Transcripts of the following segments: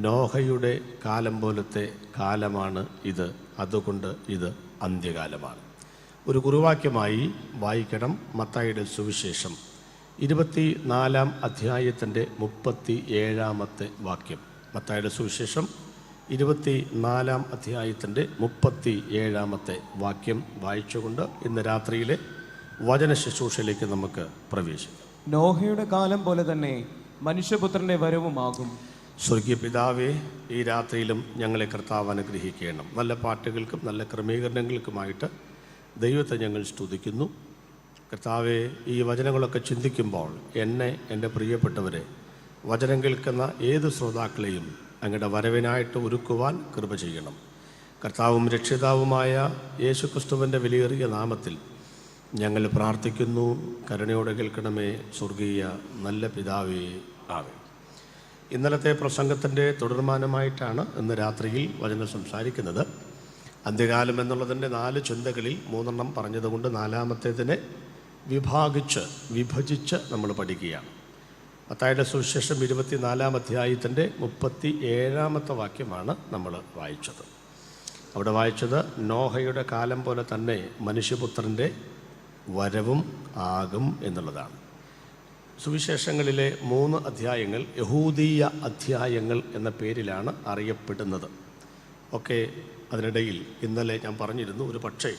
നോഹയുടെ കാലം പോലത്തെ കാലമാണ് ഇത്, അതുകൊണ്ട് ഇത് അന്ത്യകാലമാണ്. ഒരു കുറുവാക്യമായി വായിക്കണം. മത്തായിയുടെ സുവിശേഷം 24 അധ്യായത്തിൻ്റെ 37 വാക്യം. മത്തായിയുടെ സുവിശേഷം 24 അധ്യായത്തിൻ്റെ 37 വാക്യം വായിച്ചുകൊണ്ട് ഇന്ന് രാത്രിയിലെ വചന ശുശ്രൂഷയിലേക്ക് നമുക്ക് പ്രവേശിക്കാം. നോഹയുടെ കാലം പോലെ തന്നെ മനുഷ്യപുത്രന്റെ വരവുമാകും. സ്വർഗീയ പിതാവേ, ഈ രാത്രിയിലും ഞങ്ങളെ കർത്താവ് അനുഗ്രഹിക്കണം. നല്ല പാട്ടുകൾക്കും നല്ല ക്രമീകരണങ്ങൾക്കുമായിട്ട് ദൈവത്തെ ഞങ്ങൾ സ്തുതിക്കുന്നു. കർത്താവെ, ഈ വചനങ്ങളൊക്കെ ചിന്തിക്കുമ്പോൾ എന്നെ, എൻ്റെ പ്രിയപ്പെട്ടവരെ, വചനം കേൾക്കുന്ന ഏത് ശ്രോതാക്കളെയും അങ്ങയുടെ വരവിനായിട്ട് ഒരുക്കുവാൻ കൃപ ചെയ്യണം. കർത്താവും രക്ഷിതാവുമായ യേശുക്രിസ്തുവിൻ്റെ വിലയേറിയ നാമത്തിൽ ഞങ്ങൾ പ്രാർത്ഥിക്കുന്നു. കരുണയോടെ കേൾക്കണമേ സ്വർഗീയ നല്ല പിതാവേ, ആമേൻ. ഇന്നലത്തെ പ്രസംഗത്തിൻ്റെ തുടർമാനമായിട്ടാണ് ഇന്ന് രാത്രിയിൽ വചനം സംസാരിക്കുന്നത്. അന്ത്യകാലം എന്നുള്ളതിൻ്റെ 4 ചിന്തകളിൽ 3 പറഞ്ഞതുകൊണ്ട് 4-ത്തേതിനെ വിഭജിച്ച് നമ്മൾ പഠിക്കുകയാണ്. മത്തായിയുടെ സുവിശേഷം 24 അധ്യായത്തിൻ്റെ 37 വാക്യമാണ് നമ്മൾ വായിച്ചത്. അവിടെ വായിച്ചത് നോഹയുടെ കാലം പോലെ തന്നെ മനുഷ്യപുത്രൻ്റെ വരവും ആകും എന്നുള്ളതാണ്. സുവിശേഷങ്ങളിലെ 3 അധ്യായങ്ങൾ യഹൂദീയ അധ്യായങ്ങൾ എന്ന പേരിലാണ് അറിയപ്പെടുന്നത്. ഒക്കെ അതിനിടയിൽ ഇന്നലെ ഞാൻ പറഞ്ഞിരുന്നു, ഒരു പക്ഷേ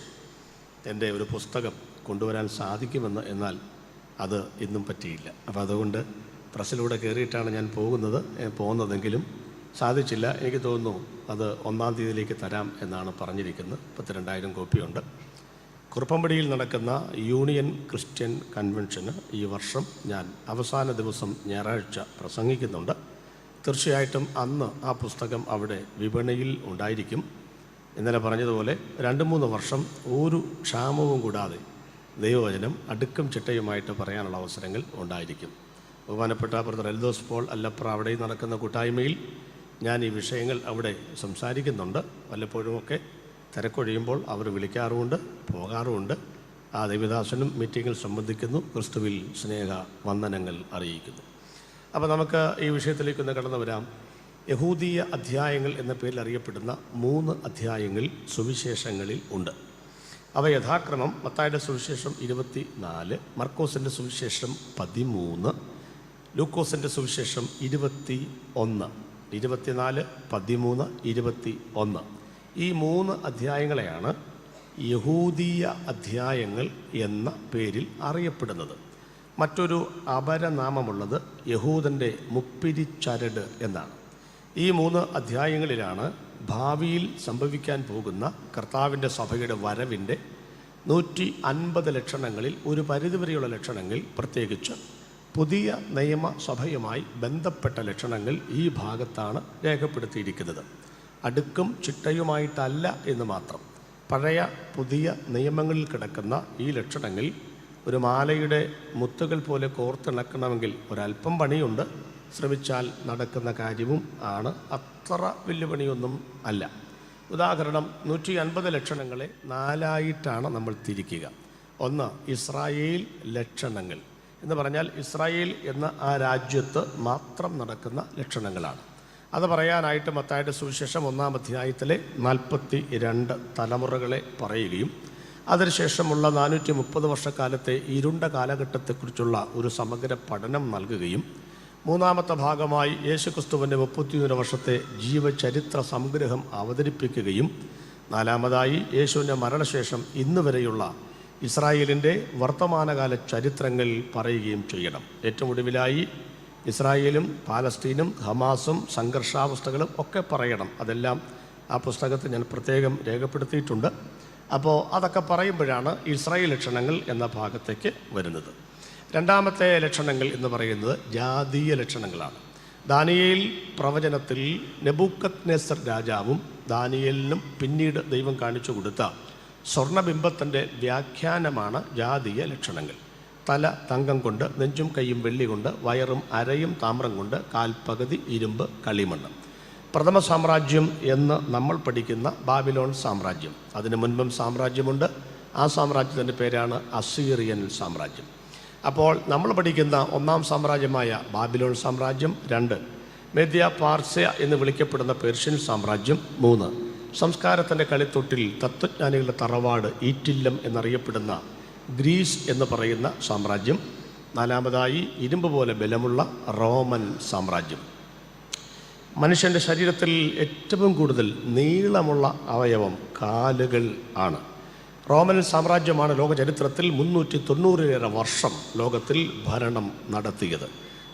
എൻ്റെ ഒരു പുസ്തകം കൊണ്ടുവരാൻ സാധിക്കുമെന്ന്. എന്നാൽ അത് ഇന്നും പറ്റിയില്ല. അപ്പോൾ അതുകൊണ്ട് പ്രസ്സിലൂടെ കയറിയിട്ടാണ് ഞാൻ പോകുന്നതെങ്കിലും സാധിച്ചില്ല. എനിക്ക് തോന്നുന്നു അത് 1-ാം തീയതിയിലേക്ക് തരാം എന്നാണ് പറഞ്ഞിരിക്കുന്നത്. 32,000 കോപ്പിയുണ്ട്. കുറുപ്പമ്പടിയിൽ നടക്കുന്ന യൂണിയൻ ക്രിസ്ത്യൻ കൺവെൻഷന് ഈ വർഷം ഞാൻ അവസാന ദിവസം ഞായറാഴ്ച പ്രസംഗിക്കുന്നുണ്ട്. തീർച്ചയായിട്ടും അന്ന് ആ പുസ്തകം അവിടെ വിപണിയിൽ ഉണ്ടായിരിക്കും. ഇന്നലെ പറഞ്ഞതുപോലെ 2-3 വർഷം ഒരു ക്ഷാമവും കൂടാതെ ദൈവവചനം അടുക്കും ചിട്ടയുമായിട്ട് പറയാനുള്ള അവസരങ്ങൾ ഉണ്ടായിരിക്കും. ബഹുമാനപ്പെട്ട ബ്രദർ എൽദോസ് പോൾ അല്ലപ്ര അവിടെ നടക്കുന്ന കൂട്ടായ്മയിൽ ഞാൻ ഈ വിഷയങ്ങൾ അവിടെ സംസാരിക്കുന്നുണ്ട്. വല്ലപ്പോഴുമൊക്കെ തിരക്കൊഴിയുമ്പോൾ അവർ വിളിക്കാറുമുണ്ട്, പോകാറുമുണ്ട്. ആ ദൈവദാസനും മീറ്റിങ്ങിൽ സംബന്ധിക്കുന്നു. ക്രിസ്തുവിൽ സ്നേഹ വന്ദനങ്ങൾ അറിയിക്കുന്നു. അപ്പോൾ നമുക്ക് ഈ വിഷയത്തിലേക്കൊന്ന് കടന്നു വരാം. യഹൂദീയ അധ്യായങ്ങൾ എന്ന പേരിൽ അറിയപ്പെടുന്ന 3 അധ്യായങ്ങൾ സുവിശേഷങ്ങളിൽ ഉണ്ട്. അവ യഥാക്രമം മത്തായിയുടെ സുവിശേഷം 24, മർക്കോസിൻ്റെ സുവിശേഷം 13, ലൂക്കോസിൻ്റെ സുവിശേഷം 21, 24, 13, 21. ഈ 3 അധ്യായങ്ങളെയാണ് യഹൂദീയ അധ്യായങ്ങൾ എന്ന പേരിൽ അറിയപ്പെടുന്നത്. മറ്റൊരു അപരനാമമുള്ളത് യഹൂദൻ്റെ മുപ്പിരിച്ചരട് എന്നാണ്. ഈ 3 അധ്യായങ്ങളിലാണ് ഭാവിയിൽ സംഭവിക്കാൻ പോകുന്ന കർത്താവിൻ്റെ സഭയുടെ വരവിൻ്റെ 150 ലക്ഷണങ്ങളിൽ ഒരു പരിധിവരെയുള്ള ലക്ഷണങ്ങൾ, പ്രത്യേകിച്ച് പുതിയ നിയമസഭയുമായി ബന്ധപ്പെട്ട ലക്ഷണങ്ങൾ ഈ ഭാഗത്താണ് രേഖപ്പെടുത്തിയിരിക്കുന്നത്. അടുക്കും ചിട്ടയുമായിട്ടല്ല എന്ന് മാത്രം. പഴയ പുതിയ നിയമങ്ങളിൽ കിടക്കുന്ന ഈ ലക്ഷണങ്ങൾ ഒരു മാലയുടെ മുത്തുകൾ പോലെ കോർത്തിണക്കണമെങ്കിൽ ഒരല്പം പണിയുണ്ട്. ശ്രമിച്ചാൽ നടക്കുന്ന കാര്യവും ആണ്. അത്ര വലിയ പണിയൊന്നും അല്ല. ഉദാഹരണം, 150 ലക്ഷണങ്ങളെ 4ആയിട്ടാണ് നമ്മൾ തിരിക്കുക. 1, ഇസ്രായേൽ ലക്ഷണങ്ങൾ എന്ന് പറഞ്ഞാൽ ഇസ്രായേൽ എന്ന ആ രാജ്യത്ത് മാത്രം നടക്കുന്ന ലക്ഷണങ്ങളാണ്. അത് പറയാനായിട്ട് മത്തായിയുടെ സുവിശേഷം 1-ാം അധ്യായത്തിലെ 42 തലമുറകളെ പറയുകയും അതിനുശേഷമുള്ള 430 വർഷക്കാലത്തെ ഇരുണ്ട കാലഘട്ടത്തെക്കുറിച്ചുള്ള ഒരു സമഗ്ര പഠനം നൽകുകയും 3-ാമത്തെ ഭാഗമായി യേശുക്രിസ്തുവിൻ്റെ 33 വർഷത്തെ ജീവചരിത്ര സംഗ്രഹം അവതരിപ്പിക്കുകയും 4-മതായി യേശുവിൻ്റെ മരണശേഷം ഇന്ന് വരെയുള്ള ഇസ്രായേലിൻ്റെ വർത്തമാനകാല ചരിത്രങ്ങൾ പറയുകയും ചെയ്യണം. ഏറ്റവും ഒടുവിലായി ഇസ്രായേലും പാലസ്തീനും ഹമാസും സംഘർഷാവസ്ഥകളും ഒക്കെ പറയണം. അതെല്ലാം ആ പുസ്തകത്തിൽ ഞാൻ പ്രത്യേകം രേഖപ്പെടുത്തിയിട്ടുണ്ട്. അപ്പോൾ അതൊക്കെ പറയുമ്പോഴാണ് ഇസ്രായേൽ ലക്ഷണങ്ങൾ എന്ന ഭാഗത്തേക്ക് വരുന്നത്. 2-മത്തെ ലക്ഷണങ്ങൾ എന്ന് പറയുന്നത് ജാതീയ ലക്ഷണങ്ങളാണ്. ദാനിയേൽ പ്രവചനത്തിൽ നെബൂക്കദ്നേസർ രാജാവും ദാനിയേലിനും പിന്നീട് ദൈവം കാണിച്ചു കൊടുത്ത സ്വർണ്ണബിംബത്തിൻ്റെ വ്യാഖ്യാനമാണ് ജാതീയ ലക്ഷണങ്ങൾ. തല തങ്കം കൊണ്ട്, നെഞ്ചും കൈയും വെള്ളി കൊണ്ട്, വയറും അരയും താമ്രം കൊണ്ട്, കാൽപകുതി ഇരുമ്പ്, കളിമണ്ണ്. പ്രഥമ സാമ്രാജ്യം എന്ന് നമ്മൾ പഠിക്കുന്ന ബാബിലോൺ സാമ്രാജ്യം. അതിന് മുൻപും സാമ്രാജ്യമുണ്ട്. ആ സാമ്രാജ്യത്തിൻ്റെ പേരാണ് അസീറിയൻ സാമ്രാജ്യം. അപ്പോൾ നമ്മൾ പഠിക്കുന്ന 1-ാം സാമ്രാജ്യമായ ബാബിലോൺ സാമ്രാജ്യം, 2 മെദ്യ പാർസ്യ എന്ന് വിളിക്കപ്പെടുന്ന പേർഷ്യൻ സാമ്രാജ്യം. 3. സംസ്കാരത്തിൻ്റെ കളിത്തൊട്ടിൽ തത്വജ്ഞാനികളുടെ തറവാട് ഈറ്റില്ലം എന്നറിയപ്പെടുന്ന ഗ്രീസ് എന്ന് പറയുന്ന സാമ്രാജ്യം. 4. ഇരുമ്പ് പോലെ ബലമുള്ള റോമൻ സാമ്രാജ്യം. മനുഷ്യൻ്റെ ശരീരത്തിൽ ഏറ്റവും കൂടുതൽ നീളമുള്ള അവയവം കാലുകൾ ആണ്. റോമൻ സാമ്രാജ്യമാണ് ലോക ചരിത്രത്തിൽ 390 വർഷം ലോകത്തിൽ ഭരണം നടത്തിയത്.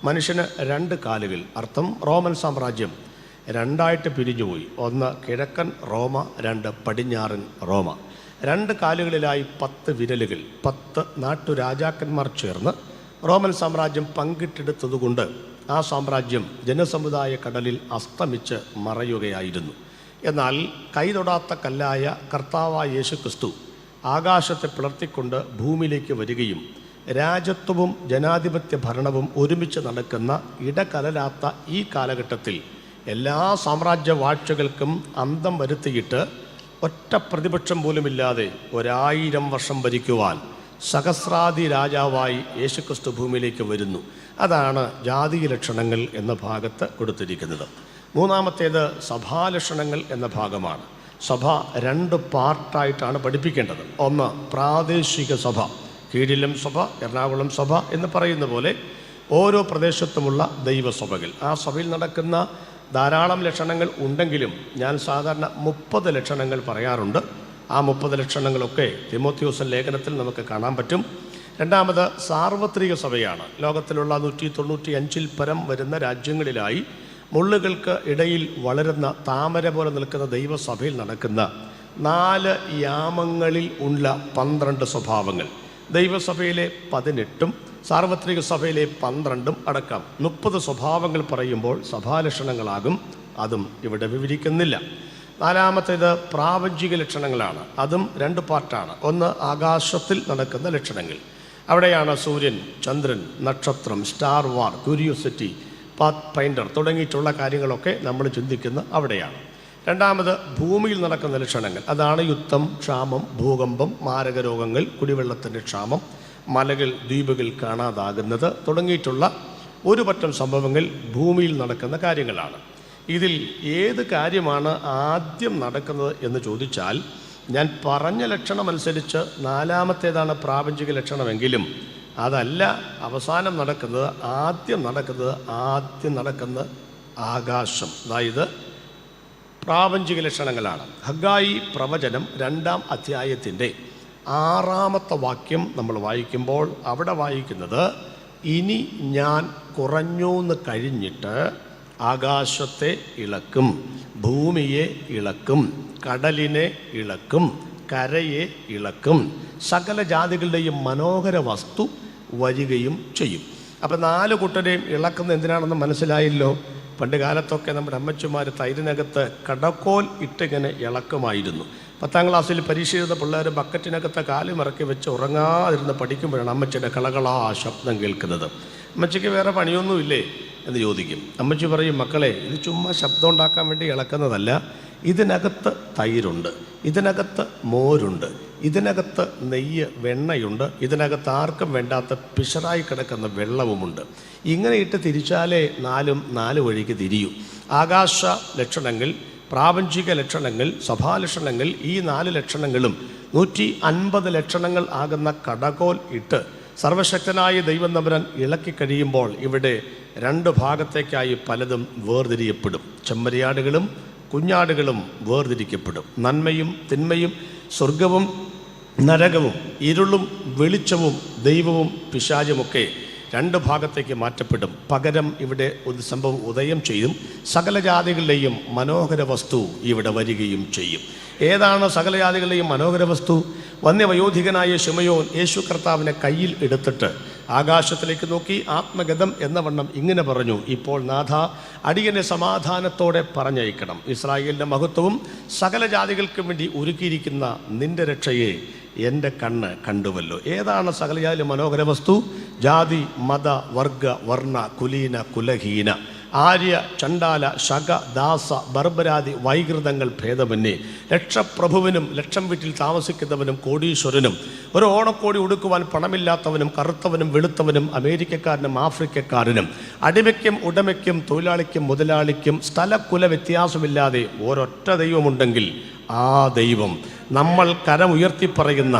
മനുഷ്യന് 2 കാലുകൾ. അർത്ഥം റോമൻ സാമ്രാജ്യം 2 പിരിഞ്ഞുപോയി. 1 കിഴക്കൻ റോമ, 2 പടിഞ്ഞാറൻ റോമ. 2 കാലുകളിലായി 10 വിരലുകൾ. 10 നാട്ടുരാജാക്കന്മാർ ചേർന്ന് റോമൻ സാമ്രാജ്യം പങ്കിട്ടെടുത്തതുകൊണ്ട് ആ സാമ്രാജ്യം ജനസമുദായ കടലിൽ അസ്തമിച്ച് മറയുകയായിരുന്നു. എന്നാൽ കൈതൊടാത്ത കല്ലായ കർത്താവായ യേശുക്രിസ്തു ആകാശത്തെ പിളർത്തിക്കൊണ്ട് ഭൂമിയിലേക്ക് വരികയും രാജത്വവും ജനാധിപത്യ ഭരണവും ഒരുമിച്ച് നടക്കുന്ന ഇടകലരാത്ത ഈ കാലഘട്ടത്തിൽ എല്ലാ സാമ്രാജ്യവാഴ്ചകൾക്കും അന്തം വരുത്തിയിട്ട് ഒറ്റ പ്രതിപക്ഷം പോലുമില്ലാതെ 1000 വർഷം ഭരിക്കുവാൻ സഹസ്രാദി രാജാവായി യേശുക്രിസ്തു ഭൂമിയിലേക്ക് വരുന്നു. അതാണ് ജാതീയ ലക്ഷണങ്ങൾ എന്ന ഭാഗത്ത് കൊടുത്തിരിക്കുന്നത്. 3-ാമത്തേത് സഭാലക്ഷണങ്ങൾ എന്ന ഭാഗമാണ്. സഭ 2 പാർട്ടായിട്ടാണ് പഠിപ്പിക്കേണ്ടത്. 1 പ്രാദേശിക സഭ, കീഴിലം സഭ, എറണാകുളം സഭ എന്ന് പറയുന്ന പോലെ ഓരോ പ്രദേശത്തുമുള്ള ദൈവസഭകൾ. ആ സഭയിൽ നടക്കുന്ന ധാരാളം ലക്ഷണങ്ങൾ ഉണ്ടെങ്കിലും ഞാൻ സാധാരണ 30 ലക്ഷണങ്ങൾ പറയാറുണ്ട്. ആ 30 ലക്ഷണങ്ങളൊക്കെ തിമോഥെയോസ് ലേഖനത്തിൽ നമുക്ക് കാണാൻ പറ്റും. 2 സാർവത്രിക സഭയാണ്. ലോകത്തിലുള്ള 195 പരം വരുന്ന രാജ്യങ്ങളിലായി മുള്ളുകൾക്ക് ഇടയിൽ വളരുന്ന താമര പോലെ നിൽക്കുന്ന ദൈവസഭയിൽ നടക്കുന്ന 4 യാമങ്ങളിൽ ഉള്ള 12 സ്വഭാവങ്ങൾ. ദൈവസഭയിലെ 18ഉം സാർവത്രിക സഭയിലെ 12ഉം അടക്കം 30 സ്വഭാവങ്ങൾ പറയുമ്പോൾ സഭാലക്ഷണങ്ങളാകും. അതും ഇവിടെ വിവരിക്കുന്നില്ല. 4-ാമത്തേത് പ്രാപഞ്ചിക ലക്ഷണങ്ങളാണ്. അതും 2 പാർട്ടാണ്. 1 ആകാശത്തിൽ നടക്കുന്ന ലക്ഷണങ്ങൾ. അവിടെയാണ് സൂര്യൻ, ചന്ദ്രൻ, നക്ഷത്രം, star war, curiosity, path finder തുടങ്ങിയിട്ടുള്ള കാര്യങ്ങളൊക്കെ നമ്മൾ ചിന്തിക്കുന്ന അവിടെയാണ്. 2 ഭൂമിയിൽ നടക്കുന്ന ലക്ഷണങ്ങൾ. അതാണ് യുദ്ധം, ക്ഷാമം, ഭൂകമ്പം, മാരകരോഗങ്ങൾ, കുടിവെള്ളത്തിൻ്റെ ക്ഷാമം, മലകൾ, ദ്വീപുകൾ കാണാതാകുന്നത് തുടങ്ങിയിട്ടുള്ള ഒരു പറ്റം സംഭവങ്ങൾ ഭൂമിയിൽ നടക്കുന്ന കാര്യങ്ങളാണ്. ഇതിൽ ഏത് കാര്യമാണ് ആദ്യം നടക്കുന്നത് എന്ന് ചോദിച്ചാൽ ഞാൻ പറഞ്ഞ ലക്ഷണമനുസരിച്ച് 4-ാമത്തേതാണ് പ്രാപഞ്ചിക ലക്ഷണമെങ്കിലും അതല്ല അവസാനം നടക്കുന്നത്. ആദ്യം നടക്കുന്നത് ആകാശം, അതായത് പ്രാപഞ്ചിക ലക്ഷണങ്ങളാണ്. ഹഗ്ഗായി പ്രവചനം 2-ാം അധ്യായത്തിൻ്റെ 6-ാമത്തെ വാക്യം നമ്മൾ വായിക്കുമ്പോൾ അവിടെ വായിക്കുന്നത്, ഇനി ഞാൻ കുറഞ്ഞൂന്ന് കഴിഞ്ഞിട്ട് ആകാശത്തെ ഇളക്കും, ഭൂമിയെ ഇളക്കും, കടലിനെ ഇളക്കും, കരയെ ഇളക്കും, സകല ജാതികളുടെയും മനോഹര വസ്തു വരികയും ചെയ്യും. അപ്പം 4 കൂട്ടരെയും ഇളക്കുന്നത് എന്തിനാണെന്ന് മനസ്സിലായല്ലോ. പണ്ട് കാലത്തൊക്കെ നമ്മുടെ അമ്മച്ചിമാർ തൈരിനകത്ത് കടക്കോൽ ഇട്ടിങ്ങനെ ഇളക്കുമായിരുന്നു. 10-ാം ക്ലാസ്സിൽ പരീക്ഷ എഴുതുന്ന പിള്ളേർ ബക്കറ്റിനകത്ത് കാലും ഇറക്കി വെച്ച് ഉറങ്ങാതിരുന്ന് പഠിക്കുമ്പോഴാണ് അമ്മച്ചിയുടെ കളകളാ ശബ്ദം കേൾക്കുന്നത്. അമ്മച്ചിക്ക് വേറെ പണിയൊന്നുമില്ലേ എന്ന് ചോദിക്കും. അമ്മച്ചി പറയും, മക്കളെ ഇത് ചുമ്മാ ശബ്ദം ഉണ്ടാക്കാൻ വേണ്ടി ഇളക്കുന്നതല്ല, ഇതിനകത്ത് തൈരുണ്ട്, ഇതിനകത്ത് മോരുണ്ട്, ഇതിനകത്ത് നെയ്യ്, വെണ്ണയുണ്ട്, ഇതിനകത്ത് ആർക്കും വേണ്ടാത്ത പിശറായി കിടക്കുന്ന വെള്ളവുമുണ്ട്. ഇങ്ങനെ ഇട്ട് തിരിച്ചാലേ 4 വഴിക്ക് തിരിയൂ. ആകാശ ലക്ഷണങ്ങൾ, പ്രാപഞ്ചിക ലക്ഷണങ്ങൾ, സഭാലക്ഷണങ്ങൾ, ഈ 4 ലക്ഷണങ്ങളും 150 ലക്ഷണങ്ങൾ ആകുന്ന കടകോൽ ഇട്ട് സർവശക്തനായ ദൈവം തമ്പുരാൻ ഇളക്കി കഴിയുമ്പോൾ ഇവിടെ 2 ഭാഗത്തേക്കായി പലതും വേർതിരിയപ്പെടും. ചെമ്മരിയാടുകളും കുഞ്ഞാടുകളും വേർതിരിക്കപ്പെടും. നന്മയും തിന്മയും, സ്വർഗവും നരകവും, ഇരുളും വെളിച്ചവും, ദൈവവും പിശാചുമൊക്കെ 2 ഭാഗത്തേക്ക് മാറ്റപ്പെടും. പകരം ഇവിടെ ഒരു സംഭവം ഉദയം ചെയ്യും. സകല ജാതികളുടെയും മനോഹര വസ്തു ഇവിടെ വരികയും ചെയ്യും. ഏതാണ് സകല ജാതികളുടെയും മനോഹര വസ്തു? വന്യവയോധികനായ ശിമയോൻ യേശു കർത്താവിനെ കയ്യിൽ എടുത്തിട്ട് ആകാശത്തിലേക്ക് നോക്കി ആത്മഗതം എന്ന വണ്ണം ഇങ്ങനെ പറഞ്ഞു, ഇപ്പോൾ നാഥ അടിയനെ സമാധാനത്തോടെ പറഞ്ഞയക്കണം. ഇസ്രായേലിൻ്റെ മഹത്വവും സകല ജാതികൾക്കും വേണ്ടി ഒരുക്കിയിരിക്കുന്ന നിന്റെ രക്ഷയെ എൻ്റെ കണ്ണ് കണ്ടുവല്ലോ. ഏതാണ് സകല ജാതി മനോഹര വസ്തു? ജാതി, മത, വർഗ, വർണ്ണ, കുലീന, കുലഹീന ആര്യ, ചണ്ടാല, ശക, ദാസ, ബർബരാദി വൈകൃതങ്ങൾ ഭേദമന്യേ ലക്ഷപ്രഭുവിനും ലക്ഷം വീട്ടിൽ താമസിക്കുന്നവനും കോടീശ്വരനും ഒരു ഓണക്കോടി ഉടുക്കുവാൻ പണമില്ലാത്തവനും കറുത്തവനും വെളുത്തവനും അമേരിക്കക്കാരനും ആഫ്രിക്കക്കാരനും അടിമയ്ക്കും ഉടമയ്ക്കും തൊഴിലാളിക്കും മുതലാളിക്കും സ്ഥലക്കുല വ്യത്യാസമില്ലാതെ ഒരൊറ്റ ദൈവമുണ്ടെങ്കിൽ ആ ദൈവം നമ്മൾ കരമുയർത്തിപ്പറയുന്ന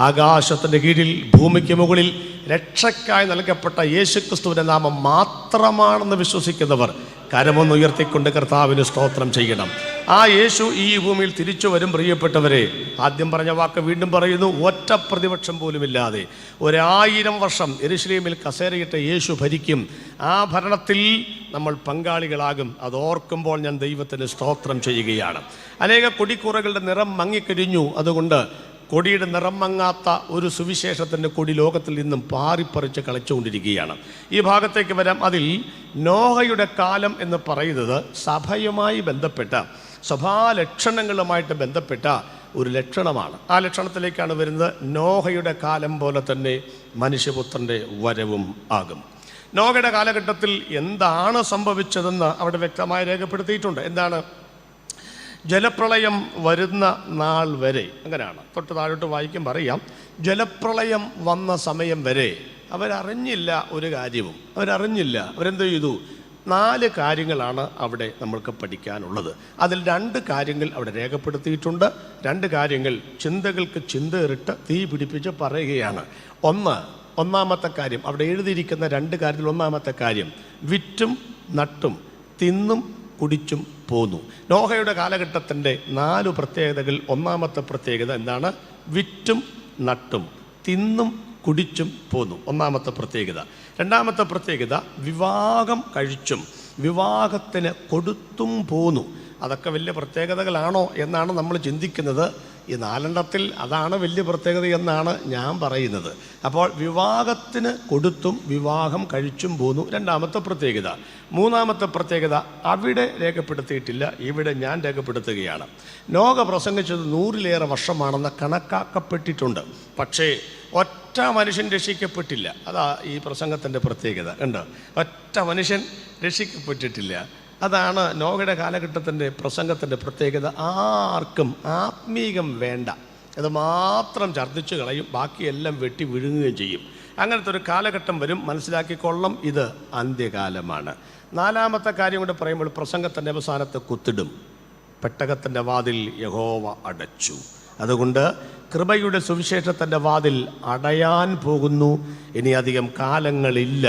ആകാശത്തിൻ്റെ കീഴിൽ ഭൂമിക്ക് മുകളിൽ രക്ഷയ്ക്കായി നൽകപ്പെട്ട യേശുക്രിസ്തുവിൻ്റെ നാമം മാത്രമാണെന്ന് വിശ്വസിക്കുന്നവർ കരമൊന്ന് ഉയർത്തിക്കൊണ്ട് കർത്താവിന് സ്തോത്രം ചെയ്യണം. ആ യേശു ഈ ഭൂമിയിൽ തിരിച്ചു വരും. പ്രിയപ്പെട്ടവരെ, ആദ്യം പറഞ്ഞ വാക്ക് വീണ്ടും പറയുന്നു, ഒറ്റ പ്രതിപക്ഷം പോലുമില്ലാതെ 1000 വർഷം യെരൂശലേമിൽ കസേരയിട്ട് യേശു ഭരിക്കും. ആ ഭരണത്തിൽ നമ്മൾ പങ്കാളികളാകും. അതോർക്കുമ്പോൾ ഞാൻ ദൈവത്തിന് സ്തോത്രം ചെയ്യുകയാണ്. അനേക കൊടിക്കൂറകളുടെ നിറം മങ്ങിക്കഴിഞ്ഞു. അതുകൊണ്ട് കൊടിയുടെ നിറം മങ്ങാത്ത ഒരു സുവിശേഷത്തിൻ്റെ കൊടി ലോകത്തിൽ നിന്നും പാറിപ്പറിച്ച് കളിച്ചുകൊണ്ടിരിക്കുകയാണ്. ഈ ഭാഗത്തേക്ക് വരാം. അതിൽ നോഹയുടെ കാലം എന്ന് പറയുന്നത് സഭയുമായി ബന്ധപ്പെട്ട സഭാലക്ഷണങ്ങളുമായിട്ട് ബന്ധപ്പെട്ട ഒരു ലക്ഷണമാണ്. ആ ലക്ഷണത്തിലേക്കാണ് വരുന്നത്. നോഹയുടെ കാലം പോലെ തന്നെ മനുഷ്യപുത്രൻ്റെ വരവും ആകും. നോഹയുടെ കാലഘട്ടത്തിൽ എന്താണ് സംഭവിച്ചതെന്ന് അവിടെ വ്യക്തമായി രേഖപ്പെടുത്തിയിട്ടുണ്ട്. എന്താണ്? ജലപ്രളയം വരുന്ന നാൾ വരെ, അങ്ങനെയാണ്, തൊട്ട് താഴോട്ട് വായിക്കുമ്പോൾ അറിയാം, ജലപ്രളയം വന്ന സമയം വരെ അവരറിഞ്ഞില്ല ഒരു കാര്യവും. അവരറിഞ്ഞില്ല. അവരെന്ത് ചെയ്തു? 4 കാര്യങ്ങളാണ് അവിടെ നമ്മൾക്ക് പഠിക്കാനുള്ളത്. അതിൽ 2 കാര്യങ്ങൾ അവിടെ രേഖപ്പെടുത്തിയിട്ടുണ്ട്. 2 കാര്യങ്ങൾ ചിന്തകൾക്ക് ചിന്തയേറിട്ട് തീ പിടിപ്പിച്ച് പറയുകയാണ്. ഒന്നാമത്തെ കാര്യം, അവിടെ എഴുതിയിരിക്കുന്ന 2 കാര്യത്തിൽ ഒന്നാമത്തെ കാര്യം, വിറ്റും നട്ടും തിന്നും കുടിച്ചും പോന്നു. നോഹയുടെ കാലഘട്ടത്തിൻ്റെ 4 പ്രത്യേകതകൾ. ഒന്നാമത്തെ പ്രത്യേകത എന്താണ്? വിറ്റും നട്ടും തിന്നും കുടിച്ചും പോന്നു. ഒന്നാമത്തെ പ്രത്യേകത. രണ്ടാമത്തെ പ്രത്യേകത, വിവാഹം കഴിച്ചും വിവാഹത്തിന് കൊടുത്തും പോന്നു. അതൊക്കെ വലിയ പ്രത്യേകതകളാണോ എന്നാണ് നമ്മൾ ചിന്തിക്കുന്നത്. ഈ 4 അതാണ് വലിയ പ്രത്യേകത എന്നാണ് ഞാൻ പറയുന്നത്. അപ്പോൾ വിവാഹത്തിന് കൊടുത്തും വിവാഹം കഴിച്ചും പോന്നു, രണ്ടാമത്തെ പ്രത്യേകത. മൂന്നാമത്തെ പ്രത്യേകത അവിടെ രേഖപ്പെടുത്തിയിട്ടില്ല, ഇവിടെ ഞാൻ രേഖപ്പെടുത്തുകയാണ്. നോഹ പ്രസംഗിച്ചത് 100-ലേറെ വർഷമാണെന്ന് കണക്കാക്കപ്പെട്ടിട്ടുണ്ട്. പക്ഷേ ഒറ്റ മനുഷ്യൻ രക്ഷിക്കപ്പെട്ടില്ല. അതാ ഈ പ്രസംഗത്തിൻ്റെ പ്രത്യേകത. ഉണ്ട്, ഒറ്റ മനുഷ്യൻ രക്ഷിക്കപ്പെട്ടിട്ടില്ല. അതാണ് നോഹയുടെ കാലഘട്ടത്തിൻ്റെ പ്രസംഗത്തിൻ്റെ പ്രത്യേകത. ആർക്കും ആത്മീകം വേണ്ട, അത് മാത്രം ഛർദ്ദിച്ചു കളയും, ബാക്കിയെല്ലാം വെട്ടി വിഴുങ്ങുകയും ചെയ്യും. അങ്ങനത്തെ ഒരു കാലഘട്ടം വരും. മനസ്സിലാക്കിക്കൊള്ളം, ഇത് അന്ത്യകാലമാണ്. 4-മത്തെ കാര്യം കൂടെ പറയുമ്പോൾ പ്രസംഗത്തിൻ്റെ അവസാനത്തെ കുത്തിടും, പെട്ടകത്തിൻ്റെ വാതിൽ യഹോവ അടച്ചു. അതുകൊണ്ട് കൃപയുടെ സുവിശേഷത്തിൻ്റെ വാതിൽ അടയാൻ പോകുന്നു. ഇനി അധികം കാലങ്ങളില്ല.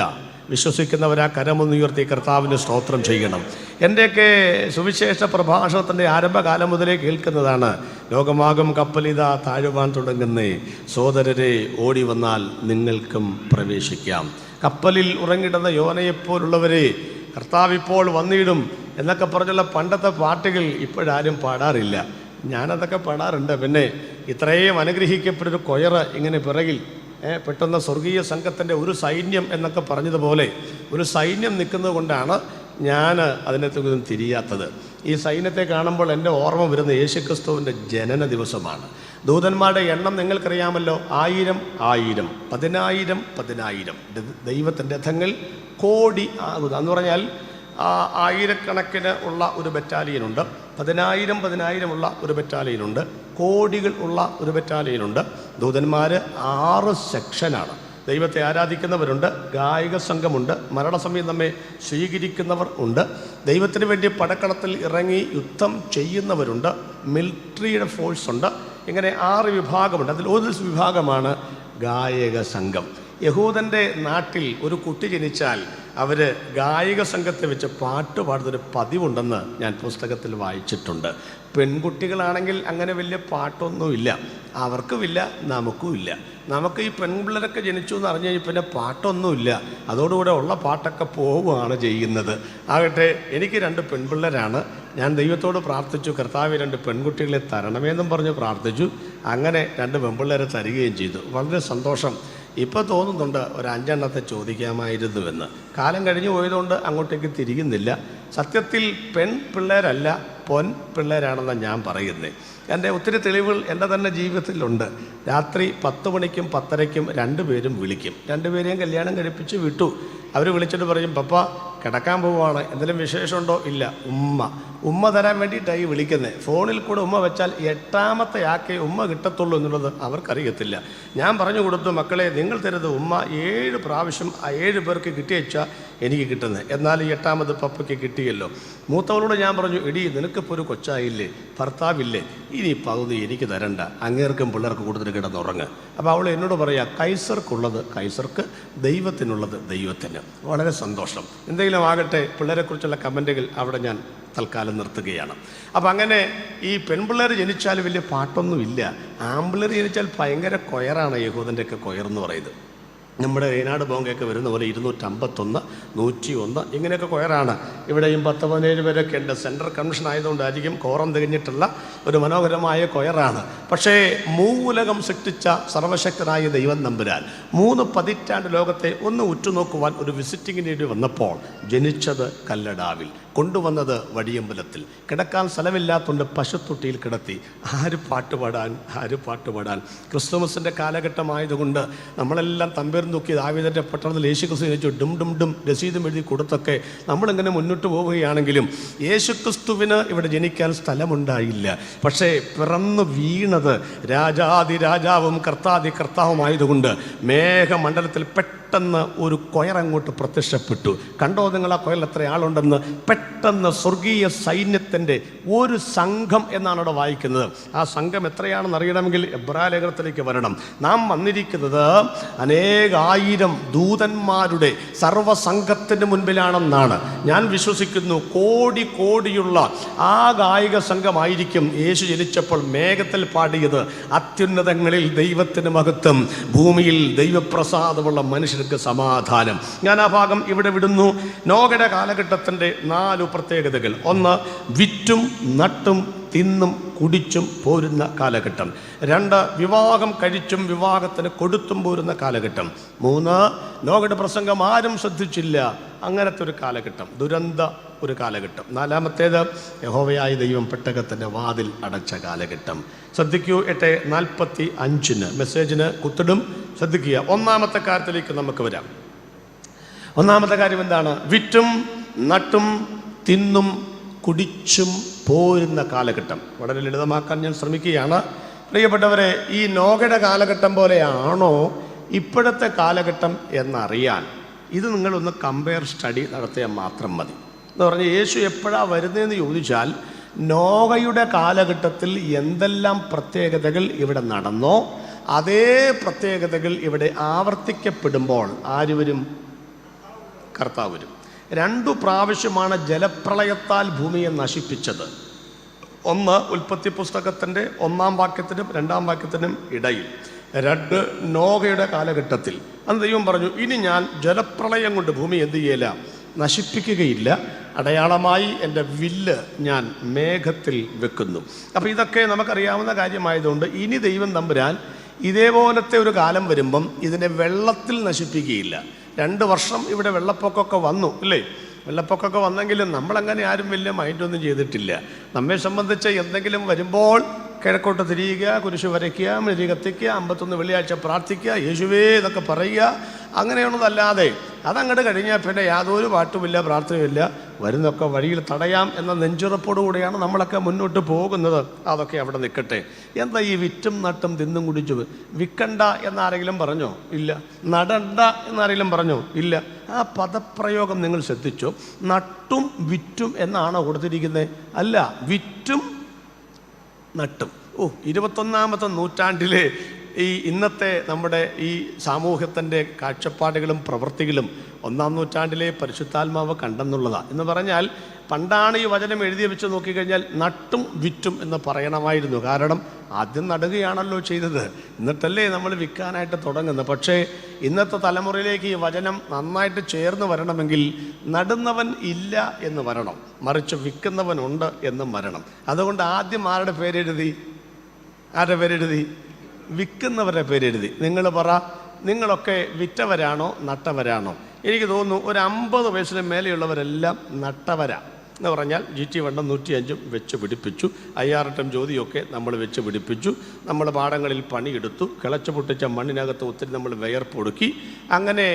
വിശ്വസിക്കുന്നവരാ കരമൊന്നുയർത്തി കർത്താവിന് സ്തോത്രം ചെയ്യണം. എൻ്റെയൊക്കെ സുവിശേഷ പ്രഭാഷണത്തിൻ്റെ ആരംഭകാലം മുതലേ കേൾക്കുന്നതാണ്, ലോകമാകും കപ്പലിതാ താഴുവാൻ തുടങ്ങുന്നേ, സോദരരെ ഓടി വന്നാൽ നിങ്ങൾക്കും പ്രവേശിക്കാം. കപ്പലിൽ ഉറങ്ങിടുന്ന യോനയെപ്പോലുള്ളവരെ കർത്താവ് ഇപ്പോൾ വന്നിടും എന്നൊക്കെ പറഞ്ഞുള്ള പണ്ടത്തെ പാട്ടുകൾ ഇപ്പോഴാരും പാടാറില്ല. ഞാനതൊക്കെ പാടാറുണ്ട്. പിന്നെ ഇത്രയും അനുഗ്രഹിക്കപ്പെട്ടൊരു കൊയറ് ഇങ്ങനെ പിറകിൽ പെട്ടെന്ന് സ്വർഗീയ സംഘത്തിൻ്റെ ഒരു സൈന്യം എന്നൊക്കെ പറഞ്ഞതുപോലെ ഒരു സൈന്യം നിൽക്കുന്നത് കൊണ്ടാണ് ഞാൻ അതിനകത്തൊന്നും തിരിയാത്തത്. ഈ സൈന്യത്തെ കാണുമ്പോൾ എൻ്റെ ഓർമ്മ വരുന്ന യേശുക്രിസ്തുവിൻ്റെ ജനന ദിവസമാണ്. ദൂതന്മാരുടെ എണ്ണം നിങ്ങൾക്കറിയാമല്ലോ, 1000 1000, 10,000 10,000. ദൈവത്തിൻ്റെ രഥങ്ങൾ കോടി ആകുക എന്ന് പറഞ്ഞാൽ ആയിരക്കണക്കിന് ഉള്ള ഒരു ബറ്റാലിയനുണ്ട്, 10,000 10,000 ഉള്ള ഒരു ബറ്റാലിയനുണ്ട്, കോടികൾ ഉള്ള ഒരു ബറ്റാലിയനുണ്ട്. ദൂതന്മാർ 6 സെക്ഷനാണ്. ദൈവത്തെ ആരാധിക്കുന്നവരുണ്ട്, ഗായക സംഘമുണ്ട്, മരണസമയം നമ്മെ സ്വീകരിക്കുന്നവർ ഉണ്ട്, ദൈവത്തിന് വേണ്ടി പടക്കളത്തിൽ ഇറങ്ങി യുദ്ധം ചെയ്യുന്നവരുണ്ട്, മിലിറ്ററിയുടെ ഫോഴ്സ് ഉണ്ട്. ഇങ്ങനെ 6 വിഭാഗമുണ്ട്. അതിൽ ഒരു വിഭാഗമാണ് ഗായക സംഘം. യഹൂദൻ്റെ നാട്ടിൽ ഒരു കുട്ടി ജനിച്ചാൽ അവർ ഗായക സംഘത്തെ വെച്ച് പാട്ട് പാടുന്നൊരു പതിവുണ്ടെന്ന് ഞാൻ പുസ്തകത്തിൽ വായിച്ചിട്ടുണ്ട്. പെൺകുട്ടികളാണെങ്കിൽ അങ്ങനെ വലിയ പാട്ടൊന്നുമില്ല, അവർക്കുമില്ല, നമുക്കുമില്ല. നമുക്ക് ഈ പെൺപിള്ളേരൊക്കെ ജനിച്ചു എന്ന് അറിഞ്ഞു കഴിഞ്ഞാൽ പിന്നെ പാട്ടൊന്നുമില്ല, അതോടുകൂടെ ഉള്ള പാട്ടൊക്കെ പോവുകയാണ് ചെയ്യുന്നത്. ആകട്ടെ, എനിക്ക് 2 പെൺപിള്ളേരാണ്. ഞാൻ ദൈവത്തോട് പ്രാർത്ഥിച്ചു, കർത്താവ് 2 പെൺകുട്ടികളെ തരണമേന്നും പറഞ്ഞ് പ്രാർത്ഥിച്ചു. അങ്ങനെ 2 പെൺപിള്ളേരെ തരികയും ചെയ്തു. വളരെ സന്തോഷം. ഇപ്പോൾ തോന്നുന്നുണ്ട് ഒരു 5 എണ്ണത്തെ ചോദിക്കാമായിരുന്നുവെന്ന്. കാലം കഴിഞ്ഞു പോയതുകൊണ്ട് അങ്ങോട്ടേക്ക് തിരിയുന്നില്ല. സത്യത്തിൽ പെൺപിള്ളേരല്ല, പൊൻ പിള്ളേരാണെന്നാണ് ഞാൻ പറയുന്നത്. എൻ്റെ ഒത്തിരി തെളിവുകൾ എൻ്റെ തന്നെ ജീവിതത്തിലുണ്ട്. രാത്രി 10 മണിക്കും 10:30ക്കും 2 പേരും വിളിക്കും. 2 പേരെയും കല്യാണം കഴിപ്പിച്ച് വിട്ടു. അവർ വിളിച്ചിട്ട് പറയും, പപ്പ കിടക്കാൻ പോവുകയാണ്, എന്തെങ്കിലും വിശേഷമുണ്ടോ? ഇല്ല. ഉമ്മ തരാൻ വേണ്ടിയിട്ടായി വിളിക്കുന്നത്. ഫോണിൽ കൂടെ ഉമ്മ വെച്ചാൽ 8ാമത്തെ ആക്കേ ഉമ്മ കിട്ടത്തുള്ളൂ എന്നുള്ളത് അവർക്കറിയത്തില്ല. ഞാൻ പറഞ്ഞു കൊടുത്തു, മക്കളെ നിങ്ങൾ തരുന്നത് ഉമ്മ 7 പ്രാവശ്യം ആ 7 പേർക്ക് കിട്ടിയച്ചാൽ എനിക്ക് കിട്ടുന്നത്, എന്നാൽ 8ാമത് പപ്പയ്ക്ക് കിട്ടിയല്ലോ. മൂത്തവളോട് ഞാൻ പറഞ്ഞു, എടി നിനക്കിപ്പോൾ ഒരു കൊച്ചായില്ലേ, ഭർത്താവില്ലേ, ഇനി പകുതി എനിക്ക് തരണ്ട, അങ്ങേർക്കും പിള്ളേർക്ക് കൊടുത്തിട്ട് കിടന്നുറങ്ങ്. അപ്പോൾ അവൾ എന്നോട് പറയാ, കൈസർക്കുള്ളത് കൈസർക്ക്, ദൈവത്തിനുള്ളത് ദൈവത്തിന്. വളരെ സന്തോഷം. എന്തെങ്കിലും ആകട്ടെ, പിള്ളേരെക്കുറിച്ചുള്ള കമൻറ്റുകൾ അവിടെ ഞാൻ തൽക്കാലം നിർത്തുകയാണ്. അപ്പം അങ്ങനെ ഈ പെൺപിള്ളേർ ജനിച്ചാൽ വലിയ പാട്ടൊന്നുമില്ല, ആൺപിള്ളേർ ജനിച്ചാൽ ഭയങ്കര കൊയറാണ്. യഹൂദൻ്റെയൊക്കെ കൊയർ എന്ന് പറയുന്നത് നമ്മുടെ ഏനാട് ബോങ്കയൊക്കെ വരുന്ന പോലെ 251, 101 ഇങ്ങനെയൊക്കെ കൊയറാണ്. ഇവിടെയും 10-17 പേരൊക്കെ ഉണ്ട്. സെൻട്രൽ കൺവെൻഷൻ ആയതുകൊണ്ടായിരിക്കും കോറം തികഞ്ഞിട്ടുള്ള ഒരു മനോഹരമായ കൊയറാണ്. പക്ഷേ മൂലകം സൃഷ്ടിച്ച സർവശക്തനായ ദൈവം നമ്പുരാൻ 3 പതിറ്റാണ്ട് ലോകത്തെ ഒന്ന് ഉറ്റുനോക്കുവാൻ ഒരു വിസിറ്റിങ്ങിന് വേണ്ടി വന്നപ്പോൾ ജനിച്ചത് കല്ലടാവിൽ, കൊണ്ടുവന്നത് വടിയമ്പലത്തിൽ, കിടക്കാൻ സ്ഥലമില്ലാത്തതുകൊണ്ട് പശുത്തൊട്ടിയിൽ കിടത്തി. ആര് പാട്ടുപാടാൻ? ക്രിസ്തുമസിൻ്റെ കാലഘട്ടമായതുകൊണ്ട് നമ്മളെല്ലാം തമ്പേർ നോക്കി ദാവീദിന്റെ പട്ടണത്തിൽ യേശുക്രിസ്തു ജനിച്ചു ഡും ഡും ഡും രസീതും എഴുതി കൊടുത്തൊക്കെ നമ്മളിങ്ങനെ മുന്നോട്ട് പോവുകയാണെങ്കിലും യേശുക്രിസ്തുവിന് ഇവിടെ ജനിക്കാൻ സ്ഥലമുണ്ടായില്ല. പക്ഷേ പിറന്നു വീണത് രാജാതിരാജാവും കർത്താവുമായതുകൊണ്ട് മേഘമണ്ഡലത്തിൽ പെട്ടെന്ന് ഒരു കൊയറങ്ങോട്ട് പ്രത്യക്ഷപ്പെട്ടു. കണ്ടോ നിങ്ങൾ ആ കൊയറിൽ എത്ര ആളുണ്ടെന്ന്? പെട്ടെന്ന് സ്വർഗീയ സൈന്യത്തിൻ്റെ ഒരു സംഘം എന്നാണ് അവിടെ വായിക്കുന്നത്. ആ സംഘം എത്രയാണെന്ന് അറിയണമെങ്കിൽ എബ്രായ ലേഖനത്തിലേക്ക് വരണം. നാം വന്നിരിക്കുന്നത് അനേകായിരം ദൂതന്മാരുടെ സർവസംഘത്തിന് മുൻപിലാണെന്നാണ് ഞാൻ വിശ്വസിക്കുന്നു. കോടിയുള്ള ആ ഗായിക സംഘമായിരിക്കും യേശു ജനിച്ചപ്പോൾ മേഘത്തിൽ പാടിയത്. അത്യുന്നതങ്ങളിൽ ദൈവത്തിന് മഹത്വം, ഭൂമിയിൽ ദൈവപ്രസാദമുള്ള മനുഷ്യർക്ക് സമാധാനം. ഞാൻ ആ ഭാഗം ഇവിടെ വിടുന്നു. നോഹയുടെ കാലഘട്ടത്തിൻ്റെ 4 പ്രത്യേകതകൾ. 1, വിറ്റും നട്ടും തിന്നും കുടിച്ചും പോരുന്ന കാലഘട്ടം. 2, വിവാഹം കഴിച്ചും വിവാഹത്തിന് കൊടുത്തും പോരുന്ന കാലഘട്ടം. 3, നോഹയുടെ പ്രസംഗം ആരും ശ്രദ്ധിച്ചില്ല, അങ്ങനത്തെ ഒരു കാലഘട്ടം, ദുരന്ത ഒരു കാലഘട്ടം. 4ാമത്തേത് യഹോവയായ ദൈവം പെട്ടകത്തിൻ്റെ വാതിൽ അടച്ച കാലഘട്ടം. ശ്രദ്ധിക്കൂ. 8:45 മെസ്സേജിന് കുത്തിടും. ശ്രദ്ധിക്കുക. 1ാമത്തെ കാര്യത്തിലേക്ക് നമുക്ക് വരാം. 1ാമത്തെ കാര്യം എന്താണ്? വിറ്റും നട്ടും തിന്നും കുടിച്ചും പോരുന്ന കാലഘട്ടം. വളരെ ലളിതമാക്കാൻ ഞാൻ ശ്രമിക്കുകയാണ്. പ്രിയപ്പെട്ടവരെ, ഈ നോഹയുടെ കാലഘട്ടം പോലെയാണോ ഇപ്പോഴത്തെ കാലഘട്ടം എന്നറിയാൻ ഇത് നിങ്ങളൊന്ന് കമ്പയർ സ്റ്റഡി നടത്തിയാൽ മാത്രം മതി. എന്ന് പറഞ്ഞാൽ യേശു എപ്പോഴാണ് വരുന്നതെന്ന് ചോദിച്ചാൽ നോഹയുടെ കാലഘട്ടത്തിൽ എന്തെല്ലാം പ്രത്യേകതകൾ ഇവിടെ നടന്നോ അതേ പ്രത്യേകതകൾ ഇവിടെ ആവർത്തിക്കപ്പെടുമ്പോൾ ആര് വരും? കർത്താവ് വരും. 2 പ്രാവശ്യമാണ് ജലപ്രളയത്താൽ ഭൂമിയെ നശിപ്പിച്ചത്. 1 ഉൽപ്പത്തി പുസ്തകത്തിൻ്റെ 1-ാം വാക്യത്തിനും 2-ാം വാക്യത്തിനും ഇടയിൽ. 2 നോഹയുടെ കാലഘട്ടത്തിൽ. അന്ന് ദൈവം പറഞ്ഞു, ഇനി ഞാൻ ജലപ്രളയം കൊണ്ട് ഭൂമി എന്ത് ചെയ്യില്ല, നശിപ്പിക്കുകയില്ല, അടയാളമായി എൻ്റെ വില്ല് ഞാൻ മേഘത്തിൽ വെക്കുന്നു. അപ്പോൾ ഇതൊക്കെ നമുക്കറിയാവുന്ന കാര്യമായതുകൊണ്ട് ഇനി ദൈവം തമ്പുരാൻ ഇതേപോലത്തെ ഒരു കാലം വരുമ്പം ഇതിനെ വെള്ളത്തിൽ നശിപ്പിക്കുകയില്ല. 2 വർഷം ഇവിടെ വെള്ളപ്പൊക്കമൊക്കെ വന്നു അല്ലേ? വെള്ളപ്പൊക്കമൊക്കെ വന്നെങ്കിലും നമ്മളങ്ങനെ ആരും വലിയ മൈൻഡൊന്നും ചെയ്തിട്ടില്ല. നമ്മെ സംബന്ധിച്ച് എന്തെങ്കിലും വരുമ്പോൾ കിഴക്കോട്ട് തിരിയുക, കുരിശ് വരയ്ക്കുക, മെഴുകുതിരി കത്തിക്കുക, 51 വെള്ളിയാഴ്ച പ്രാർത്ഥിക്കുക, യേശുവേ എന്നൊക്കെ പറയുക, അങ്ങനെയുള്ളതല്ലാതെ അതങ്ങോട്ട് കഴിഞ്ഞാൽ പിന്നെ യാതൊരു പാട്ടുമില്ല, പ്രാർത്ഥനയുമില്ല, വരുന്നൊക്കെ വഴിയിൽ തടയാം എന്ന നെഞ്ചുറപ്പോടുകൂടിയാണ് നമ്മളൊക്കെ മുന്നോട്ട് പോകുന്നത്. അതൊക്കെ അവിടെ നിൽക്കട്ടെ. എന്താ ഈ വിറ്റും നട്ടും തിന്നും കുടിച്ചു? വിൽക്കണ്ട എന്നാരെങ്കിലും പറഞ്ഞോ? ഇല്ല. നടണ്ട എന്നാരെങ്കിലും പറഞ്ഞോ? ഇല്ല. ആ പദപ്രയോഗം നിങ്ങൾ ശ്രദ്ധിച്ചോ? നട്ടും വിറ്റും എന്നാണോ കൊടുത്തിരിക്കുന്നത്? അല്ല, വിറ്റും നട്ടും. 21-ാമത്തെ നൂറ്റാണ്ടിലെ ഈ ഇന്നത്തെ നമ്മുടെ ഈ സമൂഹത്തിൻ്റെ കാഴ്ചപ്പാടുകളും പ്രവൃത്തികളും 1-ാം നൂറ്റാണ്ടിലെ പരിശുദ്ധാത്മാവ് കണ്ടെന്നുള്ളതാണ്. എന്ന് പറഞ്ഞാൽ പണ്ടാണ് ഈ വചനം എഴുതി വെച്ച് നോക്കിക്കഴിഞ്ഞാൽ നട്ടും വിറ്റും എന്ന് പറയണമായിരുന്നു. കാരണം ആദ്യം നടുകയാണല്ലോ ചെയ്തത്, എന്നിട്ടല്ലേ നമ്മൾ വിൽക്കാനായിട്ട് തുടങ്ങുന്നത്. പക്ഷേ ഇന്നത്തെ തലമുറയിലേക്ക് ഈ വചനം നന്നായിട്ട് ചേർന്ന് വരണമെങ്കിൽ നടുന്നവൻ ഇല്ല എന്ന് വരണം, മറിച്ച് വിൽക്കുന്നവനുണ്ട് എന്നും വരണം. അതുകൊണ്ട് ആദ്യം ആരുടെ പേരെഴുതി? വിൽക്കുന്നവരുടെ പേരെഴുതി. നിങ്ങൾ പറ, നിങ്ങളൊക്കെ വിറ്റവരാണോ നട്ടവരാണോ? എനിക്ക് തോന്നുന്നു ഒരു 50 വയസ്സിന് മേലെയുള്ളവരെല്ലാം നട്ടവരാണ്. എന്ന് പറഞ്ഞാൽ GT വണ്ടം 105 വെച്ച് പിടിപ്പിച്ചു, അയ്യാറട്ടം ജ്യോതിയൊക്കെ നമ്മൾ വെച്ച് പിടിപ്പിച്ചു, നമ്മൾ പാടങ്ങളിൽ പണിയെടുത്തു, കിളച്ച് പൊട്ടിച്ച മണ്ണിനകത്ത് ഒത്തിരി നമ്മൾ വിയർപ്പൊടുക്കി, അങ്ങനെ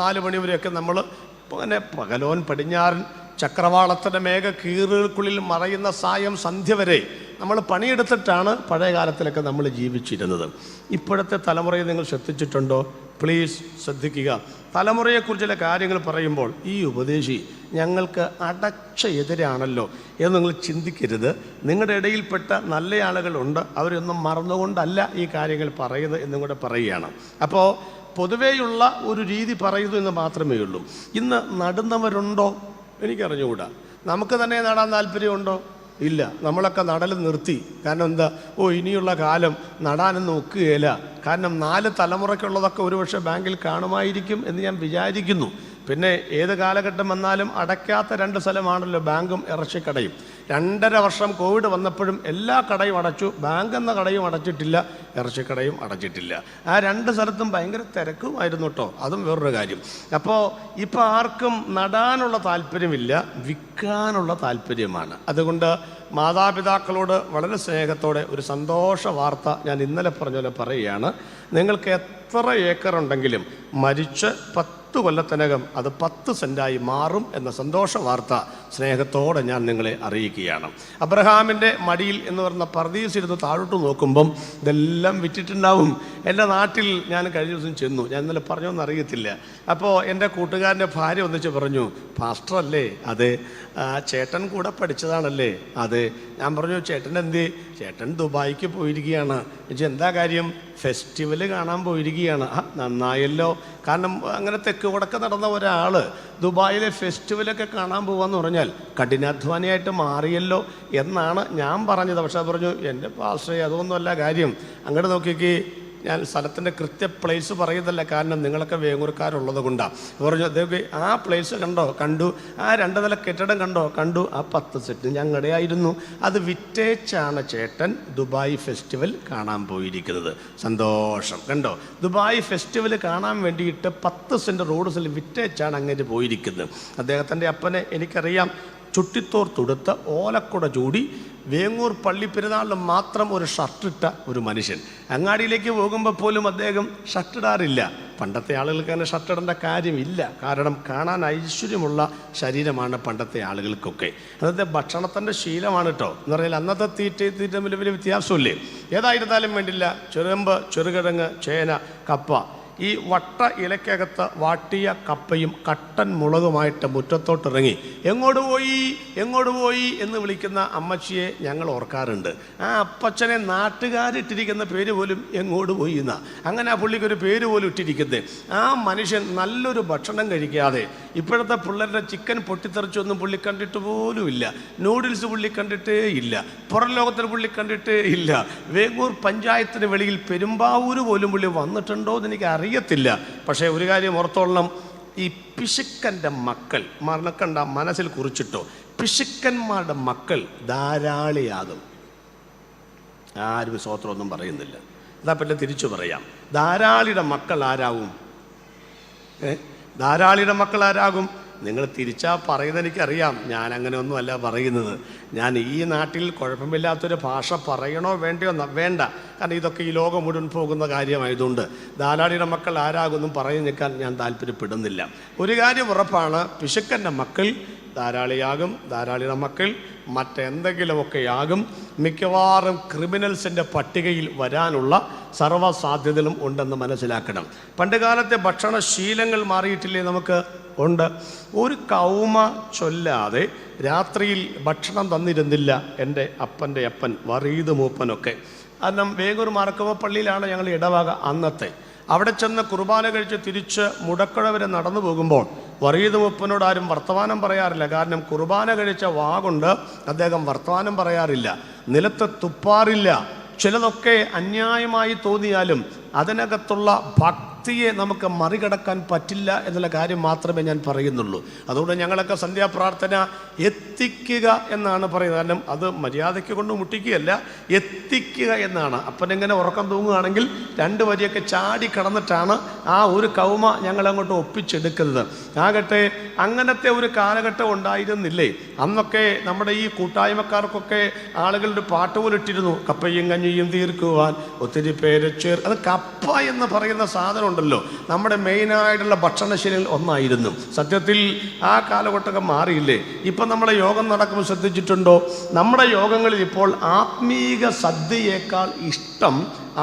4 മണി വരെയൊക്കെ നമ്മൾ അങ്ങനെ പകലോൻ പടിഞ്ഞാറൻ ചക്രവാളത്തിൻ്റെ മേഘ കീറുകൾക്കുള്ളിൽ മറയുന്ന സായം സന്ധ്യ വരെ നമ്മൾ പണിയെടുത്തിട്ടാണ് പഴയ കാലത്തിലൊക്കെ നമ്മൾ ജീവിച്ചിരുന്നത്. ഇപ്പോഴത്തെ തലമുറയെ നിങ്ങൾ ശ്രദ്ധിച്ചിട്ടുണ്ടോ? പ്ലീസ് ശ്രദ്ധിക്കുക. തലമുറയെക്കുറിച്ച് ചില കാര്യങ്ങൾ പറയുമ്പോൾ ഈ ഉപദേശി ഞങ്ങൾക്ക് അടച്ച എതിരാണല്ലോ എന്ന് നിങ്ങൾ ചിന്തിക്കരുത്. നിങ്ങളുടെ ഇടയിൽപ്പെട്ട നല്ല ആളുകളുണ്ട്, അവരൊന്നും മറന്നുകൊണ്ടല്ല ഈ കാര്യങ്ങൾ പറയുന്നത് എന്നും കൂടെ പറയുകയാണ്. അപ്പോൾ പൊതുവേയുള്ള ഒരു രീതി പറയുന്നു എന്ന് മാത്രമേ ഉള്ളൂ. ഇന്ന് നടുന്നവരുണ്ടോ? എനിക്കറിഞ്ഞുകൂടാ. നമുക്ക് തന്നെ നടാൻ താല്പര്യമുണ്ടോ? ഇല്ല. നമ്മളൊക്കെ നടൽ നിർത്തി. കാരണം എന്താ? ഇനിയുള്ള കാലം നടാനൊന്നും ഒക്കുകയില്ല. കാരണം 4 തലമുറയ്ക്കുള്ളതൊക്കെ ഒരുപക്ഷെ ബാങ്കിൽ കാണുമായിരിക്കും എന്ന് ഞാൻ വിചാരിക്കുന്നു. പിന്നെ ഏത് കാലഘട്ടം വന്നാലും അടയ്ക്കാത്ത 2 സ്ഥലമാണല്ലോ ബാങ്കും ഇറച്ചിക്കടയും. 2.5 വർഷം കോവിഡ് വന്നപ്പോഴും എല്ലാ കടയും അടച്ചു. ബാങ്ക് എന്ന കടയും അടച്ചിട്ടില്ല, ഇറച്ചിക്കടയും അടച്ചിട്ടില്ല. ആ 2 സ്ഥലത്തും ഭയങ്കര തിരക്കുമായിരുന്നു കേട്ടോ. അതും വേറൊരു കാര്യം. അപ്പോൾ ഇപ്പോൾ ആർക്കും നടാനുള്ള താല്പര്യമില്ല, വിൽക്കാനുള്ള താല്പര്യമാണ്. അതുകൊണ്ട് മാതാപിതാക്കളോട് വളരെ സ്നേഹത്തോടെ ഒരു സന്തോഷ വാർത്ത ഞാൻ ഇന്നലെ പറഞ്ഞ പോലെ പറയുകയാണ്. നിങ്ങൾക്ക് എത്ര ഏക്കർ ഉണ്ടെങ്കിലും മരിച്ച് 10 കൊല്ലത്തിനകം അത് 10 സെൻറ്റായി മാറും എന്ന സന്തോഷ വാർത്ത സ്നേഹത്തോടെ ഞാൻ നിങ്ങളെ അറിയിക്കുകയാണ്. അബ്രഹാമിൻ്റെ മടിയിൽ എന്ന് പറഞ്ഞ പർദീസ് ഇരുന്ന് താഴോട്ട് നോക്കുമ്പം ഇതെല്ലാം വിറ്റിട്ടുണ്ടാവും. എൻ്റെ നാട്ടിൽ ഞാൻ കഴിഞ്ഞ ദിവസം ചെന്നു. ഞാൻ ഇന്നലെ പറഞ്ഞോന്ന് അറിയത്തില്ല. അപ്പോൾ എൻ്റെ കൂട്ടുകാരൻ്റെ ഭാര്യ ഒന്നിച്ച് പറഞ്ഞു, പാസ്റ്റർ അല്ലേ? അതെ. ചേട്ടൻ കൂടെ പഠിച്ചതാണല്ലേ? അതെ. ഞാൻ പറഞ്ഞു, ചേട്ടൻ എന്ത്? ചേട്ടൻ ദുബായിക്ക് പോയിരിക്കുകയാണ്. എന്താ കാര്യം? ഫെസ്റ്റിവൽ കാണാൻ പോയിരിക്കുകയാണ്. നന്നായല്ലോ. കാരണം അങ്ങനെ തെക്ക് വടക്ക് നടന്ന ഒരാൾ ദുബായിലെ ഫെസ്റ്റിവലൊക്കെ കാണാൻ പോകാമെന്ന് പറഞ്ഞാൽ കഠിനാധ്വാനിയായിട്ട് മാറിയല്ലോ എന്നാണ് ഞാൻ പറഞ്ഞത്. പക്ഷേ പറഞ്ഞു, എൻ്റെ പാസ്റ്ററേ അതൊന്നുമല്ല കാര്യം. അങ്ങോട്ട് നോക്കിക്കേ, ഞാൻ സ്ഥലത്തിൻ്റെ കൃത്യ പ്ലേസ് പറയുന്നില്ല, കാരണം നിങ്ങളൊക്കെ വേങ്ങൂർക്കാരുള്ളത് കൊണ്ടാണ്. പറഞ്ഞു, അദ്ദേഹം ആ പ്ലേസ് കണ്ടോ? കണ്ടു. ആ 2 നില കെട്ടിടം കണ്ടോ? കണ്ടു. ആ 10 സെറ്റ് ഞങ്ങളുടെ ആയിരുന്നു. അത് വിറ്റേച്ചാണ് ചേട്ടൻ ദുബായ് ഫെസ്റ്റിവൽ കാണാൻ പോയിരിക്കുന്നത്. സന്തോഷം. കണ്ടോ? ദുബായ് ഫെസ്റ്റിവൽ കാണാൻ വേണ്ടിയിട്ട് 10 സെൻറ്റ് റോഡ് സ്ഥലം വിറ്റേച്ചാണ് അങ്ങനെ പോയിരിക്കുന്നത്. അദ്ദേഹത്തിൻ്റെ അപ്പനെ എനിക്കറിയാം. ചുട്ടിത്തോർത്തുടുത്ത് ഓലക്കുട ചൂടി വേങ്ങൂർ പള്ളി പെരുന്നാളിന് മാത്രം ഒരു ഷർട്ടിട്ട ഒരു മനുഷ്യൻ. അങ്ങാടിയിലേക്ക് പോകുമ്പോൾ പോലും അദ്ദേഹം ഷർട്ടിടാറില്ല. പണ്ടത്തെ ആളുകൾക്ക് അങ്ങനെ ഷർട്ടിടേണ്ട കാര്യമില്ല. കാരണം കാണാൻ ഐശ്വര്യമുള്ള ശരീരമാണ് പണ്ടത്തെ ആളുകൾക്കൊക്കെ. അന്നത്തെ ഭക്ഷണത്തിൻ്റെ ശീലമാണ് കേട്ടോ. എന്ന് പറഞ്ഞാൽ അന്നത്തെ തീറ്റ വലിയ വ്യത്യാസമില്ലേ. ഏതായിരുന്നാലും വേണ്ടില്ല, ചെറുമ്പ്, ചെറുകിഴങ്ങ്, ചേന, കപ്പ, ഈ വട്ട ഇലക്കകത്ത് വാട്ടിയ കപ്പയും കട്ടൻ മുളകുമായിട്ട് മുറ്റത്തോട്ടിറങ്ങി എങ്ങോട്ട് പോയി എന്ന് വിളിക്കുന്ന അമ്മച്ചിയെ ഞങ്ങൾ ഓർക്കാറുണ്ട്. ആ അപ്പച്ചനെ നാട്ടുകാരിട്ടിരിക്കുന്ന പേര് പോലും എങ്ങോട്ട് പോയി എന്നാ. അങ്ങനെ ആ പുള്ളിക്കൊരു പേര് പോലും ഇട്ടിരിക്കുന്നത്. ആ മനുഷ്യൻ നല്ലൊരു ഭക്ഷണം കഴിക്കാതെ, ഇപ്പോഴത്തെ പിള്ളേരുടെ ചിക്കൻ പൊട്ടിത്തെറിച്ചൊന്നും പുള്ളി കണ്ടിട്ട് പോലും ഇല്ല. നൂഡിൽസ് പുള്ളി കണ്ടിട്ടേ ഇല്ല. പുറം ലോകത്തിന് പുള്ളി കണ്ടിട്ടേ ഇല്ല. വേങ്ങൂർ പഞ്ചായത്തിന് വെളിയിൽ പെരുമ്പാവൂര് പോലും പുള്ളി വന്നിട്ടുണ്ടോ എന്ന് എനിക്ക് അറിയത്തില്ല. പക്ഷേ ഒരു കാര്യം ഓർത്തോളണം, ഈ പിശുക്കൻ്റെ മക്കൾ മറക്കണ്ട, മനസ്സിൽ കുറിച്ചിട്ടോ, പിശുക്കന്മാരുടെ മക്കൾ ധാരാളിയാകും. ആരും സ്വത്രമൊന്നും പറയുന്നില്ല. അതാ പിന്നെ തിരിച്ചു പറയാം. ധാരാളിയുടെ മക്കൾ ആരാകും? ധാരാളിയുടെ മക്കൾ ആരാകും? നിങ്ങൾ തിരിച്ചാ പറയുന്നത് എനിക്കറിയാം. ഞാൻ അങ്ങനെ ഒന്നും അല്ല പറയുന്നത്. ഞാൻ ഈ നാട്ടിൽ കുഴപ്പമില്ലാത്തൊരു ഭാഷ പറയണോ വേണ്ടയോ? വേണ്ട. കാരണം ഇതൊക്കെ ഈ ലോകം മുഴുവൻ പോകുന്ന കാര്യമായതുകൊണ്ട് ധാരാളിയുടെ മക്കൾ ആരാകുമെന്നും പറഞ്ഞു നിൽക്കാൻ ഞാൻ താല്പര്യപ്പെടുന്നില്ല. ഒരു കാര്യം ഉറപ്പാണ്, പിശുക്കൻ്റെ മക്കൾ ധാരാളിയാകും. ധാരാളിയുടെ മക്കൾ മറ്റെന്തെങ്കിലുമൊക്കെയാകും. മിക്കവാറും ക്രിമിനൽസിൻ്റെ പട്ടികയിൽ വരാനുള്ള സർവ്വസാധ്യതകളും ഉണ്ടെന്ന് മനസ്സിലാക്കണം. പണ്ട് കാലത്തെ ഭക്ഷണശീലങ്ങൾ മാറിയിട്ടില്ലേ? നമുക്ക് ഉണ്ട്. ഒരു കൗമ ചൊല്ലാതെ രാത്രിയിൽ ഭക്ഷണം തന്നിരുന്നില്ല എൻ്റെ അപ്പൻ്റെ അപ്പൻ വറീദ് മൂപ്പനൊക്കെ. കാരണം വേങ്ങൂർ മാർക്കമ്മ പള്ളിയിലാണ് ഞങ്ങൾ ഇടവക അന്നത്തെ. അവിടെ ചെന്ന് കുർബാന കഴിച്ച് തിരിച്ച് മുടക്കഴ വരെ നടന്നു പോകുമ്പോൾ വറീദ് മൂപ്പനോട് ആരും വർത്തമാനം പറയാറില്ല. കാരണം കുർബാന കഴിച്ച വാഗുണ്ട് അദ്ദേഹം വർത്തമാനം പറയാറില്ല, നിലത്ത് തുപ്പാറില്ല. ചിലതൊക്കെ അന്യായമായി തോന്നിയാലും അതിനകത്തുള്ള ഭക്തിയെ നമുക്ക് മറികടക്കാൻ പറ്റില്ല എന്നുള്ള കാര്യം മാത്രമേ ഞാൻ പറയുന്നുള്ളൂ. അതുകൊണ്ട് ഞങ്ങളൊക്കെ സന്ധ്യാപ്രാർത്ഥന എത്തിക്കുക എന്നാണ് പറയുന്നത്. കാരണം അത് മര്യാദയ്ക്ക് കൊണ്ട് മുട്ടിക്കുകയല്ല, എത്തിക്കുക എന്നാണ്. അപ്പനെങ്ങനെ ഉറക്കം തൂങ്ങുകയാണെങ്കിൽ 2 വരിയൊക്കെ ചാടി കടന്നിട്ടാണ് ആ ഒരു കൗമ ഞങ്ങളങ്ങോട്ട് ഒപ്പിച്ചെടുക്കുന്നത്. ആകട്ടെ അങ്ങനത്തെ ഒരു കാലഘട്ടം ഉണ്ടായിരുന്നില്ലേ? അന്നൊക്കെ നമ്മുടെ ഈ കൂട്ടായ്മക്കാർക്കൊക്കെ ആളുകളുടെ പാട്ട് പോലും ഇട്ടിരുന്നു, കപ്പയും കഞ്ഞിയും തീർക്കുവാൻ ഒത്തിരി പേര് ചേർ. അത് കപ്പ എന്ന് പറയുന്ന സാധനം ഉണ്ടല്ലോ, നമ്മുടെ മെയിനായിട്ടുള്ള ഭക്ഷണശീലങ്ങൾ ഒന്നായിരുന്നു. സത്യത്തിൽ ആ കാലഘട്ടമൊക്കെ മാറിയില്ലേ? ഇപ്പം നമ്മുടെ യോഗം നടക്കുമ്പോൾ ശ്രദ്ധിച്ചിട്ടുണ്ടോ? നമ്മുടെ യോഗങ്ങളിൽ ഇപ്പോൾ ആത്മീക സദ്യയേക്കാൾ ഇഷ്ടം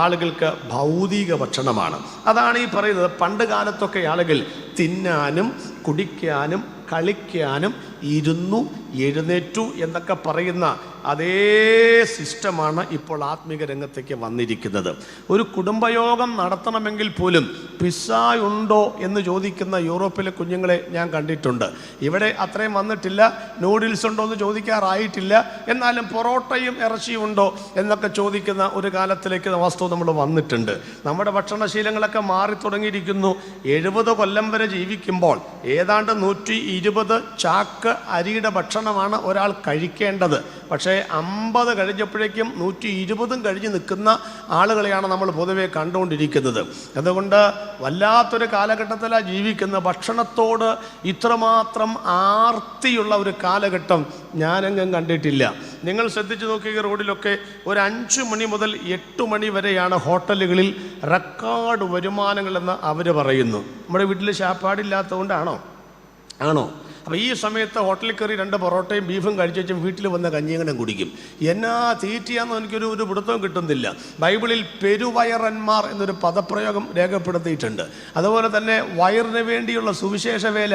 ആളുകൾക്ക് ഭൗതിക ഭക്ഷണമാണ്. അതാണ് ഈ പറയുന്നത്, പണ്ട് കാലത്തൊക്കെ ആളുകൾ തിന്നാനും കുടിക്കാനും കളിക്കാനും ഇരുന്നു എഴുന്നേറ്റു എന്നൊക്കെ പറയുന്ന അതേ സിസ്റ്റമാണ് ഇപ്പോൾ ആത്മീക രംഗത്തേക്ക് വന്നിരിക്കുന്നത്. ഒരു കുടുംബയോഗം നടത്തണമെങ്കിൽ പോലും പിസ്സ ഉണ്ടോ എന്ന് ചോദിക്കുന്ന യൂറോപ്പിലെ കുഞ്ഞുങ്ങളെ ഞാൻ കണ്ടിട്ടുണ്ട്. ഇവിടെ അത്രയും വന്നിട്ടില്ല. നൂഡിൽസ് ഉണ്ടോ എന്ന് ചോദിക്കാറായിട്ടില്ല. എന്നാലും പൊറോട്ടയും ഇറച്ചിയും ഉണ്ടോ എന്നൊക്കെ ചോദിക്കുന്ന ഒരു കാലത്തിലേക്ക് വാസ്തവം നമ്മൾ വന്നിട്ടുണ്ട്. നമ്മുടെ ഭക്ഷണശീലങ്ങളൊക്കെ മാറി തുടങ്ങിയിരിക്കുന്നു. 70 കൊല്ലം വരെ ജീവിക്കുമ്പോൾ ഏതാണ്ട് 120 ചാക്ക് അരിയുടെ ഭക്ഷണമാണ് ഒരാൾ കഴിക്കേണ്ടത്. പക്ഷേ 50 കഴിഞ്ഞപ്പോഴേക്കും 120 കഴിഞ്ഞ് നിൽക്കുന്ന ആളുകളെയാണ് നമ്മൾ പൊതുവെ കണ്ടുകൊണ്ടിരിക്കുന്നത്. അതുകൊണ്ട് വല്ലാത്തൊരു കാലഘട്ടത്തിലാണ് ജീവിക്കുന്നത്. ഭക്ഷണത്തോട് ഇത്രമാത്രം ആർത്തിയുള്ള ഒരു കാലഘട്ടം ഞാനെങ്ങും കണ്ടിട്ടില്ല. നിങ്ങൾ ശ്രദ്ധിച്ചു നോക്കിയ റോഡിലൊക്കെ ഒരു 5 മണി മുതൽ 8 മണി വരെയാണ് ഹോട്ടലുകളിൽ റെക്കോർഡ് വരുമാനങ്ങളെന്ന് അവർ പറയുന്നു. നമ്മുടെ വീട്ടിൽ ശാപ്പാടില്ലാത്തതുകൊണ്ടാണോ? ആണോ? അപ്പോൾ ഈ സമയത്ത് ഹോട്ടലിൽ കയറി 2 പൊറോട്ടയും ബീഫും കഴിച്ചു വെച്ചും വീട്ടിൽ വന്ന കഞ്ഞിയങ്ങനെ കുടിക്കും. എന്നാ തീറ്റിയാന്ന് എനിക്കൊരു പിടുത്തവും കിട്ടുന്നില്ല. ബൈബിളിൽ പെരുവയറന്മാർ എന്നൊരു പദപ്രയോഗം രേഖപ്പെടുത്തിയിട്ടുണ്ട്. അതുപോലെ തന്നെ വയറിന് വേണ്ടിയുള്ള സുവിശേഷ വേല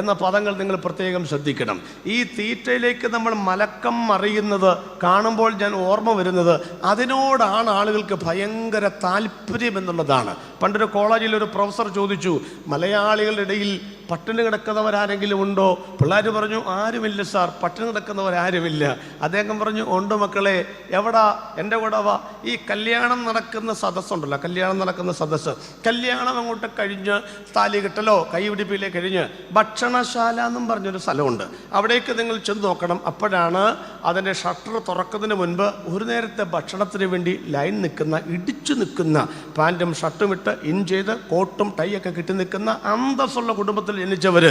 എന്ന പദങ്ങൾ നിങ്ങൾ പ്രത്യേകം ശ്രദ്ധിക്കണം. ഈ തീറ്റയിലേക്ക് നമ്മൾ മലക്കം മറിയുന്നത് കാണുമ്പോൾ ഞാൻ ഓർമ്മ വരുന്നത് അതിനോടാണ് ആളുകൾക്ക് ഭയങ്കര താല്പര്യം എന്നുള്ളതാണ്. പണ്ടൊരു കോളേജിൽ ഒരു പ്രൊഫസർ ചോദിച്ചു, മലയാളികളുടെ ഇടയിൽ പട്ടിണി കിടക്കുന്നവരാരെങ്കിലും ഉണ്ടോ? പിള്ളേർ പറഞ്ഞു, ആരുമില്ല സാർ, പട്ടിണി കിടക്കുന്നവരാരുമില്ല. അദ്ദേഹം പറഞ്ഞു, ഉണ്ട് മക്കളെ, എവിടാ? എൻ്റെ കൂടെ വാ. ഈ കല്യാണം നടക്കുന്ന സദസ്സുണ്ടല്ലോ, കല്യാണം നടക്കുന്ന സദസ്സ്, കല്യാണം അങ്ങോട്ട് കഴിഞ്ഞ് താലി കെട്ടലോ കൈപിടിപ്പിലേ കഴിഞ്ഞ് ഭക്ഷണശാല എന്നും പറഞ്ഞൊരു സ്ഥലമുണ്ട്. അവിടേക്ക് നിങ്ങൾ ചെന്ന് നോക്കണം. അപ്പോഴാണ് അതിൻ്റെ ഷട്ടർ തുറക്കുന്നതിന് മുൻപ് ഒരു നേരത്തെ ഭക്ഷണത്തിന് വേണ്ടി ലൈൻ നിൽക്കുന്ന, ഇടിച്ചു നിൽക്കുന്ന, പാൻറ്റും ഷർട്ടും ഇട്ട് ഇൻ ചെയ്ത് കോട്ടും ടൈയൊക്കെ കിട്ടി നിൽക്കുന്ന അന്തസ്സുള്ള കുടുംബത്തിൽ ജനിച്ചവർ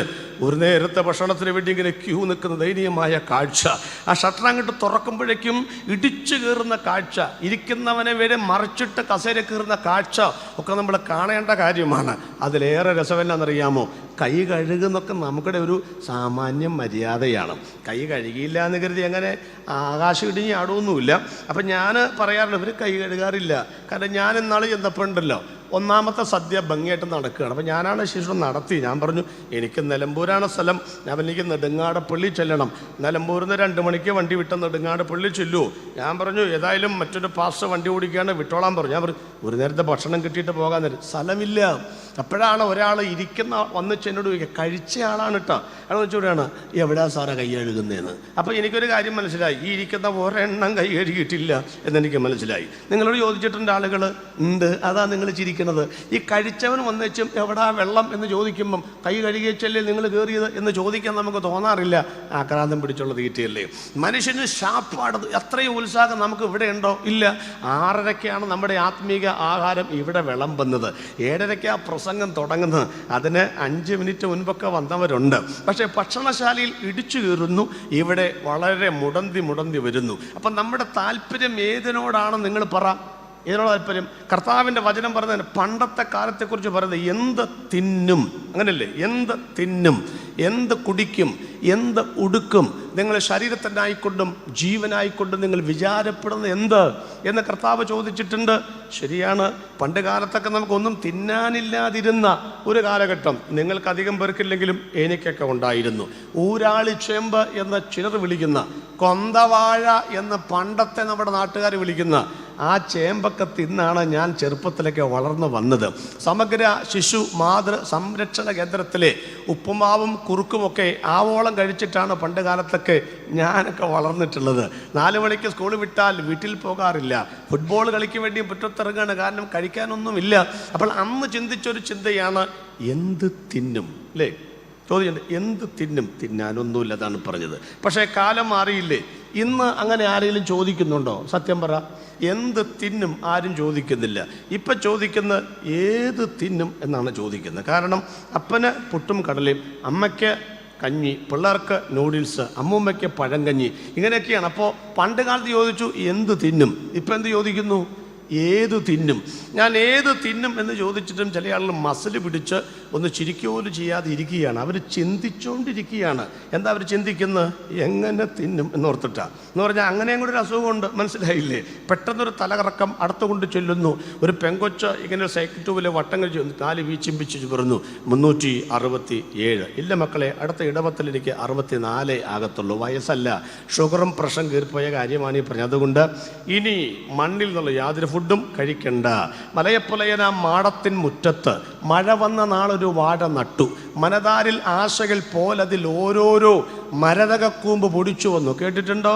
ഒരു നേരത്തെ ഭക്ഷണത്തിന് വേണ്ടി ഇങ്ങനെ ക്യൂ നിൽക്കുന്ന ദയനീയമായ കാഴ്ച. ആ ഷട്ടർ അങ്ങോട്ട് തുറക്കുമ്പോഴേക്കും ഇടിച്ചു കയറുന്ന കാഴ്ച, ഇരിക്കുന്നവനെ വരെ മറിച്ചിട്ട് കസേര കയറുന്ന കാഴ്ച ഒക്കെ നമ്മൾ കാണേണ്ട കാര്യമാണ്. അതിലേറെ രസമെന്നാണെന്നറിയാമോ? കൈ കഴുകുന്നൊക്കെ നമുക്കിടെ ഒരു സാമാന്യ മര്യാദയാണ്. കൈ കഴുകിയില്ല എന്ന് കരുതി അങ്ങനെ ആകാശം ഇടിഞ്ഞ് ആടുമൊന്നുമില്ല. അപ്പം ഞാൻ പറയാറുണ്ട്, ഇവർ കൈ കഴുകാറില്ല. കാരണം ഞാൻ ഇന്നാൾ ചെന്നപ്പോൾ ഉണ്ടല്ലോ, ഒന്നാമത്തെ സദ്യ ഭംഗിയായിട്ട് നടക്കുകയാണ്. അപ്പം ഞാനാണ് ശിശു നടത്തി. ഞാൻ പറഞ്ഞു, എനിക്ക് നിലമ്പൂരാണ് സ്ഥലം, എനിക്ക് നെടുങ്ങാടപ്പള്ളി ചെല്ലണം. നിലമ്പൂരിൽ നിന്ന് 2 മണിക്ക് വണ്ടി വിട്ട നെടുങ്ങാടപ്പള്ളി ചെല്ലുമോ? ഞാൻ പറഞ്ഞു, ഏതായാലും മറ്റൊരു പാസ്റ്റർ വണ്ടി ഓടിക്കുകയാണ്, വിട്ടോളാൻ പറഞ്ഞു. ഞാൻ പറഞ്ഞു, ഒരു നേരത്തെ ഭക്ഷണം കിട്ടിയിട്ട് പോകാൻ നേരം സ്ഥലമില്ല. അപ്പോഴാണ് ഒരാൾ ഇരിക്കുന്ന വന്ന് എന്നോട് ചോദിക്കുക, കഴിച്ച ആളാണ് കേട്ടോ, അയാൾ വെച്ചോടെയാണ്, എവിടെയാ സാറാ കൈ കഴുകുന്നതെന്ന്. അപ്പോൾ എനിക്കൊരു കാര്യം മനസ്സിലായി, ഈ ഇരിക്കുന്ന ഒരെണ്ണം കൈ കഴുകിയിട്ടില്ല എന്നെനിക്ക് മനസ്സിലായി. നിങ്ങളോട് ചോദിച്ചിട്ടുണ്ട് ആളുകൾ? ഉണ്ട്. അതാ നിങ്ങൾ ചിരിക്കുന്നത്. ഈ കഴിച്ചവൻ വന്നുവെച്ചും എവിടാ വെള്ളം എന്ന് ചോദിക്കുമ്പം കൈ കഴുകിയച്ചല്ലേ നിങ്ങൾ കയറിയത് എന്ന് ചോദിക്കാൻ നമുക്ക് തോന്നാറില്ല. ആക്രാന്തം പിടിച്ചുള്ള തീറ്റയല്ലേ. മനുഷ്യന് ശാപ്പാട് അത്രയും ഉത്സാഹം നമുക്ക് ഇവിടെ ഉണ്ടോ? ഇല്ല. 6:30ക്കാണ് നമ്മുടെ ആത്മീക ആഹാരം ഇവിടെ വിളമ്പുന്നത്. 7:30 പ്രസംഗം തുടങ്ങുന്നത്. അതിന് 5 മിനിറ്റ് മുൻപൊക്കെ വന്നവരുണ്ട്. പക്ഷേ ഭക്ഷണശാലയിൽ ഇടിച്ചു കയറുന്നു, ഇവിടെ വളരെ മുടന്തി വരുന്നു. അപ്പം നമ്മുടെ താല്പര്യം ഏതിനോടാണ്? നിങ്ങൾ പറ, ഏതിനോട് താല്പര്യം? കർത്താവിൻ്റെ വചനം പറഞ്ഞതിന് പണ്ടത്തെ കാലത്തെക്കുറിച്ച് പറയുന്നത് എന്ത് തിന്നും, അങ്ങനെയല്ലേ? എന്ത് തിന്നും, എന്ത് കുടിക്കും, എന്ത് ഉടുക്കും, നിങ്ങൾ ശരീരത്തിനായിക്കൊണ്ടും ജീവനായിക്കൊണ്ടും നിങ്ങൾ വിചാരപ്പെടുന്നത് എന്ത് എന്ന് കർത്താവ് ചോദിച്ചിട്ടുണ്ട്. ശരിയാണ്, പണ്ട് കാലത്തൊക്കെ നമുക്കൊന്നും തിന്നാനില്ലാതിരുന്ന ഒരു കാലഘട്ടം നിങ്ങൾക്കധികം പേർക്കില്ലെങ്കിലും എനിക്കൊക്കെ ഉണ്ടായിരുന്നു. ഊരാളിച്ചേമ്പ് എന്ന് ചിലർ വിളിക്കുന്ന, കൊന്തവാഴ എന്ന് പണ്ടത്തെ നമ്മുടെ നാട്ടുകാർ വിളിക്കുന്ന ആ ചേമ്പൊക്കെ തിന്നാണ് ഞാൻ ചെറുപ്പത്തിലൊക്കെ വളർന്നു വന്നത്. സമഗ്ര ശിശു മാതൃ സംരക്ഷണ കേന്ദ്രത്തിലെ ഉപ്പുമാവും കുറുക്കുമൊക്കെ ആവോളം കഴിച്ചിട്ടാണ് പണ്ട് കാലത്തൊക്കെ ഞാനൊക്കെ വളർന്നിട്ടുള്ളത്. 4 മണിക്ക് സ്കൂൾ വിട്ടാൽ വീട്ടിൽ പോകാറില്ല. ഫുട്ബോൾ കളിക്ക് വേണ്ടി മുറ്റത്തിറങ്ങുകയാണ്, കാരണം കഴിക്കാനൊന്നുമില്ല. അപ്പോൾ അന്ന് ചിന്തിച്ചൊരു ചിന്തയാണ്, എന്ത് തിന്നും, അല്ലേ? ചോദ്യമുണ്ട്, എന്ത് തിന്നും? തിന്നാനൊന്നുമില്ല, അതാണ് പറഞ്ഞത്. പക്ഷേ കാലം മാറിയില്ലേ? ഇന്ന് അങ്ങനെ ആരെങ്കിലും ചോദിക്കുന്നുണ്ടോ? സത്യം പറ, എന്ത് തിന്നും ആരും ചോദിക്കുന്നില്ല. ഇപ്പം ചോദിക്കുന്നത് ഏത് തിന്നും എന്നാണ് ചോദിക്കുന്നത്. കാരണം അപ്പന് പുട്ടും കടലയും, അമ്മയ്ക്ക് കഞ്ഞി, പിള്ളേർക്ക് നൂഡിൽസ്, അമ്മൂമ്മയ്ക്ക് പഴങ്കഞ്ഞി, ഇങ്ങനെയൊക്കെയാണ്. അപ്പോൾ പണ്ട് കാലത്ത് ചോദിച്ചു എന്ത് തിന്നും, ഇപ്പം എന്ത് ചോദിക്കുന്നു? ഏത് തിന്നും, ഞാൻ ഏത് തിന്നും എന്ന് ചോദിച്ചിട്ടും ചില ആളുകൾ മസിൽ പിടിച്ച് ഒന്ന് ചിരിക്കുപോലും ചെയ്യാതെ ഇരിക്കുകയാണ്. അവർ ചിന്തിച്ചുകൊണ്ടിരിക്കുകയാണ്. എന്താ അവർ ചിന്തിക്കുന്നത്? എങ്ങനെ തിന്നും എന്നോർത്തിട്ടാണ്. എന്ന് പറഞ്ഞാൽ അങ്ങനെയും കൂടെ ഒരു അസുഖമുണ്ട്, മനസ്സിലായില്ലേ? പെട്ടെന്നൊരു തലകറക്കം അടുത്ത് കൊണ്ട് ചെല്ലുന്നു. ഒരു പെങ്കൊച്ച് ഇങ്ങനെ സൈക്കിൾ ട്യൂബിലെ വട്ടം കഴിച്ച് കാല് വീച്ചിമ്പിച്ച് പറഞ്ഞു 367. ഇല്ല മക്കളെ, അടുത്ത ഇടവത്തിൽ എനിക്ക് 64 ആകത്തുള്ളൂ, വയസ്സല്ല, ഷുഗറും പ്രഷറും കീറിപ്പോയ കാര്യമാണ് ഈ പറഞ്ഞത്. അതുകൊണ്ട് ഇനി മണ്ണിൽ നിന്നുള്ള യാതൊരു ഫുഡും കഴിക്കണ്ട. മലയപ്പുലയന മാടത്തിൻ മുറ്റത്ത് മഴ വന്ന നാളൊരു വാഴ നട്ടു, മനതാരിൽ ആശകൾ പോലതിൽ ഓരോരോ മരതകക്കൂമ്പ് പൊടിച്ചു വന്നു. കേട്ടിട്ടുണ്ടോ?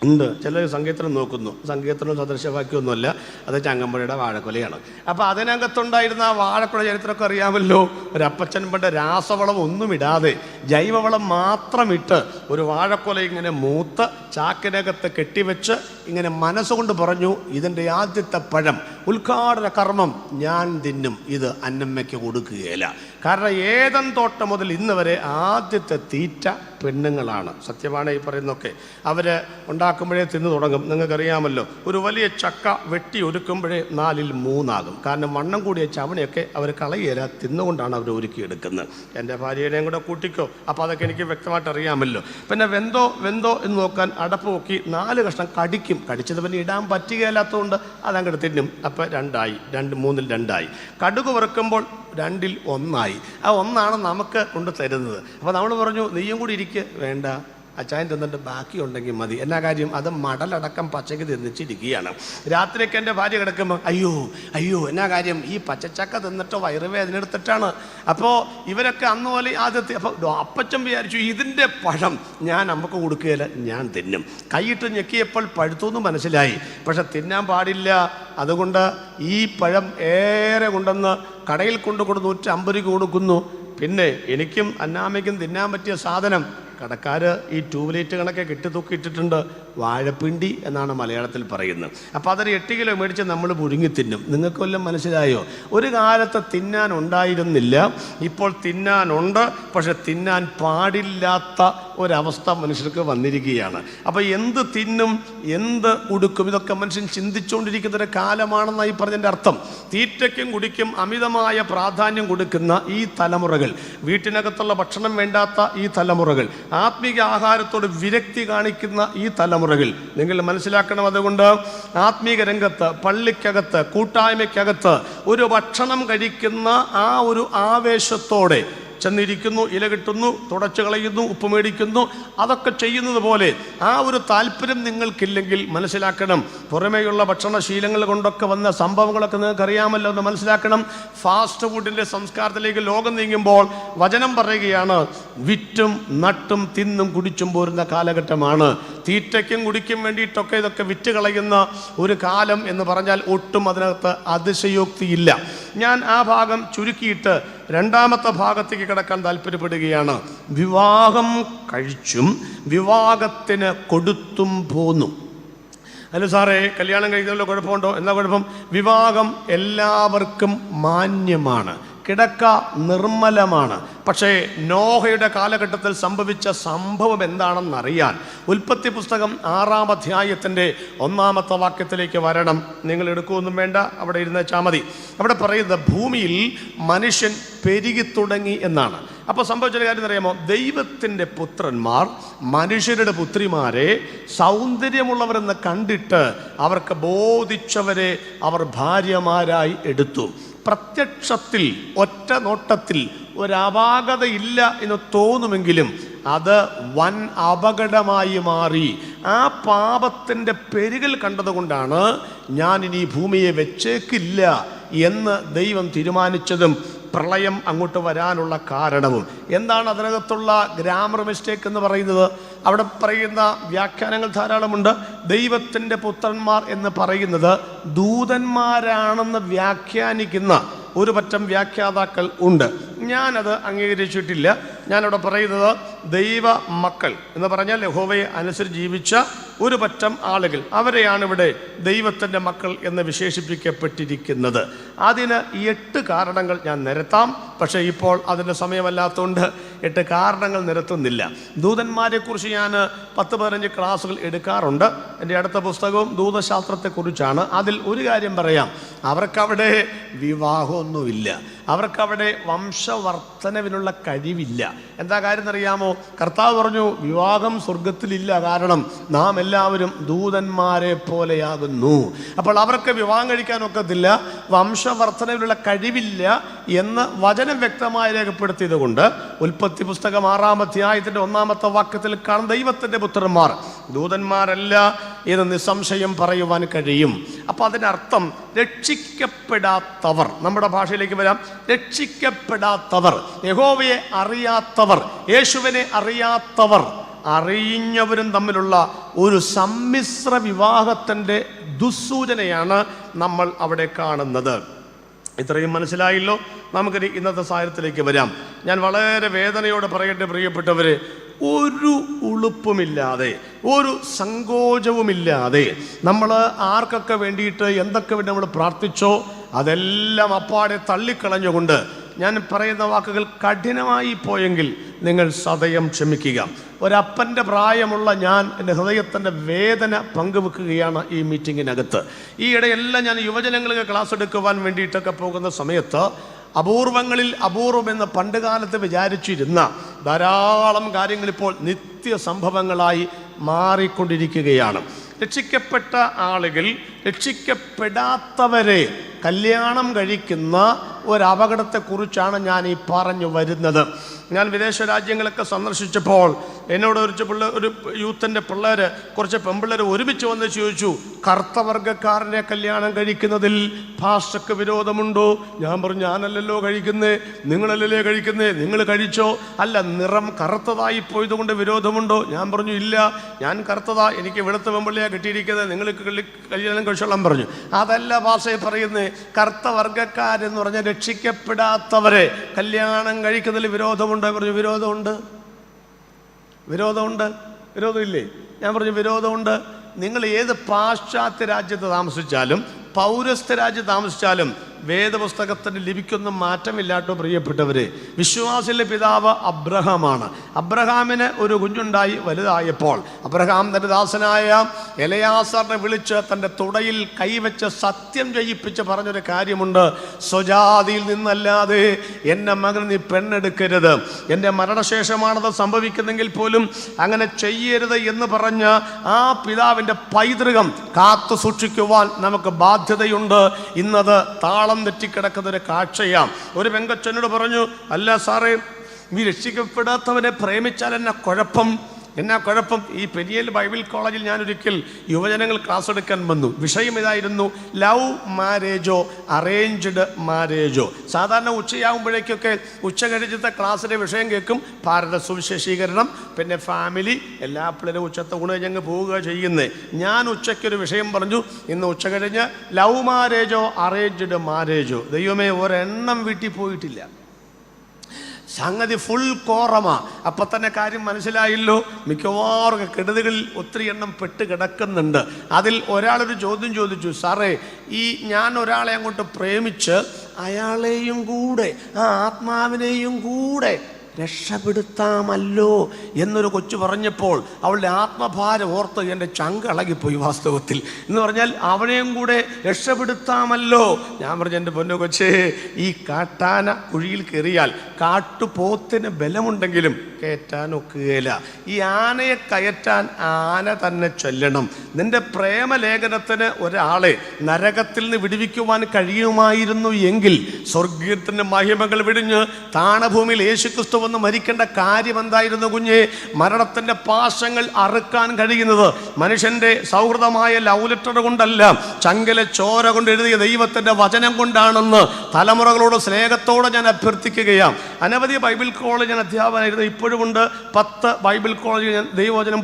ഉണ്ട്. ചിലർ സങ്കീർത്തനം നോക്കുന്നു. സങ്കീർത്തനം സദൃശവാക്യമൊന്നുമല്ല, അത് ചങ്ങമ്പുഴയുടെ വാഴക്കൊലയാണ്. അപ്പോൾ അതിനകത്തുണ്ടായിരുന്ന ആ വാഴക്കൊല ചരിത്രമൊക്കെ അറിയാമല്ലോ. ഒരു അപ്പച്ചൻ പണ്ട് രാസവളം ഒന്നും ഇടാതെ ജൈവവളം മാത്രം ഇട്ട് ഒരു വാഴക്കൊല ഇങ്ങനെ മൂത്ത് ചാക്കിനകത്ത് കെട്ടിവെച്ച് ഇങ്ങനെ മനസ്സുകൊണ്ട് പറഞ്ഞു, ഇതിൻ്റെ ആദ്യത്തെ പഴം ഉദ്ഘാടന കർമ്മം ഞാൻ തിന്നും, ഇത് അന്നമ്മയ്ക്ക് കൊടുക്കുകയില്ല. കാരണം ഏതൻ തോട്ടം മുതൽ ഇന്ന് വരെ ആദ്യത്തെ തീറ്റ പെണ്ണുങ്ങളാണ്. സത്യമാണ് ഈ പറയുന്നതൊക്കെ. അവർ ഉണ്ടാക്കുമ്പോഴേ തിന്നു തുടങ്ങും. നിങ്ങൾക്കറിയാമല്ലോ, ഒരു വലിയ ചക്ക വെട്ടി ഒരുക്കുമ്പോഴേ 4ൽ 3 ആകും. കാരണം വണ്ണം കൂടിയ ചവണയൊക്കെ അവർ കളയേല, തിന്നുകൊണ്ടാണ് അവർ ഒരുക്കിയെടുക്കുന്നത്. എൻ്റെ ഭാര്യയുടെയും കൂടെ കൂട്ടിക്കോ, അപ്പോൾ അതൊക്കെ എനിക്ക് വ്യക്തമായിട്ട് അറിയാമല്ലോ. പിന്നെ വെന്തോ എന്ന് നോക്കാൻ അടപ്പ് നോക്കി 4 കഷ്ണം കടിക്കും. കടിച്ചത് പിന്നെ ഇടാൻ പറ്റുകയില്ലാത്തതുകൊണ്ട് അതങ്ങോട്ട് തിന്നും. അപ്പോൾ 2ആയി, 3ൽ 2ആയി. കടുക് വറുക്കുമ്പോൾ 2ൽ 1ആയി. ആ 1ആണ് നമുക്ക് കൊണ്ട് തരുന്നത്. അപ്പോൾ നമ്മൾ പറഞ്ഞു, നെയ്യും കൂടി ഇരിക്കുക. വേണ്ട, അച്ചായൻ തിന്നിട്ട് ബാക്കി ഉണ്ടെങ്കിൽ മതി. എന്നാ കാര്യം? അത് മടലടക്കം പച്ചക്ക് തിന്നിച്ചിരിക്കുകയാണ്. രാത്രിയൊക്കെ എൻ്റെ ഭാര്യ കിടക്കുമ്പോൾ അയ്യോ എന്നാ കാര്യം? ഈ പച്ചച്ചക്ക തിന്നിട്ട് വയറുവേദന എടുത്തിട്ടാണ്. അപ്പോൾ ഇവരൊക്കെ അന്ന് പോലെ ആദ്യത്തെ. അപ്പോൾ അപ്പച്ചൻ വിചാരിച്ചു, ഇതിൻ്റെ പഴം ഞാൻ നമുക്ക് കൊടുക്കുകയില്ല, ഞാൻ തിന്നും. കൈയിട്ട് ഞെക്കിയപ്പോൾ പഴുത്തൊന്നും മനസ്സിലായി, പക്ഷെ തിന്നാൻ പാടില്ല. അതുകൊണ്ട് ഈ പഴം ഏറെ കൊണ്ടുവന്ന് കടയിൽ കൊണ്ടുകൊടുത്ത് 150 കൊടുക്കുന്നു. പിന്നെ എനിക്കും അന്നാമയ്ക്കും തിന്നാൻ പറ്റിയ സാധനം കടക്കാർ ഈ ട്യൂബ്ലൈറ്റ് കണക്കെ കെട്ടിത്തൂക്കിയിട്ടിട്ടുണ്ട്. വാഴപ്പിണ്ടി എന്നാണ് മലയാളത്തിൽ പറയുന്നത്. അപ്പോൾ അതൊരു 8 കിലോ മേടിച്ച് നമ്മൾ പുഴുങ്ങി തിന്നും. നിങ്ങൾക്ക് വല്ലതും മനസ്സിലായോ? ഒരു കാലത്ത് തിന്നാൻ ഉണ്ടായിരുന്നില്ല, ഇപ്പോൾ തിന്നാനുണ്ട്, പക്ഷെ തിന്നാൻ പാടില്ലാത്ത ഒരവസ്ഥ മനുഷ്യർക്ക് വന്നിരിക്കുകയാണ്. അപ്പോൾ എന്ത് തിന്നും, എന്ത് ഉടുക്കും, ഇതൊക്കെ മനുഷ്യൻ ചിന്തിച്ചുകൊണ്ടിരിക്കുന്നൊരു കാലമാണെന്നായി പറഞ്ഞതിൻ്റെ അർത്ഥം. തീറ്റയ്ക്കും കുടിക്കും അമിതമായ പ്രാധാന്യം കൊടുക്കുന്ന ഈ തലമുറകൾ, വീട്ടിനകത്തുള്ള ഭക്ഷണം വേണ്ടാത്ത ഈ തലമുറകൾ, ആത്മീക ആഹാരത്തോട് വിരക്തി കാണിക്കുന്ന ഈ തലമുറകൾ നിങ്ങൾ മനസ്സിലാക്കണം. അതുകൊണ്ട് ആത്മീക രംഗത്ത്, പള്ളിക്കകത്ത്, കൂട്ടായ്മയ്ക്കകത്ത് ഒരു ഭക്ഷണം കഴിക്കുന്ന ആ ഒരു ആവേശത്തോടെ ചെന്നിരിക്കുന്നു, ഇല കിട്ടുന്നു, തുടച്ചു കളയുന്നു, ഉപ്പ് മേടിക്കുന്നു, അതൊക്കെ ചെയ്യുന്നത് പോലെ ആ ഒരു താല്പര്യം നിങ്ങൾക്കില്ലെങ്കിൽ മനസ്സിലാക്കണം. പുറമേയുള്ള ഭക്ഷണശീലങ്ങൾ കൊണ്ടൊക്കെ വന്ന സംഭവങ്ങളൊക്കെ നിങ്ങൾക്ക് അറിയാമല്ലോ എന്ന് മനസ്സിലാക്കണം. ഫാസ്റ്റ് ഫുഡിൻ്റെ സംസ്കാരത്തിലേക്ക് ലോകം നീങ്ങുമ്പോൾ വചനം പറയുകയാണ്, വിറ്റും നട്ടും തിന്നും കുടിച്ചും പോരുന്ന കാലഘട്ടമാണ്. തീറ്റയ്ക്കും കുടിക്കും വേണ്ടിയിട്ടൊക്കെ ഇതൊക്കെ വിറ്റ് കളയുന്ന ഒരു കാലം എന്ന് പറഞ്ഞാൽ ഒട്ടും അതിനകത്ത് അതിശയോക്തിയില്ല. ഞാൻ ആ ഭാഗം ചുരുക്കിയിട്ട് രണ്ടാമത്തെ ഭാഗത്തേക്ക് കിടക്കാൻ താല്പര്യപ്പെടുകയാണ്. വിവാഹം കഴിച്ചും വിവാഹത്തിന് കൊടുത്തും പോന്നു. അല്ല സാറേ, കല്യാണം കഴിക്കുന്നതിൽ കുഴപ്പമുണ്ടോ? എന്താ കുഴപ്പം? വിവാഹം എല്ലാവർക്കും മാന്യമാണ്, കിടക്ക നിർമ്മലമാണ്. പക്ഷേ നോഹയുടെ കാലഘട്ടത്തിൽ സംഭവിച്ച സംഭവം എന്താണെന്നറിയാൻ ഉൽപ്പത്തി പുസ്തകം 6-ാം അധ്യായത്തിൻ്റെ 1-ാമത്തെ വാക്യത്തിലേക്ക് വരണം. നിങ്ങൾ എടുക്കുകയൊന്നും വേണ്ട, അവിടെ ഇരുന്നേച്ചാൽ മതി. അവിടെ പറയുന്നത് ഭൂമിയിൽ മനുഷ്യൻ പെരുകി തുടങ്ങി എന്നാണ്. അപ്പോൾ സംഭവിച്ചൊരു കാര്യം അറിയാമോ? ദൈവത്തിൻ്റെ പുത്രന്മാർ മനുഷ്യരുടെ പുത്രിമാരെ സൗന്ദര്യമുള്ളവരെന്ന് കണ്ടിട്ട് അവർക്ക് ബോധിച്ചവരെ അവർ ഭാര്യമാരായി എടുത്തു. പ്രത്യക്ഷത്തിൽ ഒറ്റ നോട്ടത്തിൽ ഒരപാകതയില്ല എന്ന് തോന്നുമെങ്കിലും അത് വൻ അപകടമായി മാറി. ആ പാപത്തിൻ്റെ പെരുകൽ കണ്ടതുകൊണ്ടാണ് ഞാൻ ഇനി ഭൂമിയെ വെച്ചേക്കില്ല എന്ന് ദൈവം തീരുമാനിച്ചതും പ്രളയം അങ്ങോട്ട് വരാനുള്ള കാരണവും. എന്താണ് അതിനകത്തുള്ള ഗ്രാമർ മിസ്റ്റേക്ക് എന്ന് പറയുന്നത്? അവിടെ പറയുന്ന വ്യാഖ്യാനങ്ങൾ ധാരാളമുണ്ട്. ദൈവത്തിൻ്റെ പുത്രന്മാർ എന്ന് പറയുന്നത് ദൂതന്മാരാണെന്ന് വ്യാഖ്യാനിക്കുന്ന ഒരു പറ്റം വ്യാഖ്യാതാക്കൾ ഉണ്ട്. ഞാനത് അംഗീകരിച്ചിട്ടില്ല. ഞാനവിടെ പറയുന്നത് ദൈവ മക്കൾ എന്ന് പറഞ്ഞാൽ യഹോവയെ അനുസരിച്ച് ജീവിച്ച ഒരു പറ്റം ആളുകൾ, അവരെയാണ് ഇവിടെ ദൈവത്തിൻ്റെ മക്കൾ എന്ന് വിശേഷിപ്പിക്കപ്പെട്ടിരിക്കുന്നത്. അതിന് 8 കാരണങ്ങൾ ഞാൻ നിരത്താം. പക്ഷേ ഇപ്പോൾ അതിൻ്റെ സമയമല്ലാത്തതുകൊണ്ട് 8 കാരണങ്ങൾ നിരത്തുന്നില്ല. ദൂതന്മാരെക്കുറിച്ച് ഞാൻ 10-15 ക്ലാസ്സുകൾ എടുക്കാറുണ്ട്. എൻ്റെ അടുത്ത പുസ്തകവും ദൂതശാസ്ത്രത്തെക്കുറിച്ചാണ്. അതിൽ ഒരു കാര്യം പറയാം, അവർക്കവിടെ വിവാഹമൊന്നുമില്ല, അവർക്കവിടെ വംശവർദ്ധനവിനുള്ള കഴിവില്ല. എന്താ കാര്യം എന്നറിയാമോ? കർത്താവ് പറഞ്ഞു, വിവാഹം സ്വർഗത്തിലില്ല, കാരണം നാം എല്ലാവരും ദൂതന്മാരെ പോലെയാകുന്നു. അപ്പോൾ അവർക്ക് വിവാഹം കഴിക്കാനൊക്കത്തില്ല, വംശവർദ്ധനവിനുള്ള കഴിവില്ല എന്ന് വചനം വ്യക്തമായി രേഖപ്പെടുത്തിയത് കൊണ്ട് ഉൽപ്പത്തി പുസ്തകം 6-ാം അധ്യായത്തിൻ്റെ 1-ാമത്തെ വാക്യത്തിൽ കാണും, ദൈവത്തിൻ്റെ പുത്രന്മാർ ദൂതന്മാരല്ല എന്ന് നിസ്സംശയം പറയുവാൻ കഴിയും. അപ്പോൾ അതിനർത്ഥം രക്ഷിക്കപ്പെടാത്തവർ, നമ്മുടെ ഭാഷയിലേക്ക് വരാം, രക്ഷിക്കപ്പെടാത്തവർ, യഹോവയെ അറിയാത്തവർ, യേശുവിനെ അറിയാത്തവർ, അറിഞ്ഞവരും തമ്മിലുള്ള ഒരു സമ്മിശ്ര വിവാഹത്തിൻ്റെ ദുസ്സൂചനയാണ് നമ്മൾ അവിടെ കാണുന്നത്. ഇത്രയും മനസ്സിലായല്ലോ. നമുക്കിനി ഇന്നത്തെ സാഹചര്യത്തിലേക്ക് വരാം. ഞാൻ വളരെ വേദനയോടെ പറയട്ടെ പ്രിയപ്പെട്ടവരെ, ഒരു ഉളുപ്പുമില്ലാതെ, ഒരു സങ്കോചവുമില്ലാതെ നമ്മൾ ആർക്കൊക്കെ വേണ്ടിയിട്ട് എന്തൊക്കെ വേണ്ടി നമ്മൾ പ്രാർത്ഥിച്ചോ അതെല്ലാം അപ്പാടെ തള്ളിക്കളഞ്ഞുകൊണ്ട് ഞാൻ പറയുന്ന വാക്കുകൾ കഠിനമായി പോയെങ്കിൽ നിങ്ങൾ സദയം ക്ഷമിക്കുക. ഒരപ്പൻ്റെ പ്രായമുള്ള ഞാൻ എൻ്റെ ഹൃദയത്തിൻ്റെ വേദന പങ്കുവെക്കുകയാണ് ഈ മീറ്റിങ്ങിനകത്ത്. ഈ ഇടയെല്ലാം ഞാൻ യുവജനങ്ങൾക്ക് ക്ലാസ് എടുക്കുവാൻ വേണ്ടിയിട്ടൊക്കെ പോകുന്ന സമയത്ത് അപൂർവങ്ങളിൽ അപൂർവമെന്ന് പണ്ട് കാലത്ത് വിചാരിച്ചിരുന്ന ധാരാളം കാര്യങ്ങൾ ഇപ്പോൾ നിത്യസംഭവങ്ങളായി മാറിക്കൊണ്ടിരിക്കുകയാണ്. രക്ഷിക്കപ്പെട്ട ആളുകൾ രക്ഷിക്കപ്പെടാത്തവരെ കല്യാണം കഴിക്കുന്ന ഒരപകടത്തെക്കുറിച്ചാണ് ഞാൻ ഈ പറഞ്ഞു വരുന്നത്. ഞാൻ വിദേശ രാജ്യങ്ങളൊക്കെ സന്ദർശിച്ചപ്പോൾ എന്നോട് ഒരു യൂത്തിൻ്റെ പിള്ളേർ, കുറച്ച് പെൺപിള്ളേർ ഒരുമിച്ച് വന്ന് ചോദിച്ചു, കറുത്തവർഗക്കാരനെ കല്യാണം കഴിക്കുന്നതിൽ ഭാഷയ്ക്ക് വിരോധമുണ്ടോ? ഞാൻ പറഞ്ഞു, ഞാനല്ലല്ലോ കഴിക്കുന്നേ, നിങ്ങളല്ലല്ലേ കഴിക്കുന്നേ, നിങ്ങൾ കഴിച്ചോ. അല്ല, നിറം കറുത്തതായി പോയതുകൊണ്ട് വിരോധമുണ്ടോ? ഞാൻ പറഞ്ഞു, ഇല്ല, ഞാൻ കറുത്തതാ, എനിക്ക് വെളുത്ത പെൺപിള്ളയാണ് കിട്ടിയിരിക്കുന്നത്, നിങ്ങൾ കല്യാണം കഴിച്ചോളാൻ പറഞ്ഞു. അതല്ല ഭാഷയെ പറയുന്നത്, കറുത്ത വർഗക്കാരെന്ന് പറഞ്ഞാൽ രക്ഷിക്കപ്പെടാത്തവരെ കല്യാണം കഴിക്കുന്നതിൽ വിരോധമുണ്ടോ? പറഞ്ഞു, വിരോധമുണ്ട്. വിരോധമില്ലേ? ഞാൻ പറഞ്ഞു, വിരോധമുണ്ട്. നിങ്ങൾ ഏത് പാശ്ചാത്യ രാജ്യത്ത് താമസിച്ചാലും പൗരസ്ത്യ രാജ്യത്ത് താമസിച്ചാലും വേദപുസ്തകത്തിന് ലഭിക്കുന്ന മാറ്റമില്ലാട്ടോ പ്രിയപ്പെട്ടവരെ. വിശ്വാസിലെ പിതാവ് അബ്രഹാമാണ്. അബ്രഹാമിന് ഒരു കുഞ്ഞുണ്ടായി വലുതായപ്പോൾ അബ്രഹാം തൻ്റെ ദാസനായ എലയാസാറിനെ വിളിച്ച് തൻ്റെ തുടയിൽ കൈവച്ച് സത്യം ചെയ്യിപ്പിച്ച് പറഞ്ഞൊരു കാര്യമുണ്ട്, സ്വജാതിയിൽ നിന്നല്ലാതെ എൻ്റെ മകൻ നീ പെണ്ണെടുക്കരുത്, എൻ്റെ മരണശേഷമാണത് സംഭവിക്കുന്നെങ്കിൽ പോലും അങ്ങനെ ചെയ്യരുത് എന്ന് പറഞ്ഞ ആ പിതാവിൻ്റെ പൈതൃകം കാത്തു സൂക്ഷിക്കുവാൻ നമുക്ക് ബാധ്യതയുണ്ട്. ഇന്നത് താളം തെറ്റിക്കിടക്കുന്നൊരു കാഴ്ചയാം. ഒരു പെങ്കച്ചനോട് പറഞ്ഞു, അല്ല സാറേ, ഈ രക്ഷിക്കപ്പെടാത്തവനെ പ്രേമിച്ചാൽ എന്നാ കുഴപ്പം? ഈ പെരിയൽ ബൈബിൾ കോളേജിൽ ഞാനൊരിക്കൽ യുവജനങ്ങൾ ക്ലാസ് എടുക്കാൻ വന്നു. വിഷയം ഇതായിരുന്നു, ലവ് മാരേജോ അറേഞ്ച്ഡ് മാരേജോ. സാധാരണ ഉച്ചയാകുമ്പോഴേക്കൊക്കെ ഉച്ച കഴിഞ്ഞത്തെ ക്ലാസ്സിൻ്റെ വിഷയം കേൾക്കും, ഭാരത സുവിശേഷീകരണം, പിന്നെ ഫാമിലി, എല്ലാ പിള്ളേരും ഉച്ചത്തെ ഊണ് ഞങ്ങൾ പോവുക ചെയ്യുന്നത്. ഞാൻ ഉച്ചയ്ക്കൊരു വിഷയം പറഞ്ഞു, ഇന്ന് ഉച്ച കഴിഞ്ഞ് ലവ് മാരേജോ അറേഞ്ച്ഡ് മാരേജോ. ദൈവമേ, ഒരെണ്ണം വീട്ടിൽ പോയിട്ടില്ല. സംഗതി ഫുൾ കോറമാ. അപ്പം തന്നെ കാര്യം മനസ്സിലായല്ലോ, മിക്കവാറും കെടുതികളിൽ ഒത്തിരി എണ്ണം പെട്ട് കിടക്കുന്നുണ്ട്. അതിൽ ഒരാളൊരു ചോദ്യം ചോദിച്ചു, സാറേ, ഈ ഞാൻ ഒരാളെ അങ്ങോട്ട് പ്രേമിച്ച് അയാളെയും കൂടെ ആ ആത്മാവിനെയും കൂടെ രക്ഷപ്പെടുത്താമല്ലോ എന്നൊരു കൊച്ചു പറഞ്ഞപ്പോൾ അവളുടെ ആത്മഭാരം ഓർത്ത് എൻ്റെ ചങ്ക് ഇളകിപ്പോയി വാസ്തവത്തിൽ. എന്ന് പറഞ്ഞാൽ അവനെയും കൂടെ രക്ഷപ്പെടുത്താമല്ലോ. ഞാൻ പറഞ്ഞു, എൻ്റെ പൊന്നു കൊച്ചേ, ഈ കാട്ടാന കുഴിയിൽ കയറിയാൽ കാട്ടുപോത്തിന് ബലമുണ്ടെങ്കിലും കയറ്റാൻ ഒക്കുകയില്ല. ഈ ആനയെ കയറ്റാൻ ആന തന്നെ ചെല്ലണം. നിന്റെ പ്രേമലേഖനത്തിന് ഒരാളെ നരകത്തിൽ നിന്ന് വിടുവിക്കുവാൻ കഴിയുമായിരുന്നു എങ്കിൽ സ്വർഗീയത്തിൻ്റെ മഹിമകൾ വിടിഞ്ഞ് താണഭൂമിയിൽ യേശുക്രിസ്തു വന്ന് മരിക്കേണ്ട കാര്യം എന്തായിരുന്നു കുഞ്ഞെ? മരണത്തിൻ്റെ പാശങ്ങൾ അറുക്കാൻ കഴിയുന്നത് മനുഷ്യൻ്റെ സൗഹൃദമായ ലവ് ലെറ്റർ കൊണ്ടല്ല, ചങ്കലെ ചോര കൊണ്ട് എഴുതിയ ദൈവത്തിൻ്റെ വചനം കൊണ്ടാണെന്ന് തലമുറകളോട് സ്നേഹത്തോടെ ഞാൻ അഭ്യർത്ഥിക്കുകയാണ്. അനവധി ബൈബിൾ കോളേജ് ഞാൻ അധ്യാപകനായിരുന്നു, ഇപ്പോഴും ഉണ്ട്. 10 ബൈബിൾ കോളേജിൽ ഞാൻ ദൈവവചനം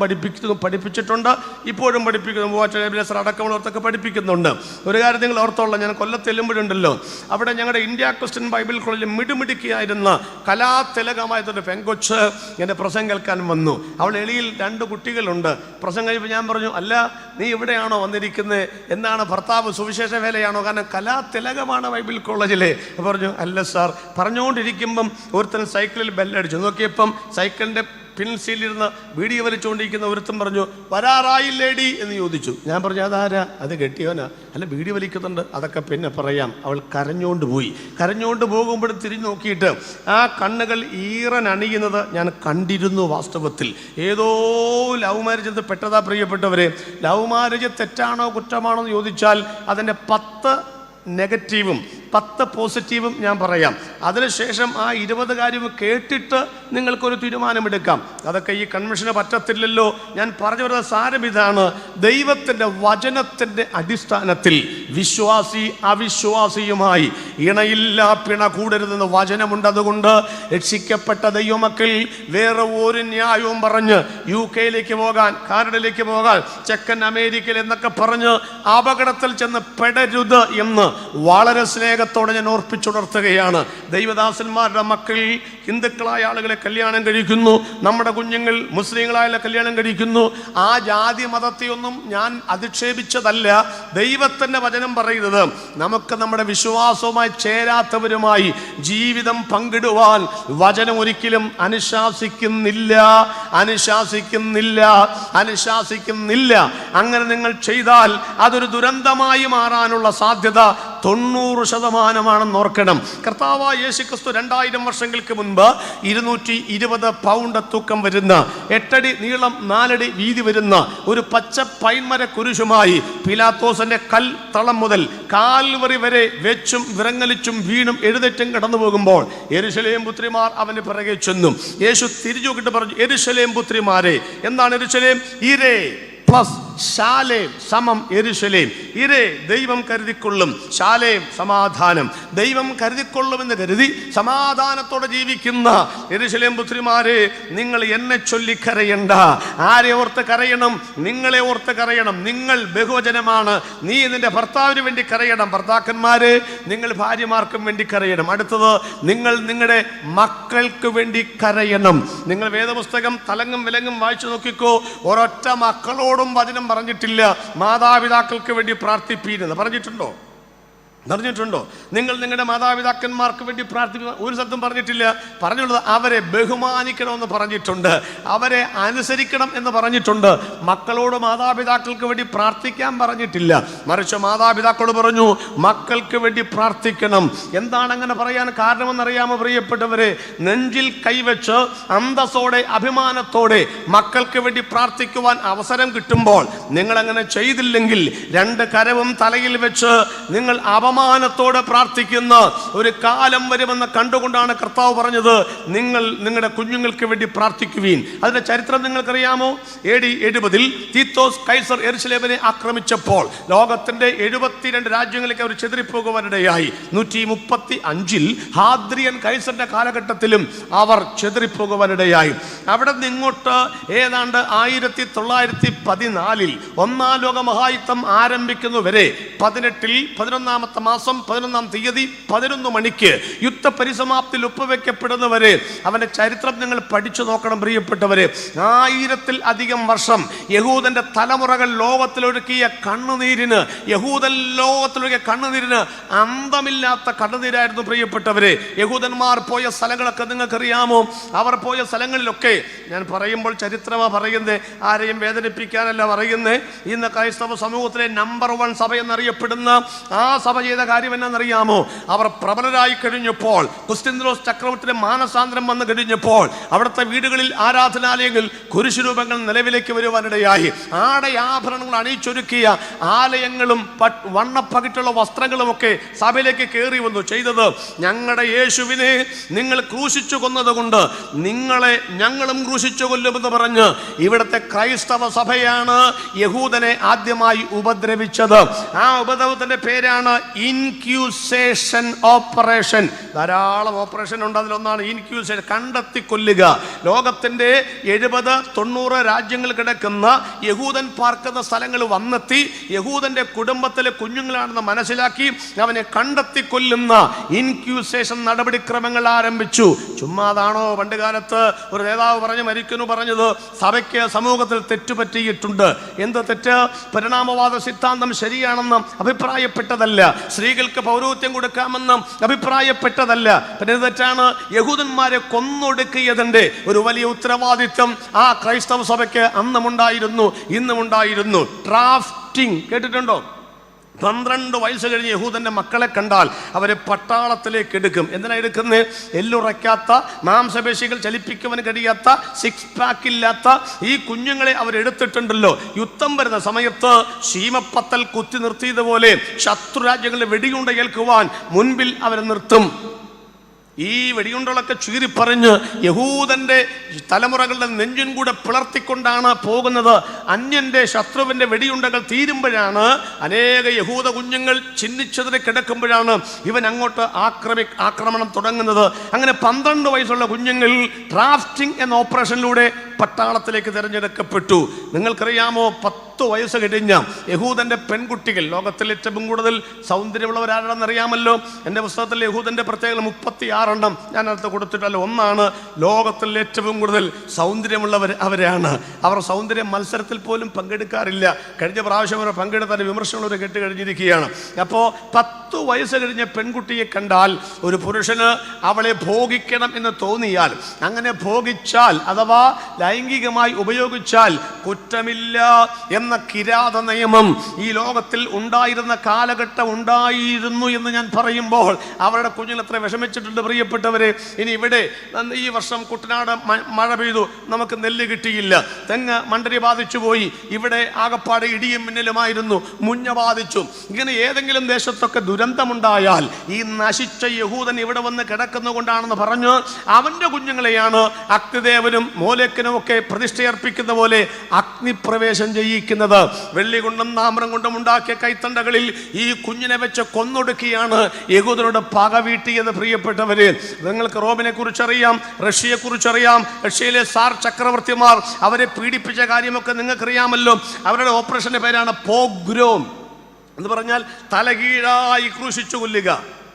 പഠിപ്പിച്ചിട്ടുണ്ട്, ഇപ്പോഴും പഠിപ്പിക്കുന്നു. മൂവാറ്റുപുഴ അടക്കമുള്ളവർക്കൊക്കെ പഠിപ്പിക്കുന്നുണ്ട്. ഒരു കാര്യം നിങ്ങൾ ഓർത്തോളാം, ഞാൻ കൊല്ലത്ത് ചെല്ലുമ്പോഴുണ്ടല്ലോ, അവിടെ ഞങ്ങളുടെ ഇന്ത്യ ക്രിസ്ത്യൻ ബൈബിൾ കോളേജിൽ മിടുമിടുക്കിയായിരുന്ന കലാതിലകമായ പ്രായമായതൊരു പെങ്കൊച്ച് എൻ്റെ പ്രസംഗം കേൾക്കാൻ വന്നു. അവൾ എളിയിൽ 2 കുട്ടികളുണ്ട്. പ്രസംഗം കഴിയുമ്പോൾ ഞാൻ പറഞ്ഞു, അല്ല നീ ഇവിടെയാണോ വന്നിരിക്കുന്നത്? എന്താണ് ഭർത്താവ് സുവിശേഷ വേലയാണോ? കാരണം കലാതിലകമാണ് ബൈബിൾ കോളേജിലെ. പറഞ്ഞു, അല്ല സാർ. പറഞ്ഞുകൊണ്ടിരിക്കുമ്പം ഒരുത്തൻ സൈക്കിളിൽ ബെല്ലടിച്ചു. നോക്കിയപ്പം സൈക്കിളിൻ്റെ പിന്നിൽ സീലിരുന്ന് വീഡിയോ വലിച്ചുകൊണ്ടിരിക്കുന്ന ഒരുത്തൻ പറഞ്ഞു, വരാറായില്ലേടി എന്ന് ചോദിച്ചു. ഞാൻ പറഞ്ഞു, അതാരാ? അത് കെട്ടിയോനാ. അല്ല, വീഡിയോ വലിക്കുന്നുണ്ട്. അതൊക്കെ പിന്നെ പറയാം. അവൾ കരഞ്ഞുകൊണ്ട് പോയി. കരഞ്ഞുകൊണ്ട് പോകുമ്പോഴും തിരിഞ്ഞു നോക്കിയിട്ട് ആ കണ്ണുകൾ ഈറനണിയുന്നത് ഞാൻ കണ്ടിരുന്നു. വാസ്തവത്തിൽ ഏതോ ലവ് മാരേജ് പെട്ടതാ പ്രിയപ്പെട്ടവരെ. ലവ് മാരേജ് തെറ്റാണോ കുറ്റമാണോ എന്ന് ചോദിച്ചാൽ അതിൻ്റെ 10 നെഗറ്റീവും 10 പോസിറ്റീവും ഞാൻ പറയാം. അതിനുശേഷം ആ 20 കാര്യവും കേട്ടിട്ട് നിങ്ങൾക്കൊരു തീരുമാനമെടുക്കാം. അതൊക്കെ ഈ കൺവെൻഷന് പറ്റത്തില്ലല്ലോ. ഞാൻ പറഞ്ഞു വരുന്ന സാരം ഇതാണ്: ദൈവത്തിൻ്റെ വചനത്തിൻ്റെ അടിസ്ഥാനത്തിൽ വിശ്വാസി അവിശ്വാസിയുമായി ഇണയില്ലാ പിണ കൂടരുതെന്ന് വചനമുണ്ട്. അതുകൊണ്ട് രക്ഷിക്കപ്പെട്ട ദൈവമക്കൾ വേറെ ഒരു ന്യായവും പറഞ്ഞ് UK പോകാൻ, കാനഡയിലേക്ക് പോകാൻ, ചെക്കൻ അമേരിക്കയിൽ എന്നൊക്കെ പറഞ്ഞ് അപകടത്തിൽ ചെന്ന് പെടരുത് എന്ന് വളരെ സ്നേഹത്തോടെ ഞാൻ ഓർപ്പിച്ചുണർത്തുകയാണ്. ദൈവദാസന്മാരുടെ മക്കൾ ഹിന്ദുക്കളായ ആളുകളെ കല്യാണം കഴിക്കുന്നു. നമ്മുടെ കുഞ്ഞുങ്ങൾ മുസ്ലിങ്ങളായ കല്യാണം കഴിക്കുന്നു. ആ ജാതി മതത്തെയൊന്നും ഞാൻ അധിക്ഷേപിച്ചതല്ല. ദൈവത്തിൻ്റെ വചനം പറയുന്നത് നമുക്ക് നമ്മുടെ വിശ്വാസവുമായി ചേരാത്തവരുമായി ജീവിതം പങ്കിടുവാൻ വചനം ഒരിക്കലും അനുശാസിക്കുന്നില്ല. അങ്ങനെ നിങ്ങൾ ചെയ്താൽ അതൊരു ദുരന്തമായി മാറാനുള്ള സാധ്യത 90% ഓർക്കണം. കർത്താവായ യേശുക്രിസ്തു 2000 വർഷങ്ങൾക്ക് മുൻപ് 220 പൗണ്ട് തൂക്കം വരുന്ന, 8 അടി നീളം 4 അടി വീതി വരുന്ന ഒരു പച്ച പൈൻമര കുരിശുമായി പിലാത്തോസിന്റെ കൽത്തളം മുതൽ കാൽവറി വരെ വെച്ചും വിറങ്ങലിച്ചും വീണും എഴുന്നേറ്റും കടന്നു പോകുമ്പോൾ യെരൂശലേം പുത്രിമാർ അവന് പിറകെ ചെന്നു. യേശു തിരിഞ്ഞു നോക്കിയിട്ട് പറഞ്ഞു, യെരൂശലേം പുത്രിമാരെ. എന്താണ് യെരൂശലേം? ഇരേ പ്ലസ് ശാലേം സമം യെരൂശലേം. ഇരേ ദൈവം കരുതിക്കൊള്ളും, ശാലേം സമാധാനം. ദൈവം കരുതിക്കൊള്ളുമെന്ന് കരുതി സമാധാനത്തോടെ ജീവിക്കുന്ന യെരൂശലേം പുത്രിമാരെ, നിങ്ങൾ എന്നെ ചൊല്ലി കരയണ്ട. ആരെ ഓർത്ത് കരയണം? നിങ്ങളെ ഓർത്ത് കരയണം. നിങ്ങൾ ബഹുവചനമാണ്. നീ നിന്റെ ഭർത്താവിന് വേണ്ടി കരയണം. ഭർത്താക്കന്മാരെ, നിങ്ങൾ ഭാര്യമാർക്കും വേണ്ടി കരയണം. അടുത്തത്, നിങ്ങൾ നിങ്ങളുടെ മക്കൾക്ക് വേണ്ടി കരയണം. നിങ്ങൾ വേദപുസ്തകം തലങ്ങും വിലങ്ങും വായിച്ചു നോക്കിക്കോ. ഒരൊറ്റ മക്കളോടും വചനം പറഞ്ഞിട്ടില്ല മാതാപിതാക്കൾക്ക് വേണ്ടി പ്രാർത്ഥിപ്പീരെന്ന് പറഞ്ഞിട്ടുണ്ടോ? നിങ്ങൾ നിങ്ങളുടെ മാതാപിതാക്കന്മാർക്ക് വേണ്ടി പ്രാർത്ഥിക്കുന്ന ഒരു സ്ഥലത്തും പറഞ്ഞിട്ടില്ല. പറഞ്ഞുള്ളത് അവരെ ബഹുമാനിക്കണമെന്ന് പറഞ്ഞിട്ടുണ്ട്, അവരെ അനുസരിക്കണം എന്ന് പറഞ്ഞിട്ടുണ്ട്. മക്കളോട് മാതാപിതാക്കൾക്ക് വേണ്ടി പ്രാർത്ഥിക്കാൻ പറഞ്ഞിട്ടില്ല. മറിച്ച് മാതാപിതാക്കളോട് പറഞ്ഞു മക്കൾക്ക് വേണ്ടി പ്രാർത്ഥിക്കണം. എന്താണ് അങ്ങനെ പറയാൻ കാരണമെന്നറിയാമോ പ്രിയപ്പെട്ടവരെ? നെഞ്ചിൽ കൈവച്ച് അന്തസ്സോടെ അഭിമാനത്തോടെ മക്കൾക്ക് വേണ്ടി പ്രാർത്ഥിക്കുവാൻ അവസരം കിട്ടുമ്പോൾ നിങ്ങൾ അങ്ങനെ ചെയ്തില്ലെങ്കിൽ 2 കരവും തലയിൽ വെച്ച് നിങ്ങൾ അപമാനത്തോടെ പ്രാർത്ഥിക്കുന്ന ഒരു കാലം വരുമെന്ന് കണ്ടുകൊണ്ടാണ് കർത്താവ് പറഞ്ഞത്, നിങ്ങൾ നിങ്ങളുടെ കുഞ്ഞുങ്ങൾക്ക് വേണ്ടി പ്രാർത്ഥിക്കുവീൻ. അതിന്റെ ചരിത്രം നിങ്ങൾക്കറിയാമോ? AD 70 തീത്തോസ് കൈസർ യെരൂശലേമിനെ ആക്രമിച്ചപ്പോൾ ലോകത്തിന്റെ 72 രാജ്യങ്ങളിലേക്ക് അവർ ചെതറിപ്പോകുവാനിടയായി. 135 ഹാദ്രിയൻ കൈസറിന്റെ കാലഘട്ടത്തിലും അവർ ചെതറിപ്പോകുവാനിടയായി. അവിടെ നിന്നിങ്ങോട്ട് ഏതാണ്ട് 1914 ഒന്നാം ലോക മഹായുദ്ധം ആരംഭിക്കുന്നവരെ 18 11 മാസം 11-ാം തീയതി 11 മണിക്ക് യുദ്ധപരിസമാപ്തിയിൽ ഒപ്പുവെക്കപ്പെടുന്നവരെ അവന്റെ ചരിത്രം നിങ്ങൾ പഠിച്ചു നോക്കണം പ്രിയപ്പെട്ടവരെ. 1000-ൽ-അധികം വർഷം യഹൂദന്റെ തലമുറകൾ ലോകത്തിലൊഴുക്കിയ കണ്ണുനീരിന്, യഹൂദൻ ലോകത്തിലൊഴുക്കിയ കണ്ണുനീരിന് അന്തമില്ലാത്ത കണ്ണുനീരായിരുന്നു പ്രിയപ്പെട്ടവരെ. യഹൂദന്മാർ പോയ സ്ഥലങ്ങളൊക്കെ നിങ്ങൾക്കറിയാമോ? അവർ പോയ സ്ഥലങ്ങളിലൊക്കെ, ഞാൻ പറയുമ്പോൾ ചരിത്രമാ പറയുന്നത്, ആരെയും വേദനിപ്പിക്കാനല്ല പറയുന്നത്. ഇന്ന് ക്രൈസ്തവ സമൂഹത്തിലെ നമ്പർ 1 സഭ എന്നറിയപ്പെടുന്ന ആ സഭ ചെയ്ത കാര്യം എന്നറിയാമോ? അവർ പ്രബലരായി കഴിഞ്ഞപ്പോൾ, കുസ്തിന്ദ്രോസ് ചക്രവർത്തിയുടെ മാനസാന്തരം വന്നു കഴിഞ്ഞപ്പോൾ അവിടുത്തെ വീടുകളിൽ, ആരാധനാലയങ്ങളിൽ കുരിശുരൂപങ്ങൾ നിലവിലേക്ക് വരുവാനിടയായി. ആടയാഭരണങ്ങൾ അണിയിച്ചൊരുക്കിയ ആലയങ്ങളും വണ്ണപ്പകിട്ടുള്ള വസ്ത്രങ്ങളുമൊക്കെ സഭയിലേക്ക് കയറി വന്നു. ചെയ്തത്, ഞങ്ങളുടെ യേശുവിനെ നിങ്ങൾ ക്രൂശിച്ചു കൊന്നതുകൊണ്ട് നിങ്ങളെ ഞങ്ങളും ക്രൂശിച്ചു കൊല്ലുമെന്ന് പറഞ്ഞ് ഇവിടുത്തെ ക്രൈസ്തവ സഭയാണ് യഹൂദനെ ആദ്യമായി ഉപദ്രവിച്ചത്. ആ ഉപദ്രവത്തിന്റെ പേരാണ് ഇൻക്യൂസേഷൻ ഓപ്പറേഷൻ. ധാരാളം ഓപ്പറേഷൻ ഉണ്ട്, അതിലൊന്നാണ് ഇൻക്യൂസേഷൻ, കണ്ടെത്തി കൊല്ലുക. ലോകത്തിൻ്റെ 70-90 രാജ്യങ്ങൾ കിടക്കുന്ന യഹൂദൻ പാർക്കുന്ന സ്ഥലങ്ങൾ വന്നെത്തി യഹൂദന്റെ കുടുംബത്തിലെ കുഞ്ഞുങ്ങളാണെന്ന് മനസ്സിലാക്കി അവനെ കണ്ടെത്തി കൊല്ലുന്ന ഇൻക്യൂസേഷൻ നടപടിക്രമങ്ങൾ ആരംഭിച്ചു. ചുമ്മാതാണോ? പണ്ട് കാലത്ത് ഒരു നേതാവ് മരിക്കുന്നു പറഞ്ഞത് സഭയ്ക്ക് സമൂഹത്തിൽ തെറ്റുപറ്റിയിട്ടുണ്ട്. എന്ത് തെറ്റ്? പരിണാമവാദ സിദ്ധാന്തം ശരിയാണെന്ന് അഭിപ്രായപ്പെട്ടതല്ല, സ്ത്രീകൾക്ക് പൗരോഹിത്യം കൊടുക്കാമെന്നും അഭിപ്രായപ്പെട്ടതല്ല. പിന്നെ തെറ്റാണ്, യഹൂദന്മാരെ കൊന്നൊടുക്കിയതിൻ്റെ ഒരു വലിയ ഉത്തരവാദിത്വം ആ ക്രൈസ്തവ സഭയ്ക്ക് അന്നുമുണ്ടായിരുന്നു, ഇന്നുമുണ്ടായിരുന്നു. ഡ്രാഫ്റ്റിംഗ് കേട്ടിട്ടുണ്ടോ? 12 വയസ്സ് കഴിഞ്ഞ് യഹൂദന്റെ മക്കളെ കണ്ടാൽ അവരെ പട്ടാളത്തിലേക്ക് എടുക്കും. എന്തിനാ എടുക്കുന്നത്? എല്ലുറയ്ക്കാത്ത, മാംസപേശികൾ ചലിപ്പിക്കുവാൻ കഴിയാത്ത, 6 പാക്ക് ഇല്ലാത്ത ഈ കുഞ്ഞുങ്ങളെ അവരെടുത്തിട്ടുണ്ടല്ലോ. യുദ്ധം വരുന്ന സമയത്ത് ശീമപ്പത്തൽ കുത്തി നിർത്തിയതുപോലെ ശത്രുരാജ്യങ്ങളെ വെടിയുണ്ട ഏൽക്കുവാൻ മുൻപിൽ അവരെ നിർത്തും. ഈ വെടിയുണ്ടകളൊക്കെ ചീറിപ്പറഞ്ഞ് യഹൂദന്റെ തലമുറകളുടെ നെഞ്ചും കൂടെ പിളർത്തിക്കൊണ്ടാണ് പോകുന്നത്. അന്യന്റെ ശത്രുവിന്റെ വെടിയുണ്ടകൾ തീരുമ്പോഴാണ്, അനേക യഹൂദ കുഞ്ഞുങ്ങൾ ചിഹ്നിച്ചതിന് കിടക്കുമ്പോഴാണ് ഇവൻ അങ്ങോട്ട് ആക്രമണം തുടങ്ങുന്നത്. അങ്ങനെ 12 വയസ്സുള്ള കുഞ്ഞുങ്ങൾ ഡ്രാഫ്റ്റിംഗ് എന്ന ഓപ്പറേഷനിലൂടെ പട്ടാളത്തിലേക്ക് തിരഞ്ഞെടുക്കപ്പെട്ടു. നിങ്ങൾക്കറിയാമോ, 10 വയസ്സ് കഴിഞ്ഞ യഹൂദന്റെ പെൺകുട്ടികൾ, ലോകത്തിൽ ഏറ്റവും കൂടുതൽ സൗന്ദര്യമുള്ളവരാരാണെന്ന് അറിയാമല്ലോ. എൻ്റെ പുസ്തകത്തിൽ യഹൂദന്റെ പ്രത്യേകത 36 എണ്ണം ഞാൻ അടുത്ത് കൊടുത്തിട്ടല്ലോ. ഒന്നാണ്, ലോകത്തിൽ ഏറ്റവും കൂടുതൽ സൗന്ദര്യമുള്ളവർ അവരാണ്. അവർ സൗന്ദര്യ മത്സരത്തിൽ പോലും പങ്കെടുക്കാറില്ല. കഴിഞ്ഞ പ്രാവശ്യം അവർ പങ്കെടുത്തതിന് വിമർശനങ്ങൾ കേട്ട് കഴിഞ്ഞിരിക്കുകയാണ്. അപ്പോൾ 10 വയസ്സ് കഴിഞ്ഞ പെൺകുട്ടിയെ കണ്ടാൽ ഒരു പുരുഷന് അവളെ ഭോഗിക്കണം എന്ന് തോന്നിയാൽ, അങ്ങനെ ഭോഗിച്ചാൽ അഥവാ ലൈംഗികമായി ഉപയോഗിച്ചാൽ കുറ്റമില്ല എന്ന കിരാത നിയമം ഈ ലോകത്തിൽ ഉണ്ടായിരുന്ന കാലഘട്ടം ഉണ്ടായിരുന്നു എന്ന് ഞാൻ പറയുമ്പോൾ അവരുടെ കുഞ്ഞുങ്ങൾ എത്ര വിഷമിച്ചിട്ടുണ്ട് പ്രിയപ്പെട്ടവരെ. ഇനി ഇവിടെ ഈ വർഷം കുട്ടനാട് മഴ പെയ്തു, നമുക്ക് നെല്ല് കിട്ടിയില്ല, തെങ്ങ് മണ്ടരി ബാധിച്ചു പോയി, ഇവിടെ ആകപ്പാട് ഇടിയും മിന്നലുമായിരുന്നു, മുഞ്ഞ ബാധിച്ചു. ഇങ്ങനെ ഏതെങ്കിലും ദേശത്തൊക്കെ ദുരന്തമുണ്ടായാൽ ഈ നശിച്ച യഹൂദൻ ഇവിടെ വന്ന് കിടക്കുന്നുകൊണ്ടാണെന്ന് പറഞ്ഞ് അവന്റെ കുഞ്ഞുങ്ങളെയാണ് അഗ്നിദേവനും മോലേക്കനും ഒക്കെ പ്രതിഷ്ഠയർപ്പിക്കുന്ന പോലെ അഗ്നിപ്രവേശം ചെയ്യിക്കുന്നത്. വെള്ളി കൊണ്ടും താമ്രം കൊണ്ടും ഉണ്ടാക്കിയ കൈത്തണ്ടകളിൽ ഈ കുഞ്ഞിനെ വെച്ച് കൊന്നൊടുക്കിയാണ് യഹൂദനോട് പക വീട്ടിയത്. പ്രിയപ്പെട്ടവര്, നിങ്ങൾക്ക് റോമിനെ കുറിച്ചറിയാം, റഷ്യയെ കുറിച്ചറിയാം. റഷ്യയിലെ സാർ ചക്രവർത്തിമാർ അവരെ പീഡിപ്പിച്ച കാര്യമൊക്കെ നിങ്ങൾക്കറിയാമല്ലോ. അവരുടെ ഓപ്പറേഷന്റെ പേരാണ് പോഗ്രോം എന്ന് പറഞ്ഞാൽ തലകീഴായി ക്രൂശിച്ചു കൊല്ലുക.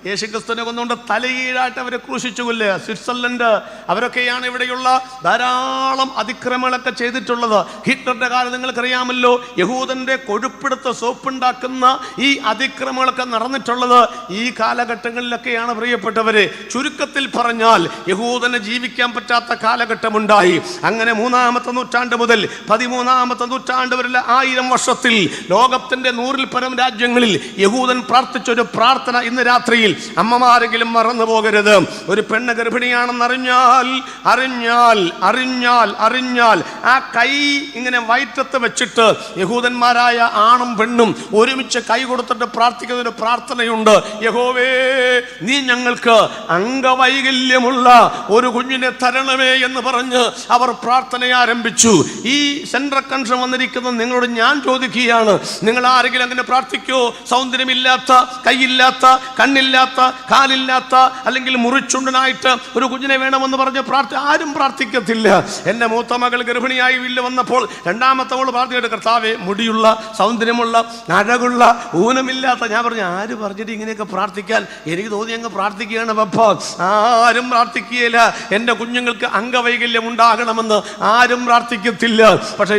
യേശുക്രിസ്തുവിനെ കൊന്നുകൊണ്ട് തലകീഴായിട്ട് അവരെ ക്രൂശിച്ചു കൊല്ലുക. സ്വിറ്റ്സർലൻഡ് അവരൊക്കെയാണ് ഇവിടെയുള്ള ധാരാളം അതിക്രമങ്ങളൊക്കെ ചെയ്തിട്ടുള്ളത്. ഹിറ്റ്ലറുടെ കാലം നിങ്ങൾക്കറിയാമല്ലോ. യഹൂദന്റെ കൊഴുപ്പെടുത്ത സോപ്പുണ്ടാക്കുന്ന ഈ അതിക്രമങ്ങളൊക്കെ നടന്നിട്ടുള്ളത് ഈ കാലഘട്ടങ്ങളിലൊക്കെയാണ് പ്രിയപ്പെട്ടവരെ. ചുരുക്കത്തിൽ പറഞ്ഞാൽ യഹൂദന് ജീവിക്കാൻ പറ്റാത്ത കാലഘട്ടമുണ്ടായി. അങ്ങനെ 3-ാമത്തെ നൂറ്റാണ്ട് മുതൽ 13-ാമത്തെ നൂറ്റാണ്ട് വരെയുള്ള 1000 വർഷത്തിൽ ലോകത്തിന്റെ 100-ൽ പരം രാജ്യങ്ങളിൽ യഹൂദൻ പ്രാർത്ഥിച്ചൊരു പ്രാർത്ഥന ഇന്ന് രാത്രിയിൽ അമ്മമാരെങ്കിലും മറന്നു പോകരുത്. ഒരു പെണ്ണ് ഗർഭിണിയാണെന്ന് അറിഞ്ഞാൽ ആ കൈ ഇങ്ങനെ വയറ്റത്ത് വെച്ചിട്ട് യഹൂദന്മാരായ ആണും പെണ്ണും ഒരുമിച്ച് കൈ കൊടുത്തിട്ട് പ്രാർത്ഥിക്കുന്ന ഒരു പ്രാർത്ഥനയുണ്ട്. യഹോവേ, നീ ഞങ്ങൾക്ക് അംഗവൈകല്യമുള്ള ഒരു കുഞ്ഞിനെ തരണമേ എന്ന് പറഞ്ഞ് അവർ പ്രാർത്ഥന ആരംഭിച്ചു. ഈ സെൻട്രൽ കൺട്രി വന്നിരിക്കുന്ന നിങ്ങളോട് ഞാൻ ചോദിക്കുകയാണ്, നിങ്ങൾ ആരെങ്കിലും അങ്ങനെ പ്രാർത്ഥിക്കോ? സൗന്ദര്യമില്ലാത്ത, കൈയില്ലാത്ത, കണ്ണില്ലാത്ത, കാലില്ലാത്ത, അല്ലെങ്കിൽ മുറിച്ചുണ്ടനായിട്ട് ഒരു കുഞ്ഞിനെ വേണമെന്ന് പറഞ്ഞ് ആരും പ്രാർത്ഥിക്കത്തില്ല. എൻ്റെ മൂത്ത മകൾ ഗർഭിണിയായി വീട്ടിൽ വന്നപ്പോൾ 2-ാമത്തെ അവൾ പ്രാർത്ഥിച്ചിട്ട്, കർത്താവേ, മുടിയുള്ള, സൗന്ദര്യമുള്ള, അഴകുള്ള, ഊനമില്ലാത്ത. ഞാൻ പറഞ്ഞു, ആര് പറഞ്ഞിട്ട് ഇങ്ങനെയൊക്കെ പ്രാർത്ഥിക്കാൻ? എനിക്ക് തോന്നി അങ്ങ് പ്രാർത്ഥിക്കുകയാണ്. അപ്പോൾ ആരും പ്രാർത്ഥിക്കുകയില്ല. എൻ്റെ കുഞ്ഞുങ്ങൾക്ക് അംഗവൈകല്യം ഉണ്ടാകണമെന്ന് ആരും പ്രാർത്ഥിക്കത്തില്ല. പക്ഷേ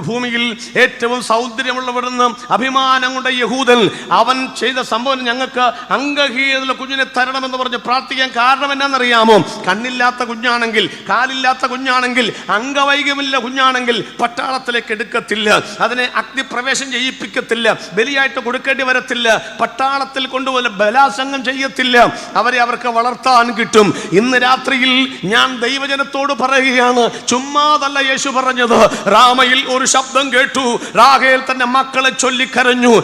ഭൂമിയിൽ ഏറ്റവും സൗന്ദര്യമുള്ളവരെന്ന് അഭിമാനം കൊണ്ട യഹൂദൻ അവൻ ചെയ്ത സംഭവം ഞങ്ങൾക്ക് അംഗഹീനതയുള്ള കുഞ്ഞിനെ തരണമെന്ന് പറഞ്ഞ് പ്രാർത്ഥിക്കാൻ കാരണം എന്നാണെന്നറിയാമോ? കണ്ണില്ലാത്ത കുഞ്ഞാണെങ്കിൽ, കാലില്ലാത്ത കുഞ്ഞാണെങ്കിൽ, അംഗവൈകല്യമില്ല കുഞ്ഞാണെങ്കിൽ പട്ടാളത്തിലേക്ക് എടുക്കത്തില്ല, അതിനെ അഗ്നിപ്രവേശം ചെയ്യിപ്പിക്കത്തില്ല, ബലിയായിട്ട് കൊടുക്കേണ്ടി വരത്തില്ല, പട്ടാളത്തിൽ കൊണ്ടുപോലെ ബലാസംഗം ചെയ്യത്തില്ല, അവർക്ക് വളർത്താൻ കിട്ടും. ഇന്ന് രാത്രിയിൽ ഞാൻ ദൈവജനത്തോട് പറയുകയാണ്, ചുമ്മാതല്ല യേശു പറഞ്ഞത്. റാമയിൽ ഒരു ശബ്ദം കേട്ടു, റാഹേൽ തന്റെ മക്കളെ ചൊല്ലിക്കരഞ്ഞു.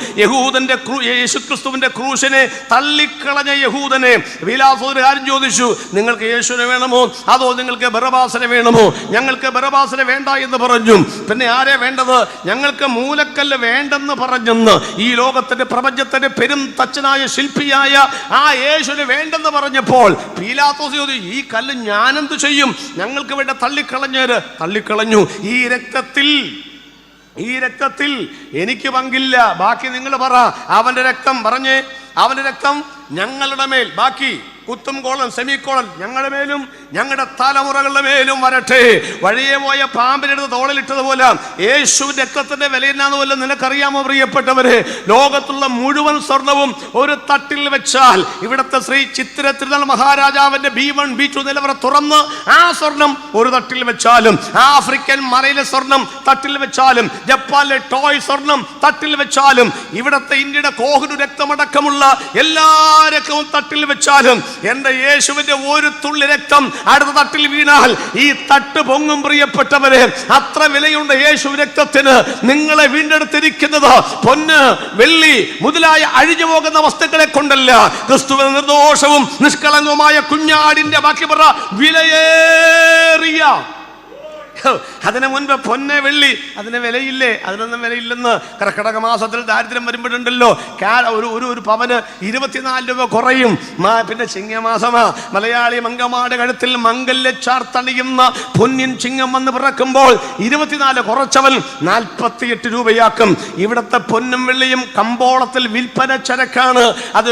യേശുക്രിസ്തുവിന്റെ ക്രൂശിനെ തള്ളിക്കള തള്ളിക്കളഞ്ഞ യഹൂദനെ പീലാത്തോസ് ഒരു കാര്യം ചോദിച്ചു, നിങ്ങൾക്ക് യേശുവിനെ വേണമോ അതോ നിങ്ങൾക്ക് ബറബാസിനെ വേണമോ? ഞങ്ങൾക്ക് ബറബാസിനെ വേണ്ട എന്ന് പറഞ്ഞു. പിന്നെ ആരെ വേണ്ടത്? ഞങ്ങൾക്ക് മൂലക്കല്ല് വേണ്ടെന്ന് പറഞ്ഞെന്ന് ഈ ലോകത്തിന്റെ പ്രപഞ്ചത്തിന്റെ പെരും തച്ചനായ ശില്പിയായ ആ യേശുവിനെ വേണ്ടെന്ന് പറഞ്ഞപ്പോൾ പീലാത്തോസ് ചോദിച്ചു, ഈ കല്ല് ഞാനെന്ത് ചെയ്യും? ഞങ്ങൾക്ക് വേണ്ട തള്ളിക്കളഞ്ഞു. ഈ രക്തത്തിൽ എനിക്ക് പങ്കില്ല. ബാക്കി നിങ്ങൾ പറ. അവന്റെ രക്തം പറഞ്ഞേ, അവന്റെ രക്തം ഞങ്ങളുടെ മേൽ, ബാക്കി കുത്തും കോളൻ സെമിക്കോളൻ ഞങ്ങളുടെ മേലും ഞങ്ങളുടെ തലമുറകളുടെ മേലും വരട്ടെ. വഴിയെ പോയ പാമ്പിനെടുത്ത് തോളിലിട്ടതുപോലെ യേശുവിന്റെ രക്തത്തിന്റെ വില എന്നാന്ന് പോലും നിനക്കറിയാമോ പ്രിയപ്പെട്ടവരെ? ലോകത്തുള്ള മുഴുവൻ സ്വർണവും ഒരു തട്ടിൽ വെച്ചാൽ, ഇവിടുത്തെ ശ്രീ ചിത്തിര തിരുനാൾ മഹാരാജാവിന്റെ B1 B2 നിലവറ തുറന്ന് ആ സ്വർണം ഒരു തട്ടിൽ വെച്ചാലും, ആഫ്രിക്കൻ മലയിലെ സ്വർണം തട്ടിൽ വെച്ചാലും, ജപ്പാനിലെ ടോയ് സ്വർണം തട്ടിൽ വെച്ചാലും, ഇവിടുത്തെ ഇന്ത്യയുടെ കോഹിനൂർ രക്തമടക്കമുള്ള എല്ലാ രക്തവും തട്ടിൽ വെച്ചാലും, എന്റെ യേശുവിന്റെ ഒരു തുള്ളി രക്തം അടുത്ത തട്ടിൽ വീണാൽ ഈ തട്ട് പൊങ്ങും പ്രിയപ്പെട്ടവരെ. അത്ര വിലയുണ്ട് യേശു രക്തത്തിന്. നിങ്ങളെ വീണ്ടെടുത്തിരിക്കുന്നത് പൊന്ന് വെള്ളി മുതലായ അഴിഞ്ഞു പോകുന്ന വസ്തുക്കളെ കൊണ്ടല്ല, ക്രിസ്തുവിന്റെ നിർദോഷവും നിഷ്കളങ്കവുമായ കുഞ്ഞാടിന്റെ ബാക്കി പറ വിലയേറിയ. അതിന് മുൻപ് പൊന്നെ വെള്ളി അതിന് വിലയില്ലേ? അതിനൊന്നും വിലയില്ലെന്ന്. കർക്കിടക മാസത്തിൽ ദാരിദ്ര്യം വരുമ്പോഴുണ്ടല്ലോ ഒരു പവന് 24 രൂപ കുറയും. പിന്നെ ചിങ്ങമാസമാ, മലയാളി മങ്കമാട് കഴുത്തിൽ മംഗല്യ ചാർത്തണിയുന്ന പൊന്നിൻ ചിങ്ങം വന്ന് പിറക്കുമ്പോൾ 24 കുറച്ചവൻ 48 രൂപയാക്കും. ഇവിടുത്തെ പൊന്നും വെള്ളിയും കമ്പോളത്തിൽ വിൽപ്പന ചരക്കാണ്. അത്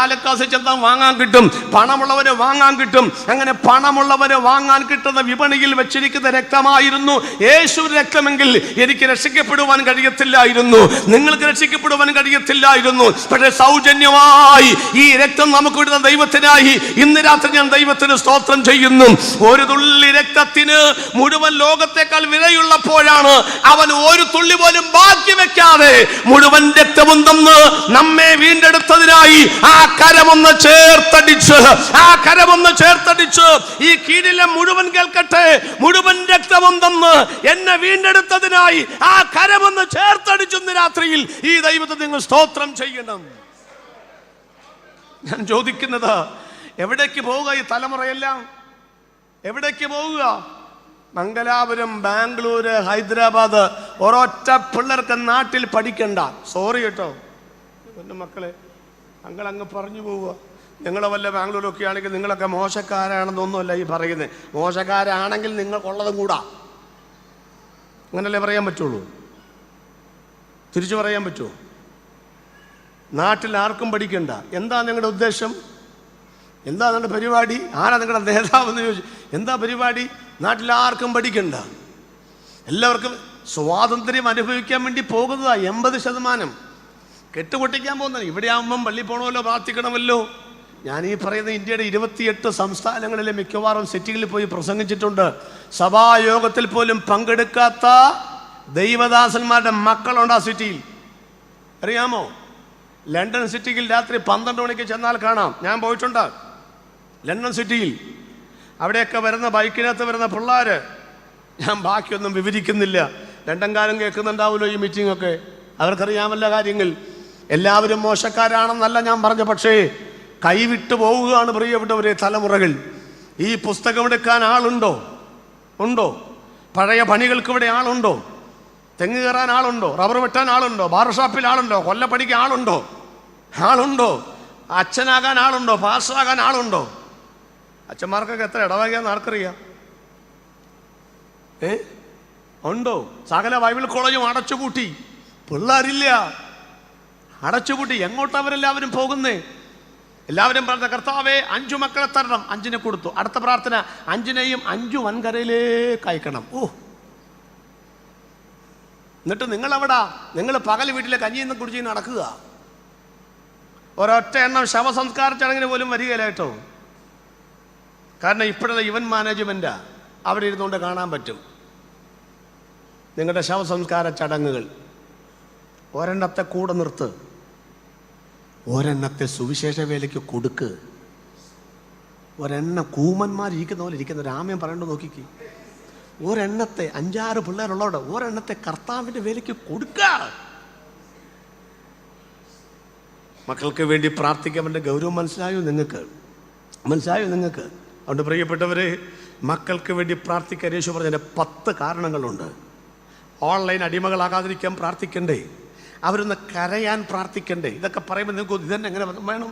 ആലക്കാസ് ചെന്താൻ വാങ്ങാൻ കിട്ടും, പണമുള്ളവന് വാങ്ങാൻ കിട്ടും. അങ്ങനെ പണമുള്ളവന് വാങ്ങാൻ കിട്ടുന്ന വിപണിയിൽ വെച്ചിരിക്കുന്ന രക്തമായിരുന്നു യേശുവിന്റെ രക്തമെങ്കിൽ എനിക്ക് രക്ഷിക്കപ്പെടുവാൻ കഴിയത്തില്ലായിരുന്നു, നിങ്ങൾക്ക് രക്ഷിക്കപ്പെടുവാൻ കഴിയത്തില്ലായിരുന്നു. പക്ഷേ സൗജന്യമായി ഈ രക്തം നമുക്ക് വിടുന്ന ദൈവത്തിനായി ഇന്ന് രാത്രി ഞാൻ ദൈവത്തിന് സ്തോത്രം ചെയ്യുന്നു. ഒരു തുള്ളി രക്തത്തിന് മുഴുവൻ ലോകത്തെക്കാൾ വിലയുള്ളപ്പോഴാണ് അവൻ ഒരു തുള്ളി പോലും ബാക്കി വെക്കാതെ മുഴുവൻ രക്തവും തന്ന് നമ്മെ വീണ്ടെടുത്തതിനായി ആ കരമൊന്ന് ചേർത്തടിച്ച് ഈ കീഴിലെ മുഴുവൻ കേൾക്കട്ടെ, മുഴുവൻ രക്തവും തന്ന് എന്നെ വീണ്ടെടുത്തതിനായി ആ കരമൊന്ന് ചേർത്തടിച്ചുന്ന രാത്രിയിൽ ഈ ദൈവത്തെ നിങ്ങൾ സ്തോത്രം ചെയ്യണം. ഞാൻ ചോദിക്കുന്നത്, എവിടേക്ക് പോവുക ഈ തലമുറയെല്ലാം? എവിടേക്ക് പോവുക? മംഗലാപുരം, ബാംഗ്ലൂര്, ഹൈദരാബാദ് ഒരൊറ്റ പിള്ളേർക്ക് നാട്ടിൽ പഠിക്കണ്ട. സോറി കേട്ടോ മക്കളെ, അങ്ങ് പറഞ്ഞു പോവുക. നിങ്ങൾ വല്ല ബാംഗ്ലൂരൊക്കെ ആണെങ്കിൽ നിങ്ങളൊക്കെ മോശക്കാരാണെന്നൊന്നുമല്ല ഈ പറയുന്നത്. മോശക്കാരാണെങ്കിൽ നിങ്ങൾക്കുള്ളതും കൂടാ. അങ്ങനല്ലേ പറയാൻ പറ്റുള്ളൂ? തിരിച്ചു പറയാൻ പറ്റുമോ? നാട്ടിൽ ആർക്കും പഠിക്കണ്ട. എന്താ നിങ്ങളുടെ ഉദ്ദേശം? എന്താ നിങ്ങളുടെ പരിപാടി? ആരാ നിങ്ങളുടെ നേതാവെന്ന് ചോദിച്ചു. എന്താ പരിപാടി? നാട്ടിൽ ആർക്കും പഠിക്കണ്ട, എല്ലാവർക്കും സ്വാതന്ത്ര്യം അനുഭവിക്കാൻ വേണ്ടി പോകുന്നതാ 80%. കെട്ടുപൊട്ടിക്കാൻ പോകുന്നത്. ഇവിടെ ആകുമ്പം പള്ളി പോകണമല്ലോ, പ്രാർത്ഥിക്കണമല്ലോ. ഞാൻ ഈ പറയുന്ന ഇന്ത്യയുടെ 28 സംസ്ഥാനങ്ങളിലെ മിക്കവാറും സിറ്റികളിൽ പോയി പ്രസംഗിച്ചിട്ടുണ്ട്. സഭായോഗത്തിൽ പോലും പങ്കെടുക്കാത്ത ദൈവദാസന്മാരുടെ മക്കളുണ്ട് ആ സിറ്റിയിൽ. അറിയാമോ? ലണ്ടൻ സിറ്റിയിൽ രാത്രി 12 മണിക്ക് ചെന്നാൽ കാണാം. ഞാൻ പോയിട്ടുണ്ട് ലണ്ടൻ സിറ്റിയിൽ. അവിടെയൊക്കെ വരുന്ന ബൈക്കിനകത്ത് വരുന്ന പിള്ളേർ, ഞാൻ ബാക്കിയൊന്നും വിവരിക്കുന്നില്ല. ലണ്ടൻകാരും കേൾക്കുന്നുണ്ടാവുമല്ലോ ഈ മീറ്റിംഗ് ഒക്കെ, അവർക്കറിയാമല്ല കാര്യങ്ങൾ. എല്ലാവരും മോശക്കാരാണെന്നല്ല ഞാൻ പറഞ്ഞു, പക്ഷേ കൈവിട്ടു പോവുകയാണ് പ്രിയപ്പെട്ടവരെ തലമുറകൾ. ഈ പുസ്തകം എടുക്കാൻ ആളുണ്ടോ? ഉണ്ടോ? പഴയ പണികൾക്ക് ഇവിടെ ആളുണ്ടോ? തെങ്ങ് കയറാൻ ആളുണ്ടോ? റബ്ബർ വെട്ടാൻ ആളുണ്ടോ? ബാർ ഷോപ്പിൽ ആളുണ്ടോ? കൊല്ലപ്പടിക്കാൻ ആളുണ്ടോ? അച്ഛനാകാൻ ആളുണ്ടോ? പാസ്റ്ററാകാൻ ആളുണ്ടോ? അച്ഛന്മാർക്കൊക്കെ എത്ര ഇടവകയാന്ന് ആർക്കറിയാം? ഉണ്ടോ? സകല ബൈബിൾ കോളേജും അടച്ചുപൂട്ടി, പിള്ളേരില്ല, അടച്ചുപൂട്ടി. എങ്ങോട്ടവരെല്ലാവരും പോകുന്നേ? എല്ലാവരും പറഞ്ഞ കർത്താവേ 5 മക്കളെ തരണം. 5 കൊടുത്തു. അടുത്ത പ്രാർത്ഥന 5 വൻകരയിലേക്ക് അയക്കണം. എന്നിട്ട് നിങ്ങളെവിടാ? നിങ്ങൾ പകൽ വീട്ടിലെ കഞ്ഞിന്ന് കുടിച്ച് നടക്കുക. ഒരൊറ്റ എണ്ണം ശവസംസ്കാര ചടങ്ങിന് പോലും വരികയില്ല കേട്ടോ. കാരണം ഇപ്പോഴുള്ള ഇവന്റ് മാനേജ്മെന്റാ, അവിടെ ഇരുന്നുകൊണ്ട് കാണാൻ പറ്റും നിങ്ങളുടെ ശവസംസ്കാര ചടങ്ങുകൾ. ഒരെണ്ണത്തെ കൂടെ നിർത്ത്, ഒരെണ്ണത്തെ സുവിശേഷ വേലയ്ക്ക് കൊടുക്ക്. ഒരെണ്ണം കൂമന്മാരിരിക്കുന്ന പോലെ ഇരിക്കുന്ന രാമൻ പറയണ്ടോ നോക്കിക്ക്. ഒരെണ്ണത്തെ 5-6 പിള്ളേരുള്ളവരുടെ ഒരെണ്ണത്തെ കർത്താവിൻ്റെ വേലയ്ക്ക് കൊടുക്ക. മക്കൾക്ക് വേണ്ടി പ്രാർത്ഥിക്കാൻ്റെ ഗൗരവം മനസ്സിലായോ നിങ്ങൾക്ക്? അതുകൊണ്ട് പ്രിയപ്പെട്ടവരെ, മക്കൾക്ക് വേണ്ടി പ്രാർത്ഥിക്കാൻ യേശു പറഞ്ഞതിൻ്റെ 10 കാരണങ്ങളുണ്ട്. ഓൺലൈൻ അടിമകളാകാതിരിക്കാൻ പ്രാർത്ഥിക്കണ്ടേ? അവരൊന്ന് കരയാൻ പ്രാർത്ഥിക്കണ്ടേ? ഇതൊക്കെ പറയുമ്പോൾ നിങ്ങൾക്ക് ഇതന്നെ എങ്ങനെ വേണം?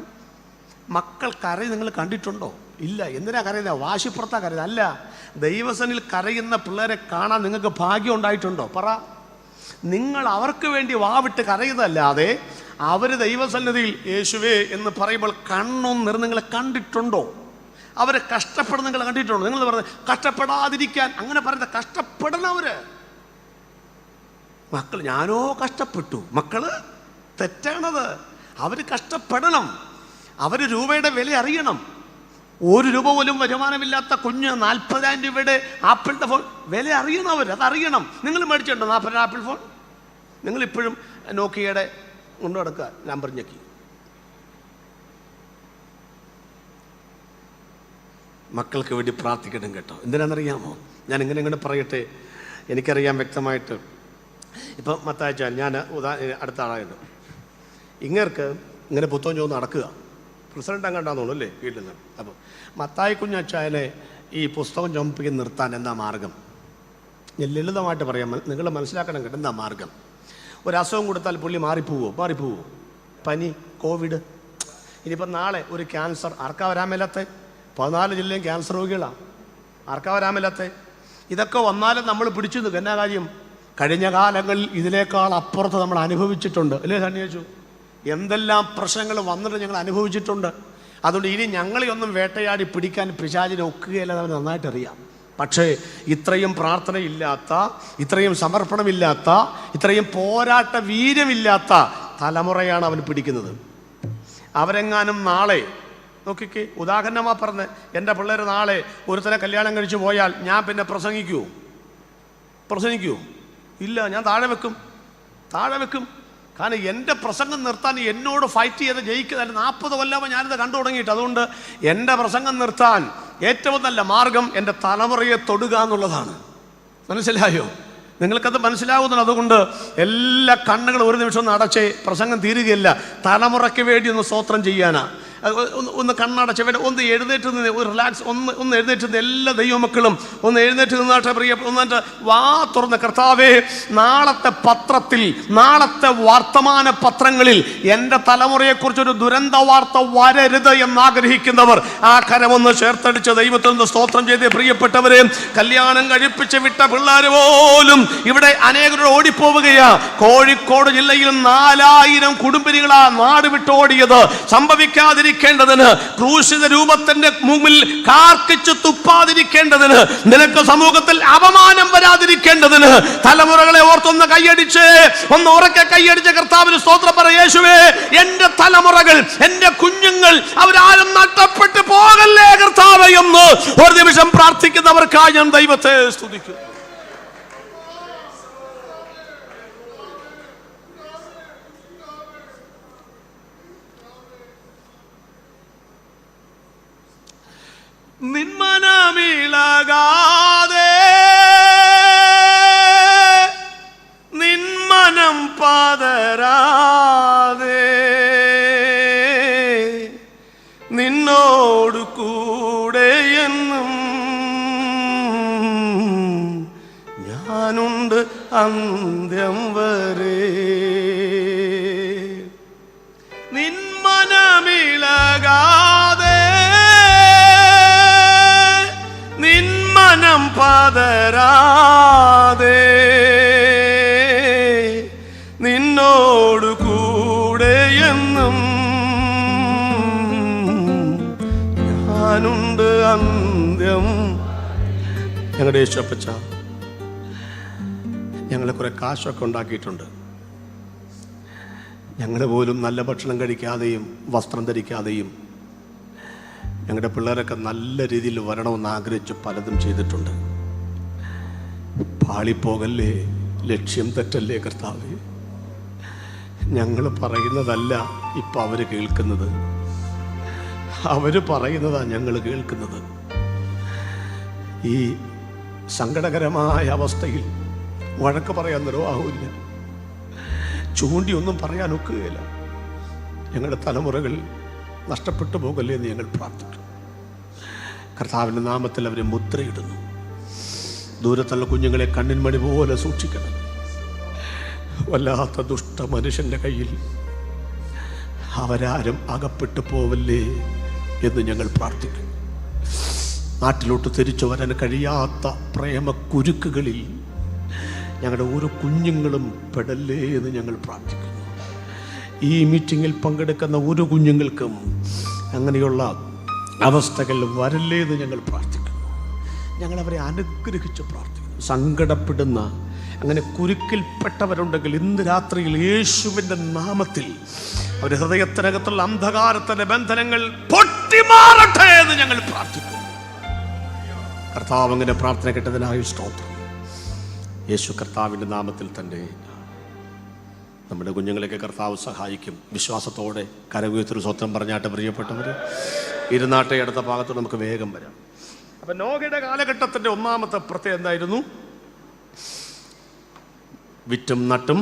മക്കൾ കരയും നിങ്ങൾ കണ്ടിട്ടുണ്ടോ? ഇല്ല. എന്തിനാ കരയുന്നത്? വാശിപ്പുറത്താ കരയുന്നത്? അല്ല. ദൈവസനിൽ കരയുന്ന പിള്ളേരെ കാണാൻ നിങ്ങൾക്ക് ഭാഗ്യം ഉണ്ടായിട്ടുണ്ടോ? പറ. നിങ്ങൾ അവർക്ക് വേണ്ടി വാവിട്ട് കരയുന്നതല്ലാതെ അവർ ദൈവസന്നിധിയിൽ യേശുവേ എന്ന് പറയുമ്പോൾ കണ്ണൊന്നിർ നിങ്ങൾ കണ്ടിട്ടുണ്ടോ? അവരെ കഷ്ടപ്പെടുന്ന നിങ്ങൾ കണ്ടിട്ടുണ്ടോ? നിങ്ങൾ പറഞ്ഞത് കഷ്ടപ്പെടാതിരിക്കാൻ അങ്ങനെ പറയുന്നത്, കഷ്ടപ്പെടണം അവര്. മക്കൾ ഞാനോ കഷ്ടപ്പെട്ടു, മക്കള് തെറ്റാണത്. അവർ കഷ്ടപ്പെടണം. അവർ രൂപയുടെ വില അറിയണം. 1 രൂപ പോലും വരുമാനമില്ലാത്ത കുഞ്ഞ് 40,000 രൂപയുടെ ആപ്പിളിൻ്റെ ഫോൺ വില അറിയണം. അതറിയണം. നിങ്ങൾ മേടിച്ചിട്ടുണ്ടോ 40 ആപ്പിൾ ഫോൺ? നിങ്ങളിപ്പോഴും നോക്കിയയുടെ കൊണ്ടു നടക്കുക, നമ്പർ ഞെക്കി. മക്കൾക്ക് വേണ്ടി പ്രാർത്ഥിക്കണം കേട്ടോ. എന്തിനാണെന്നറിയാമോ? ഞാൻ ഇങ്ങനെ പറയട്ടെ, എനിക്കറിയാം വ്യക്തമായിട്ട്. ഇപ്പം മത്തായിച്ചാൽ ഞാൻ അടുത്ത ആളായിട്ട് ഇങ്ങേർക്ക് ഇങ്ങനെ പുത്തം ചോന്ന് നടക്കുക, പ്രസിഡന്റ് അങ്ങോട്ടാന്നോളൂ അല്ലേ വീട്ടിൽ നിന്ന്. അപ്പോൾ മത്തായി കുഞ്ഞച്ചായനെ ഈ പുസ്തകം ചുമപ്പിക്കാൻ നിർത്താൻ എന്താ മാർഗം? ഞാൻ ലളിതമായിട്ട് പറയാം, നിങ്ങൾ മനസ്സിലാക്കണം കേട്ടോ. എന്താ മാർഗം? ഒരു അസുഖം കൊടുത്താൽ പുള്ളി മാറിപ്പോവോ? പനി, കോവിഡ്. ഇനിയിപ്പം നാളെ ഒരു ക്യാൻസർ. ആർക്കാ വരാൻ മേലാത്തെ? 14 ജില്ലയും ക്യാൻസർ രോഗികളാണ്. ആർക്കാ വരാൻ മേലാത്തെ? ഇതൊക്കെ വന്നാലും നമ്മൾ പിടിച്ചു നിൽക്കും. എന്നാ കാര്യം? കഴിഞ്ഞ കാലങ്ങളിൽ ഇതിനേക്കാൾ അപ്പുറത്ത് നമ്മൾ അനുഭവിച്ചിട്ടുണ്ട് അല്ലേ സന്യാച്ചു? എന്തെല്ലാം പ്രശ്നങ്ങൾ വന്നിട്ട് ഞങ്ങൾ അനുഭവിച്ചിട്ടുണ്ട്. അതുകൊണ്ട് ഇനി ഞങ്ങളെ ഒന്നും വേട്ടയാടി പിടിക്കാൻ പിശാചിനെ ഒക്കുകയല്ല, അവന് നന്നായിട്ട് അറിയാം. പക്ഷേ ഇത്രയും പ്രാർത്ഥനയില്ലാത്ത, ഇത്രയും സമർപ്പണമില്ലാത്ത, ഇത്രയും പോരാട്ട വീര്യമില്ലാത്ത തലമുറയാണ് അവൻ പിടിക്കുന്നത്. അവരെങ്ങാനും നാളെ നോക്കിക്കേ, ഉദാഹരണമാ പറഞ്ഞ്, എൻ്റെ പിള്ളേർ നാളെ ഒരുത്തനെ കല്യാണം കഴിച്ചു പോയാൽ ഞാൻ പിന്നെ പ്രസംഗിക്കൂ? ഇല്ല, ഞാൻ താഴെ വെക്കും. കാരണം എൻ്റെ പ്രസംഗം നിർത്താൻ എന്നോട് ഫൈറ്റ് ചെയ്ത് ജയിക്കുന്നതിന് 40 കൊല്ലമോ ഞാനിത് കണ്ടു തുടങ്ങിയിട്ട്. അതുകൊണ്ട് എൻ്റെ പ്രസംഗം നിർത്താൻ ഏറ്റവും നല്ല മാർഗം എൻ്റെ തലമുറയെ തൊടുക എന്നുള്ളതാണ്. മനസ്സിലായോ? നിങ്ങൾക്കത് മനസ്സിലാവുന്നുണ്ട്. അതുകൊണ്ട് എല്ലാ കണ്ണുകളും ഒരു നിമിഷം ഒന്ന് അടച്ചേ, പ്രസംഗം തീരുകയില്ല. തലമുറയ്ക്ക് വേണ്ടി ഒന്ന് സ്തോത്രം ചെയ്യാനാ. ഒന്ന് കണ്ണടച്ച് ഒന്ന് എഴുന്നേറ്റ് നിന്ന് ഒരു റിലാക്സ്, ഒന്ന് എഴുന്നേറ്റ് നിന്ന് എല്ലാ ദൈവമക്കളും ഒന്ന് എഴുന്നേറ്റ് നിന്നാട്ടെ. ഒന്നിട്ട് വാ തുറന്ന്, കർത്താവേ, നാളത്തെ പത്രത്തിൽ, നാളത്തെ വർത്തമാന പത്രങ്ങളിൽ എൻ്റെ തലമുറയെക്കുറിച്ചൊരു ദുരന്ത വാർത്ത വരരുത് എന്നാഗ്രഹിക്കുന്നവർ ആ കരമൊന്ന് ചേർത്തടിച്ച് ദൈവത്തിൽ നിന്ന് സ്തോത്രം ചെയ്ത്. പ്രിയപ്പെട്ടവരെ, കല്യാണം കഴിപ്പിച്ച് വിട്ട പിള്ളേർ പോലും ഇവിടെ അനേകരോട് ഓടിപ്പോവുകയാ. കോഴിക്കോട് ജില്ലയിൽ 4000 കുടുംബിനികളാ നാട് വിട്ടോടിയത്. സംഭവിക്കാതിരിക്കേണ്ടതിന്, ക്രൂശിത രൂപത്തിന്റെ മുമ്പിൽ കാർക്കിച്ചു തുപ്പാതിരിക്കേണ്ടതിന്, നിനക്ക് സമൂഹത്തിൽ അപമാനം വരാതിരിക്കേണ്ടതിന്, തലമുറകളെ ഓർത്തൊന്ന് കൈയടിച്ച്, ഒന്ന് ഉറക്കെ കൈയടിച്ച് കർത്താവിന് സ്തോത്രം പറ. യേശുവേ, എന്റെ തലമുറകൾ, എന്റെ കുഞ്ഞുങ്ങൾ അവരാരും നഷ്ടപ്പെട്ടു പോകല്ലേ കർത്താവേ എന്ന് ഒരു നിമിഷം പ്രാർത്ഥിക്കുന്നവർക്കായി ഞാൻ ദൈവത്തെ സ്തുതിക്കുന്നു. നിന്മനമിളകാതെ, നിന്മനം പതരാതെ, നിന്നോട് കൂടെ എന്നും ഞാനുണ്ട് അന്ത്യം വരെ. നിന്മനമിളകാതെ, നിന്മനം പതരാതെ, നിന്നോട് കൂടെ എന്നും ഞാനുണ്ട് അന്ത്യം. ഞങ്ങളുടെ യേശുപ്പച്ച ഞങ്ങളെ കുറെ കാശൊക്കെ ഉണ്ടാക്കിയിട്ടുണ്ട്. ഞങ്ങൾ പോലും നല്ല ഭക്ഷണം കഴിക്കാതെയും വസ്ത്രം ധരിക്കാതെയും ഞങ്ങളുടെ പിള്ളേരൊക്കെ നല്ല രീതിയിൽ വരണമെന്ന് ആഗ്രഹിച്ച് പലതും ചെയ്തിട്ടുണ്ട്. പാളിപ്പോകല്ലേ, ലക്ഷ്യം തെറ്റല്ലേ കർത്താവേ. ഞങ്ങൾ പറയുന്നതല്ല ഇപ്പം അവർ കേൾക്കുന്നത്, അവർ പറയുന്നതാണ് ഞങ്ങൾ കേൾക്കുന്നത്. ഈ സങ്കടകരമായ അവസ്ഥയിൽ വഴക്ക് പറയാൻ നിർവാഹമില്ല, ചൂണ്ടി ഒന്നും പറയാൻ ഒക്കുകയില്ല. ഞങ്ങളുടെ തലമുറകൾ നഷ്ടപ്പെട്ടു പോകല്ലേ എന്ന് ഞങ്ങൾ പ്രാർത്ഥിക്കുന്നു. കർത്താവിൻ്റെ നാമത്തിൽ അവരെ മുദ്രയിടുന്നു. ദൂരത്തുള്ള കുഞ്ഞുങ്ങളെ കണ്ണിൻമണി പോലെ സൂക്ഷിക്കണം. വല്ലാത്ത ദുഷ്ട മനുഷ്യൻ്റെ കയ്യിൽ അവരാരും അകപ്പെട്ടു പോവല്ലേ എന്ന് ഞങ്ങൾ പ്രാർത്ഥിക്കുന്നു. നാട്ടിലോട്ട് തിരിച്ചു വരാൻ കഴിയാത്ത പ്രേമ കുരുക്കുകളിൽ ഞങ്ങളുടെ ഓരോ കുഞ്ഞുങ്ങളും പെടല്ലേ എന്ന് ഞങ്ങൾ പ്രാർത്ഥിക്കുന്നു. ഈ മീറ്റിങ്ങിൽ പങ്കെടുക്കുന്ന ഓരോ കുഞ്ഞുങ്ങൾക്കും അങ്ങനെയുള്ള അവസ്ഥകൾ വരല്ലേ എന്ന് ഞങ്ങൾ പ്രാർത്ഥിക്കുന്നു. ഞങ്ങളവരെ അനുഗ്രഹിച്ച് പ്രാർത്ഥിക്കുന്നു. സങ്കടപ്പെടുന്ന അങ്ങനെ കുരുക്കിൽപ്പെട്ടവരുണ്ടെങ്കിൽ ഇന്ന് രാത്രിയിൽ യേശുവിൻ്റെ നാമത്തിൽ അവരുടെ ഹൃദയത്തിനകത്തുള്ള അന്ധകാരത്തിൻ്റെ ബന്ധനങ്ങൾ പൊട്ടിമാറട്ടെ എന്ന് ഞങ്ങൾ പ്രാർത്ഥിക്കുന്നു. കർത്താവ് അങ്ങനെ പ്രാർത്ഥന കേട്ടതിനായി സ്തോത്രം. യേശു കർത്താവിൻ്റെ നാമത്തിൽ തന്നെ നമ്മുടെ കുഞ്ഞുങ്ങളെയൊക്കെ കർത്താവ് സഹായിക്കും. വിശ്വാസത്തോടെ കരകുയത്തൊരു സ്വത്രം പറഞ്ഞാട്ട് പ്രിയപ്പെട്ടവർ ഇരുന്നാട്ടെ. അടുത്ത ഭാഗത്തോട് നമുക്ക് വേഗം വരാം. അപ്പം നോഹയുടെ കാലഘട്ടത്തിൻ്റെ ഒന്നാമത്തെ പ്രത്യേകത എന്തായിരുന്നു? വിറ്റും നട്ടും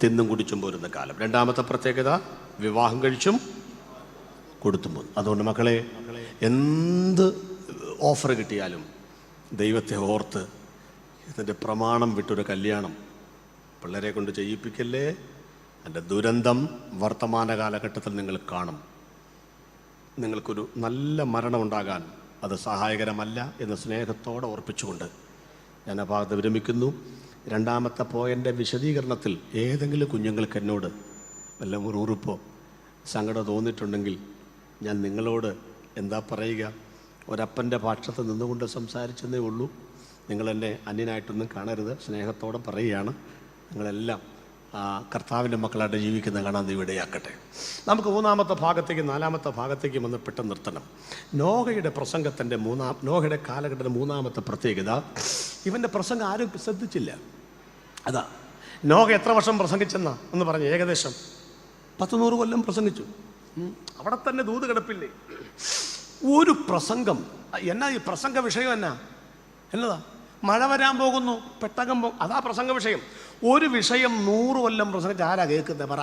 തിന്നും കുടിച്ചും പോരുന്ന കാലം. രണ്ടാമത്തെ പ്രത്യേകത വിവാഹം കഴിച്ചും കൊടുത്തും പോരും. അതുകൊണ്ട് മക്കളെ, എന്ത് ഓഫർ കിട്ടിയാലും ദൈവത്തെ ഓർത്ത് ഇതിൻ്റെ പ്രമാണം വിട്ടൊരു കല്യാണം പിള്ളേരെ കൊണ്ട് ചെയ്യിപ്പിക്കല്ലേ. എൻ്റെ ദുരന്തം വർത്തമാന കാലഘട്ടത്തിൽ നിങ്ങൾ കാണും. നിങ്ങൾക്കൊരു നല്ല മരണം ഉണ്ടാകാൻ അത് സഹായകരമല്ല എന്ന് സ്നേഹത്തോടെ ഓർപ്പിച്ചുകൊണ്ട് ഞാൻ ആ ഭാഗത്ത് വിരമിക്കുന്നു. രണ്ടാമത്തെ പോയിൻ്റെ വിശദീകരണത്തിൽ ഏതെങ്കിലും കുഞ്ഞുങ്ങൾക്ക് എന്നോട് വല്ല ഉറുപ്പോ സങ്കടം തോന്നിയിട്ടുണ്ടെങ്കിൽ ഞാൻ നിങ്ങളോട് എന്താ പറയുക? ഒരപ്പൻ്റെ പക്ഷത്ത് നിന്നുകൊണ്ട് സംസാരിച്ചതേ ഉള്ളൂ. നിങ്ങളെന്നെ അന്യനായിട്ടൊന്നും കാണരുത്. സ്നേഹത്തോടെ പറയുകയാണ്. നിങ്ങളെല്ലാം കർത്താവിൻ്റെ മക്കളായിട്ട് ജീവിക്കുന്ന കാണാൻ ഇവിടെയാക്കട്ടെ. നമുക്ക് മൂന്നാമത്തെ ഭാഗത്തേക്ക് നാലാമത്തെ ഭാഗത്തേക്ക് വന്ന് പെട്ടെന്ന് നിർത്തണം. നോഹയുടെ പ്രസംഗത്തിൻ്റെ നോഹയുടെ കാലഘട്ടത്തിൻ്റെ മൂന്നാമത്തെ പ്രത്യേകത, ഇവൻ്റെ പ്രസംഗം ആരും ശ്രദ്ധിച്ചില്ല. അതാ നോഹ എത്ര വർഷം പ്രസംഗിച്ചെന്നാ ഒന്ന് പറഞ്ഞ്? ഏകദേശം 100 കൊല്ലം പ്രസംഗിച്ചു. അവിടെ തന്നെ ദൂത് കിടപ്പില്ലേ? ഒരു പ്രസംഗം എന്നാ ഈ പ്രസംഗ വിഷയം എന്നതാ? മഴ വരാൻ പോകുന്നു, പെട്ടകം അതാ പ്രസംഗ വിഷയം. ഒരു വിഷയം 100 കൊല്ലം പ്രസംഗിച്ച് ആരാ കേൾക്കുന്നത്? പറ.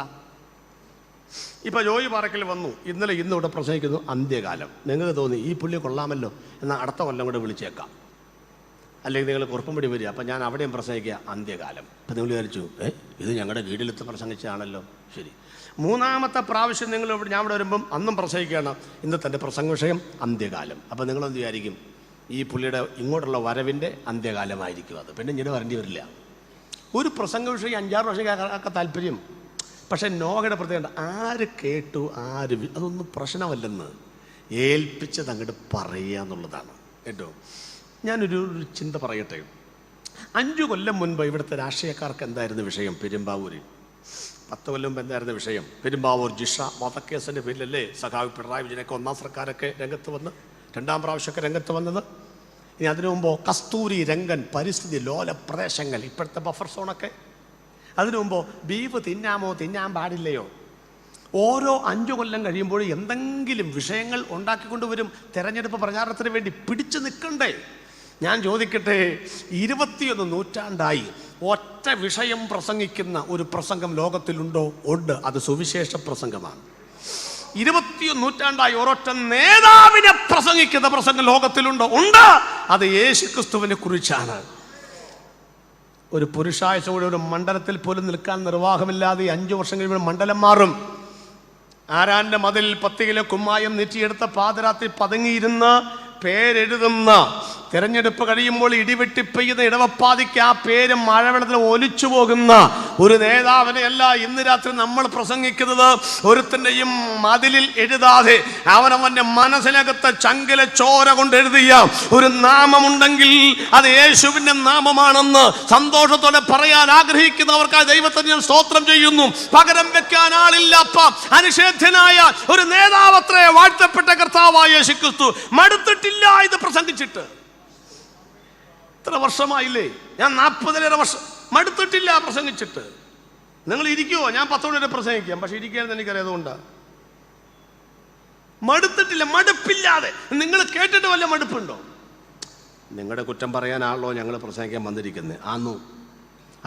ഇപ്പം ജോയി പാറക്കൽ വന്നു, ഇന്നലെ ഇവിടെ പ്രസംഗിക്കുന്നു അന്ത്യകാലം. നിങ്ങൾക്ക് തോന്നി ഈ പുള്ളി കൊള്ളാമല്ലോ, എന്നാൽ അടുത്ത കൊല്ലം കൂടെ വിളിച്ചേക്കാം. അല്ലെങ്കിൽ നിങ്ങൾ കുറുപ്പുംപടി വരിക, അപ്പം ഞാൻ അവിടെയും പ്രസംഗിക്കുക അന്ത്യകാലം. അപ്പം നിങ്ങൾ വിചാരിച്ചു ഇത് ഞങ്ങളുടെ വീട്ടിലെത്ത് പ്രസംഗിച്ചാണല്ലോ. ശരി, മൂന്നാമത്തെ പ്രാവശ്യം ഞാൻ ഇവിടെ വരുമ്പം അന്നും പ്രസംഗിക്കുകയാണ്. ഇന്നത്തെ എൻ്റെ പ്രസംഗ വിഷയം അന്ത്യകാലം. അപ്പം നിങ്ങളെന്ത് വിചാരിക്കും? ഈ പുള്ളിയുടെ ഇങ്ങോട്ടുള്ള വരവിൻ്റെ അന്ത്യകാലമായിരിക്കും അത്. പിന്നെ ഇങ്ങനെ വരേണ്ടി വരില്ല. ഒരു പ്രസംഗ വിഷയം 5-6 വർഷം കേൾക്കാൻ താല്പര്യം. പക്ഷേ നോഹയുടെ പ്രത്യേകത ആര് കേട്ടു അതൊന്നും പ്രശ്നമല്ലെന്ന് ഏൽപ്പിച്ചത് അങ്ങോട്ട് പറയുക എന്നുള്ളതാണ് കേട്ടോ. ഞാനൊരു ചിന്ത പറയട്ടെ. 5 കൊല്ലം മുൻപ് ഇവിടുത്തെ രാഷ്ട്രീയക്കാർക്ക് എന്തായിരുന്നു വിഷയം? പെരുമ്പാവൂര്. 10 കൊല്ലം മുമ്പ് എന്തായിരുന്നു വിഷയം? പെരുമ്പാവൂർ ജിഷ വധക്കേസിൻ്റെ പേരിലല്ലേ സഖാവ് പിണറായി വിജയനൊക്കെ ഒന്നാം സർക്കാരൊക്കെ രംഗത്ത് വന്ന്, 2ാം പ്രാവശ്യമൊക്കെ രംഗത്ത് വന്നത്. ഇനി അതിനു മുമ്പോ കസ്തൂരി രംഗൻ, പരിസ്ഥിതി ലോല പ്രദേശങ്ങൾ, ഇപ്പോഴത്തെ ബഫർ സോണൊക്കെ. അതിനു മുമ്പോ ബീഫ് തിന്നാമോ തിന്നാൻ പാടില്ലയോ. ഓരോ 5 കൊല്ലം കഴിയുമ്പോഴും എന്തെങ്കിലും വിഷയങ്ങൾ ഉണ്ടാക്കിക്കൊണ്ടുവരും. തെരഞ്ഞെടുപ്പ് പ്രചാരണത്തിന് വേണ്ടി പിടിച്ചു നിൽക്കണ്ടേ? ഞാൻ ചോദിക്കട്ടെ, 21 നൂറ്റാണ്ടായി ഒറ്റ വിഷയം പ്രസംഗിക്കുന്ന ഒരു പ്രസംഗം ലോകത്തിലുണ്ടോ? ഉണ്ട്. അത് സുവിശേഷ പ്രസംഗമാണ്. 21 നൂറ്റാണ്ടായി ഒരൊറ്റ നേതാവിനെ പ്രസംഗിക്കുന്ന പ്രസംഗം ലോകത്തിലുണ്ടോ? ഉണ്ട്. അത് യേശുക്രിസ്തുവിനെ കുറിച്ചാണ്. ഒരു പുരുഷാഴ്ചയോടെ ഒരു മണ്ഡലത്തിൽ പോലും നിൽക്കാൻ നിർവാഹമില്ലാതെ 5 വർഷം കഴിയുമ്പോൾ മണ്ഡലം മാറും. ആരാന്റെ മതിൽ 10 കിലോ കുമ്മായം നെറ്റിയെടുത്ത പാതിരാത്രി പതുങ്ങിയിരുന്ന് പേരെഴുതുന്ന, തെരഞ്ഞെടുപ്പ് കഴിയുമ്പോൾ ഇടിവെട്ടി പെയ്യുന്ന ഇടവപ്പാതിക്ക് ആ പേര് മഴവെള്ളത്തിൽ ഒലിച്ചു പോകുന്ന ഒരു നേതാവിനെയല്ല ഇന്ന് രാത്രി നമ്മൾ പ്രസംഗിക്കുന്നത്. ഒരുത്തൻ്റെയും മതിലിൽ എഴുതാതെ അവനവൻ്റെ മനസ്സിനകത്ത് ചങ്കിലെ ചോര കൊണ്ട് എഴുതിയ ഒരു നാമമുണ്ടെങ്കിൽ അത് യേശുവിൻ്റെ നാമമാണെന്ന് സന്തോഷത്തോടെ പറയാൻ ആഗ്രഹിക്കുന്നവർക്കായി ദൈവത്തെ ഞാൻ സ്തോത്രം ചെയ്യുന്നു. പകരം വെക്കാൻ ആളില്ലാത്ത അനിഷേധ്യനായ ഒരു നേതാവത്രേ വാഴ്ത്തപ്പെട്ട കർത്താവായ യേശുക്രിസ്തു. മടുത്തിട്ടില്ല ഇത് പ്രസംഗിച്ചിട്ട്. ഇത്ര വർഷമായില്ലേ? ഞാൻ 40 വർഷം മടുത്തിട്ടില്ല പ്രസംഗിച്ചിട്ട്. നിങ്ങൾ ഇരിക്കുവോ? ഞാൻ 10 വരെ പ്രസംഗിക്കാം, പക്ഷെ ഇരിക്കുകയെന്ന് എനിക്കറിയാതുകൊണ്ടാണ്. മടുത്തിട്ടില്ല, മടുപ്പില്ലാതെ. നിങ്ങൾ കേട്ടിട്ട് വല്ല മടുപ്പുണ്ടോ? നിങ്ങളുടെ കുറ്റം പറയാനാണല്ലോ ഞങ്ങൾ പ്രസംഗിക്കാൻ വന്നിരിക്കുന്നത്. ആന്നു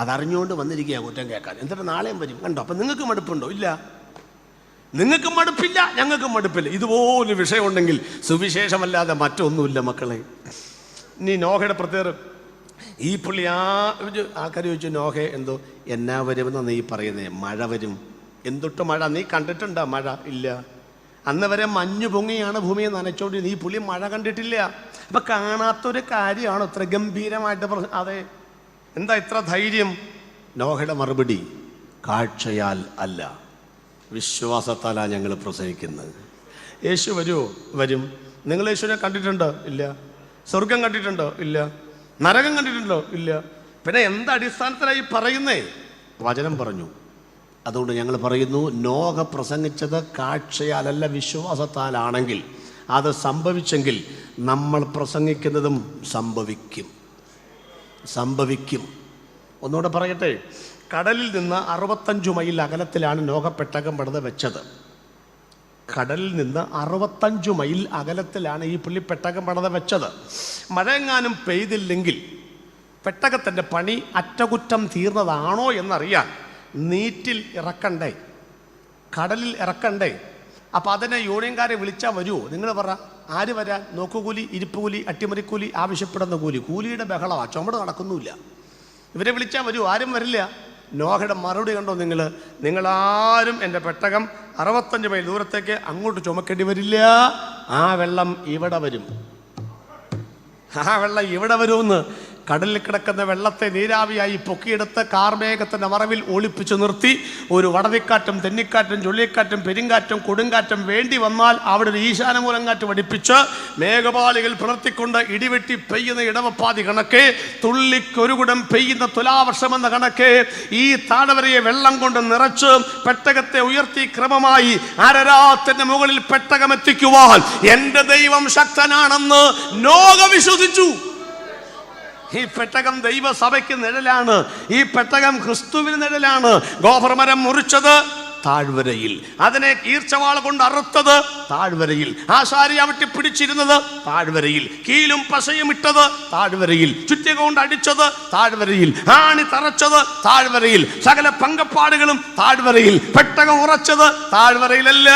അതറിഞ്ഞുകൊണ്ട് വന്നിരിക്കുക കുറ്റം കേൾക്കാൻ. എന്നിട്ട് നാളെയും വരും കണ്ടോ. അപ്പം നിങ്ങൾക്ക് മടുപ്പുണ്ടോ? ഇല്ല. നിങ്ങൾക്കും മടുപ്പില്ല, ഞങ്ങൾക്കും മടുപ്പില്ല. ഇതുപോലൊരു വിഷയമുണ്ടെങ്കിൽ സുവിശേഷമല്ലാതെ മറ്റൊന്നുമില്ല മക്കളെ. ഇനി നോഹയുടെ പ്രത്യേകം ഈ പുള്ളി ആൾക്കാർ ചോദിച്ചു, നോഹ എന്തോ എന്നാ വരുമെന്നാണ് നീ പറയുന്നേ? മഴ വരും. എന്തൊട്ട് മഴ? നീ കണ്ടിട്ടുണ്ടോ മഴ? ഇല്ല. അന്ന് വരെ മഞ്ഞു പൊങ്ങിയാണ് ഭൂമിയെ നനച്ചോണ്ടി. നീ പുള്ളി മഴ കണ്ടിട്ടില്ല. അപ്പൊ കാണാത്തൊരു കാര്യമാണ് ഇത്ര ഗംഭീരമായിട്ട് അതെ. എന്താ ഇത്ര ധൈര്യം? നോഹയുടെ മറുപടി, കാഴ്ചയാൽ അല്ല, വിശ്വാസത്താലാണ് ഞങ്ങൾ പ്രസംഗിക്കുന്നത്. യേശു വരുമോ? വരും. നിങ്ങൾ യേശുവിനെ കണ്ടിട്ടുണ്ടോ? ഇല്ല. സ്വർഗം കണ്ടിട്ടുണ്ടോ? ഇല്ല. നരകം കണ്ടിട്ടുണ്ടോ? ഇല്ല. പിന്നെ എന്തടിസ്ഥാനത്തിലായി പറയുന്നേ? വചനം പറഞ്ഞു. അതുകൊണ്ട് ഞങ്ങൾ പറയുന്നു, നോഹ പ്രസംഗിച്ചത് കാഴ്ചയാലല്ല വിശ്വാസത്താലാണെങ്കിൽ, അത് സംഭവിച്ചെങ്കിൽ നമ്മൾ പ്രസംഗിക്കുന്നതും സംഭവിക്കും. ഒന്നുകൂടെ പറയട്ടെ. കടലിൽ നിന്ന് 65 മൈൽ അകലത്തിലാണ് നോഹ പെട്ടകം പണിത് വെച്ചത്. കടലിൽ നിന്ന് 65 മൈൽ അകലത്തിലാണ് ഈ പുള്ളി പെട്ടകം പണിത് വെച്ചത്. മഴയെങ്ങാനും പെയ്തില്ലെങ്കിൽ പെട്ടകത്തിൻ്റെ പണി അറ്റകുറ്റം തീർന്നതാണോ എന്നറിയാൻ നീറ്റിൽ ഇറക്കണ്ടേ, കടലിൽ ഇറക്കണ്ടേ? അപ്പം അതിനെ യൂണിയൻകാരെ വിളിച്ചാൽ വരുമോ? നിങ്ങൾ പറ. ആര് വരാൻ? നോക്കുകൂലി, ഇരിപ്പുകൂലി, അട്ടിമറിക്കൂലി, ആവശ്യപ്പെടുന്ന കൂലിയുടെ ബഹളമാണ്, ചുമട് നടക്കുന്നുമില്ല. ഇവരെ വിളിച്ചാൽ വരുമോ? ആരും വരില്ല. നോഹയുടെ മറുപടി കണ്ടോ നിങ്ങളാരും എൻ്റെ പെട്ടകം 65 മൈൽ ദൂരത്തേക്ക് അങ്ങോട്ട് ചുമക്കേണ്ടി വരില്ല. ആ വെള്ളം ഇവിടെ വരും. വരുമെന്ന് കടലിൽ കിടക്കുന്ന വെള്ളത്തെ നീരാവിയായി പൊക്കിയെടുത്ത് കാർമേഘത്തിൻ്റെ മറവിൽ ഒളിപ്പിച്ചു നിർത്തി ഒരു വടതിക്കാറ്റും തെന്നിക്കാറ്റും ചുഴലിക്കാറ്റും പെരുങ്കാറ്റും കൊടുങ്കാറ്റും വേണ്ടി വന്നാൽ അവിടെ ഒരു ഈശാനമൂലങ്കാറ്റ് പഠിപ്പിച്ച് മേഘപാളികൾ പിളർത്തിക്കൊണ്ട് ഇടിവെട്ടി പെയ്യുന്ന ഇടവപ്പാതി കണക്കെ, തുള്ളിക്കൊരു കുടം പെയ്യുന്ന തുലാവർഷമെന്ന കണക്കെ ഈ താഴവരയെ വെള്ളം കൊണ്ട് നിറച്ച് പെട്ടകത്തെ ഉയർത്തി ക്രമമായി അരരാത്തിന്റെ മുകളിൽ പെട്ടകമെത്തിക്കുവാൻ എൻ്റെ ദൈവം ശക്തനാണെന്ന് നോഹ വിശ്വസിച്ചു. ഈ പെട്ടകം ദൈവസഭയ്ക്ക് നിഴലാണ്. ഈ പെട്ടകം ക്രിസ്തുവിന് നിഴലാണ്. ഗോപുരമരം മുറിച്ചത് താഴ്വരയിൽ, അതിനെ ഈർച്ചവാള കൊണ്ട് അറുത്തത് താഴ്വരയിൽ, ആശാരി അവട്ടി പിടിച്ചിരുന്നത് താഴ്വരയിൽ, കീലും പശയും ഇട്ടത് താഴ്വരയിൽ, ചുറ്റിക കൊണ്ട് അടിച്ചത് താഴ്വരയിൽ, ആണി തറച്ചത് താഴ്വരയിൽ, സകല പങ്കപ്പാടുകളും താഴ്വരയിൽ, പെട്ടകം ഉറച്ചത് താഴ്വരയിലല്ല,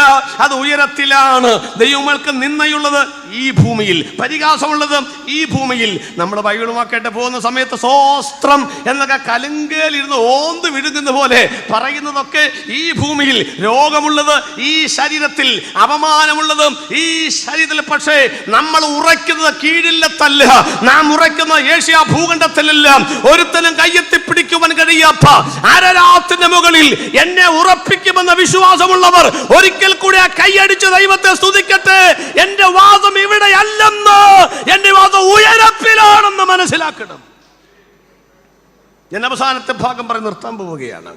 അത് ഉയരത്തിലാണ്. ദൈവങ്ങൾക്ക് നിന്നയുള്ളത് ഈ ഭൂമിയിൽ, പരിഹാസമുള്ളത് ഈ ഭൂമിയിൽ. നമ്മൾ ബൈബിളുമാക്കേട്ട് പോകുന്ന സമയത്ത് സ്വസ്ത്രം എന്നൊക്കെ കലുങ്കയിലിരുന്ന് ഓന്ത് വിഴുങ്ങുന്ന പോലെ പറയുന്നതൊക്കെ ഈ ഭൂമിയിൽ. രോഗമുള്ളത് ഈ ശരീരത്തിൽ, അപമാനമുള്ളതും ഈ ശരീരത്തിൽ. പക്ഷേ നമ്മൾ ഉറയ്ക്കുന്നത് കീഴില്ലത്തല്ല, നാം ഉറയ്ക്കുന്ന ഏഷ്യ ഭൂഖണ്ഡത്തിലല്ല. ഒരുത്തനും കയ്യെത്തി പിടിക്കുവാൻ കഴിയാത്ത അരരാത്തിന്റെ മുകളിൽ എന്നെ ഉറപ്പിക്കുമെന്ന വിശ്വാസമുള്ളവർ ഒരിക്കൽ കൂടി ആ കൈയടിച്ച് ദൈവത്തെ സ്തുതിക്കട്ടെ. എന്റെ വാദം ഇവിടെ അല്ലെന്ന്, എന്റെ വാദം ഉയരത്തിലാണെന്ന് മനസ്സിലാക്കണം. ഞാൻ അവസാനത്തെ ഭാഗം പറഞ്ഞ് നിർത്താൻ പോവുകയാണ്.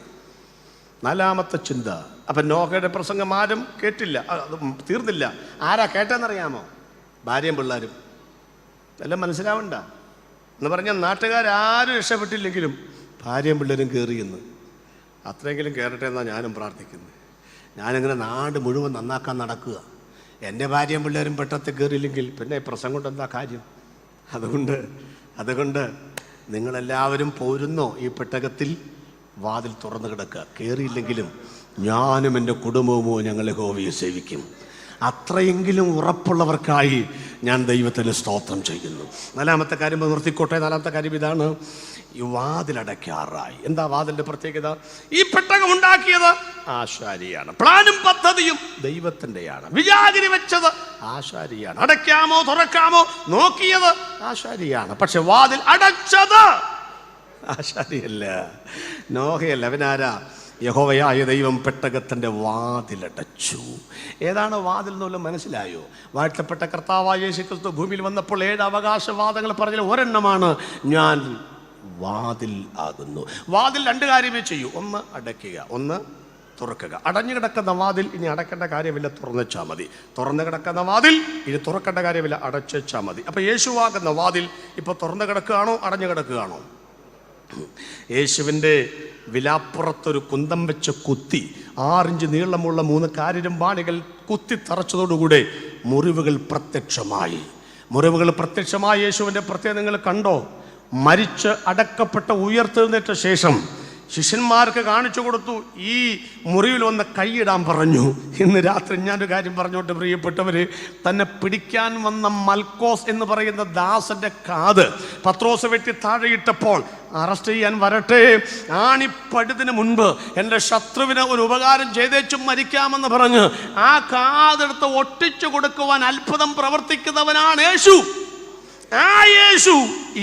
4ാമത്തെ ചിന്ത. അപ്പം നോഹയുടെ പ്രസംഗം ആരും കേട്ടില്ല, അത് തീർന്നില്ല. ആരാ കേട്ടെന്നറിയാമോ? ഭാര്യയും പിള്ളേരും. എല്ലാം മനസ്സിലാവണ്ട എന്ന് പറഞ്ഞാൽ നാട്ടുകാരും രക്ഷപ്പെട്ടില്ലെങ്കിലും ഭാര്യയും പിള്ളേരും കയറിയെന്ന്. അത്രയെങ്കിലും കയറട്ടെ എന്നാണ് ഞാനും പ്രാർത്ഥിക്കുന്നത്. ഞാനിങ്ങനെ നാട് മുഴുവൻ നന്നാക്കാൻ നടക്കുക. എൻ്റെ ഭാര്യയും പിള്ളേരും പെട്ടത്തിൽ കയറിയില്ലെങ്കിൽ പിന്നെ പ്രസംഗം കൊണ്ട് എന്താ കാര്യം? അതുകൊണ്ട് നിങ്ങളെല്ലാവരും പോരുന്നോ ഈ പെട്ടകത്തിൽ? വാതിൽ തുറന്നു കിടക്കുക. കയറിയില്ലെങ്കിലും ഞാനും എൻ്റെ കുടുംബവുമോ ഞങ്ങൾ യഹോവയെ സേവിക്കും. അത്രയെങ്കിലും ഉറപ്പുള്ളവർക്കായി ഞാൻ ദൈവത്തിന് സ്തോത്രം ചെയ്യുന്നു. 4ാമത്തെ കാര്യം നിർത്തിക്കോട്ടെ. 4ാമത്തെ കാര്യം ഇതാണ്, ഈ വാതിലടയ്ക്കാറായി. എന്താ വാതിലിൻ്റെ പ്രത്യേകത? ഈ പെട്ടകം ഉണ്ടാക്കിയത് ആശാരിയാണ്. പ്ലാനും പദ്ധതിയും ദൈവത്തിൻ്റെയാണ്. വിചാരിച്ച് വെച്ചത് ആശാരിയാണ്. അടയ്ക്കാമോ തുറക്കാമോ നോക്കിയത് ആശാരിയാണ്. പക്ഷെ വാതിൽ അടച്ചത് ആശാരിയല്ല, നോഹയല്ല. അവനാരാ? യഹോവയായ ദൈവം പെട്ടകത്തിൻ്റെ വാതിലടച്ചു. ഏതാണ് വാതിൽ എന്നുള്ളത് മനസ്സിലായോ? വാഴ്ത്തപ്പെട്ട കർത്താവായ യേശു ക്രിസ്തു ഭൂമിയിൽ വന്നപ്പോൾ 7 അവകാശവാദങ്ങൾ പറഞ്ഞാൽ ഒരെണ്ണമാണ് ഞാൻ വാതിൽ ആകുന്നു. വാതിൽ 2 കാര്യമേ ചെയ്യൂ. ഒന്ന് അടയ്ക്കുക, ഒന്ന് തുറക്കുക. അടഞ്ഞു കിടക്കുന്ന വാതിൽ ഇനി അടയ്ക്കേണ്ട കാര്യമില്ല, തുറന്നുവെച്ചാൽ മതി. തുറന്നു കിടക്കുന്ന വാതിൽ ഇനി തുറക്കേണ്ട കാര്യമില്ല, അടച്ചുവെച്ചാൽ മതി. അപ്പം യേശുവാകുന്ന വാതിൽ ഇപ്പോൾ തുറന്നു കിടക്കുകയാണോ അടഞ്ഞു കിടക്കുകയാണോ? യേശുവിൻ്റെ വിലാപ്പുറത്തൊരു കുന്തം വെച്ച് കുത്തി 6 ഇഞ്ച് നീളമുള്ള 3 കാരിരുമ്പാണികൾ കുത്തി തറച്ചതോടുകൂടെ മുറിവുകൾ പ്രത്യക്ഷമായി. യേശുവിൻ്റെ പ്രത്യേകത നിങ്ങൾ കണ്ടോ? മരിച്ച് അടക്കപ്പെട്ട ഉയർത്തെഴുന്നേറ്റ ശേഷം ശിഷ്യന്മാർക്ക് കാണിച്ചു കൊടുത്തു. ഈ മുറിവിൽ വന്ന് കൈയിടാൻ പറഞ്ഞു. ഇന്ന് രാത്രി ഞാനൊരു കാര്യം പറഞ്ഞോട്ട് പ്രിയപ്പെട്ടവര്, തന്നെ പിടിക്കാൻ വന്ന മൽക്കോസ് എന്ന് പറയുന്ന ദാസന്റെ കാത് പത്രോസ് വെട്ടി താഴെയിട്ടപ്പോൾ അറസ്റ്റ് ചെയ്യാൻ വരട്ടെ, ആണിപ്പഴുതിന് മുൻപ് എൻ്റെ ശത്രുവിന് ഒരു ഉപകാരം ചെയ്തേച്ചും മരിക്കാമെന്ന് പറഞ്ഞ് ആ കാതെടുത്ത് ഒട്ടിച്ചു കൊടുക്കുവാൻ അത്ഭുതം പ്രവർത്തിക്കുന്നവനാണ് യേശു. ആ യേശു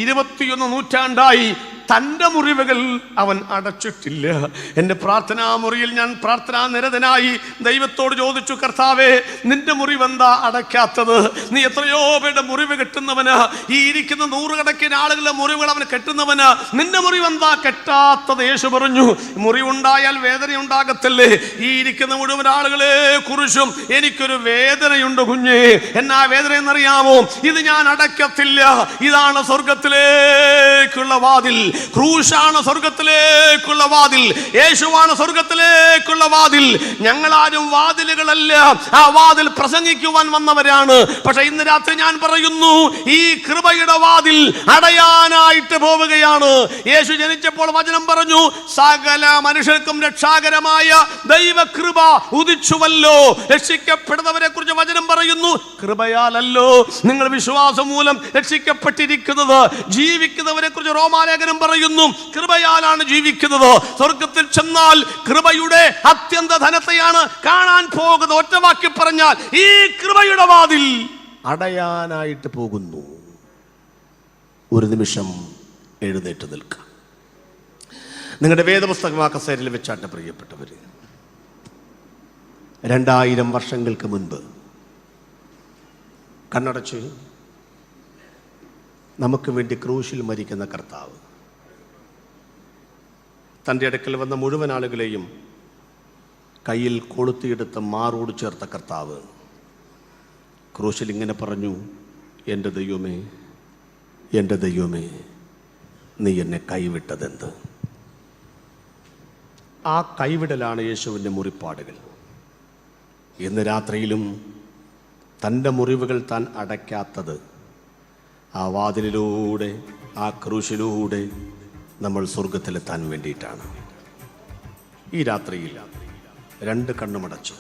21 നൂറ്റാണ്ടായി തൻ്റെ മുറിവുകൾ അവൻ അടച്ചിട്ടില്ല. എൻ്റെ പ്രാർത്ഥനാ മുറിയിൽ ഞാൻ പ്രാർത്ഥനാ നിരതനായി ദൈവത്തോട് ചോദിച്ചു, കർത്താവേ, നിന്റെ മുറിവെന്താ അടയ്ക്കാത്തത്? നീ എത്രയോ പേരുടെ മുറിവ് കെട്ടുന്നവന്, ഈ ഇരിക്കുന്ന 100 കണക്കിന് ആളുകളുടെ മുറിവുകൾ അവന് കെട്ടുന്നവന്, നിന്റെ മുറിവെന്താ കെട്ടാത്തത്? യേശു പറഞ്ഞു, മുറിവുണ്ടായാൽ വേദന ഉണ്ടാകത്തില്ലേ? ഈ ഇരിക്കുന്ന മുഴുവൻ ആളുകളെ കുറിച്ചും എനിക്കൊരു വേദനയുണ്ട് കുഞ്ഞേ. എന്നാ വേദന എന്നറിയാമോ? ഇത് ഞാൻ അടയ്ക്കത്തില്ല. ഇതാണ് സ്വർഗത്തിലേക്കുള്ള വാതിൽ. ക്രൂശാണ് സ്വർഗത്തിലേക്കുള്ള വാതിൽ. യേശുവാണ് സ്വർഗത്തിലേക്കുള്ള വാതിൽ. ഞങ്ങളാരും വാതിലുകളല്ല, ആ വാതിൽ പ്രസംഗിക്കുവാൻ വന്നവരാണ്. പക്ഷെ ഇന്ന് രാത്രി ഞാൻ പറയുന്നു, ഈ കൃപയുടെ വാതിൽ അടയാനായിട്ട് പോവുകയാണ്. യേശു ജനിച്ചപ്പോൾ വചനം പറഞ്ഞു, സകല മനുഷ്യർക്കും രക്ഷാകരമായ ദൈവകൃപ ഉദിച്ചുവല്ലോ. രക്ഷിക്കപ്പെടുന്നവരെ കുറിച്ച് വചനം പറയുന്നു, കൃപയാലല്ലോ നിങ്ങൾ വിശ്വാസം മൂലം രക്ഷിക്കപ്പെട്ടിരിക്കുന്നത്. ജീവിക്കുന്നവരെ കുറിച്ച് റോമാലേഖനം പറയുന്നു, കൃപയാലാണ് ജീവിക്കുന്നത്. സ്വർഗത്തിൽ ചെന്നാൽ കൃപയുടെ അത്യന്ത ധനത്തെയാണ് കാണാൻ പോകുന്നത്. ഒറ്റവാക്കി പറഞ്ഞാൽ ഈ കൃപയുടെ വാതിൽ അടയാനായിട്ട് പോകുന്നു. ഒരു നിമിഷം എഴുന്നേറ്റ് നിൽക്കാം. നിങ്ങളുടെ വേദപുസ്തകം ആ കസേരയിൽ വെച്ചാട്ടെ പ്രിയപ്പെട്ടവര്. 2000 വർഷങ്ങൾക്ക് മുൻപ് കണ്ണടച്ച് നമുക്ക് വേണ്ടി ക്രൂശിൽ മരിക്കുന്ന കർത്താവ്, തൻ്റെ അടുക്കൽ വന്ന മുഴുവൻ ആളുകളെയും കയ്യിൽ കൊളുത്തിയെടുത്ത് മാറോട് ചേർത്ത കർത്താവ് ക്രൂശിൽ ഇങ്ങനെ പറഞ്ഞു, എൻ്റെ ദൈവമേ, എൻ്റെ ദൈവമേ, നീ എന്നെ കൈവിട്ടതെന്ത്? ആ കൈവിടലാണ് യേശുവിൻ്റെ മുറിപ്പാടുകൾ. ഇന്ന് രാത്രിയിലും തൻ്റെ മുറിവുകൾ താൻ അടയ്ക്കാത്തത്, ആ വാതിലിലൂടെ, ആ ക്രൂശിലൂടെ നമ്മൾ സ്വർഗത്തിലെത്താൻ വേണ്ടിയിട്ടാണ്. ഈ രാത്രിയിൽ 2 കണ്ണുമടച്ച്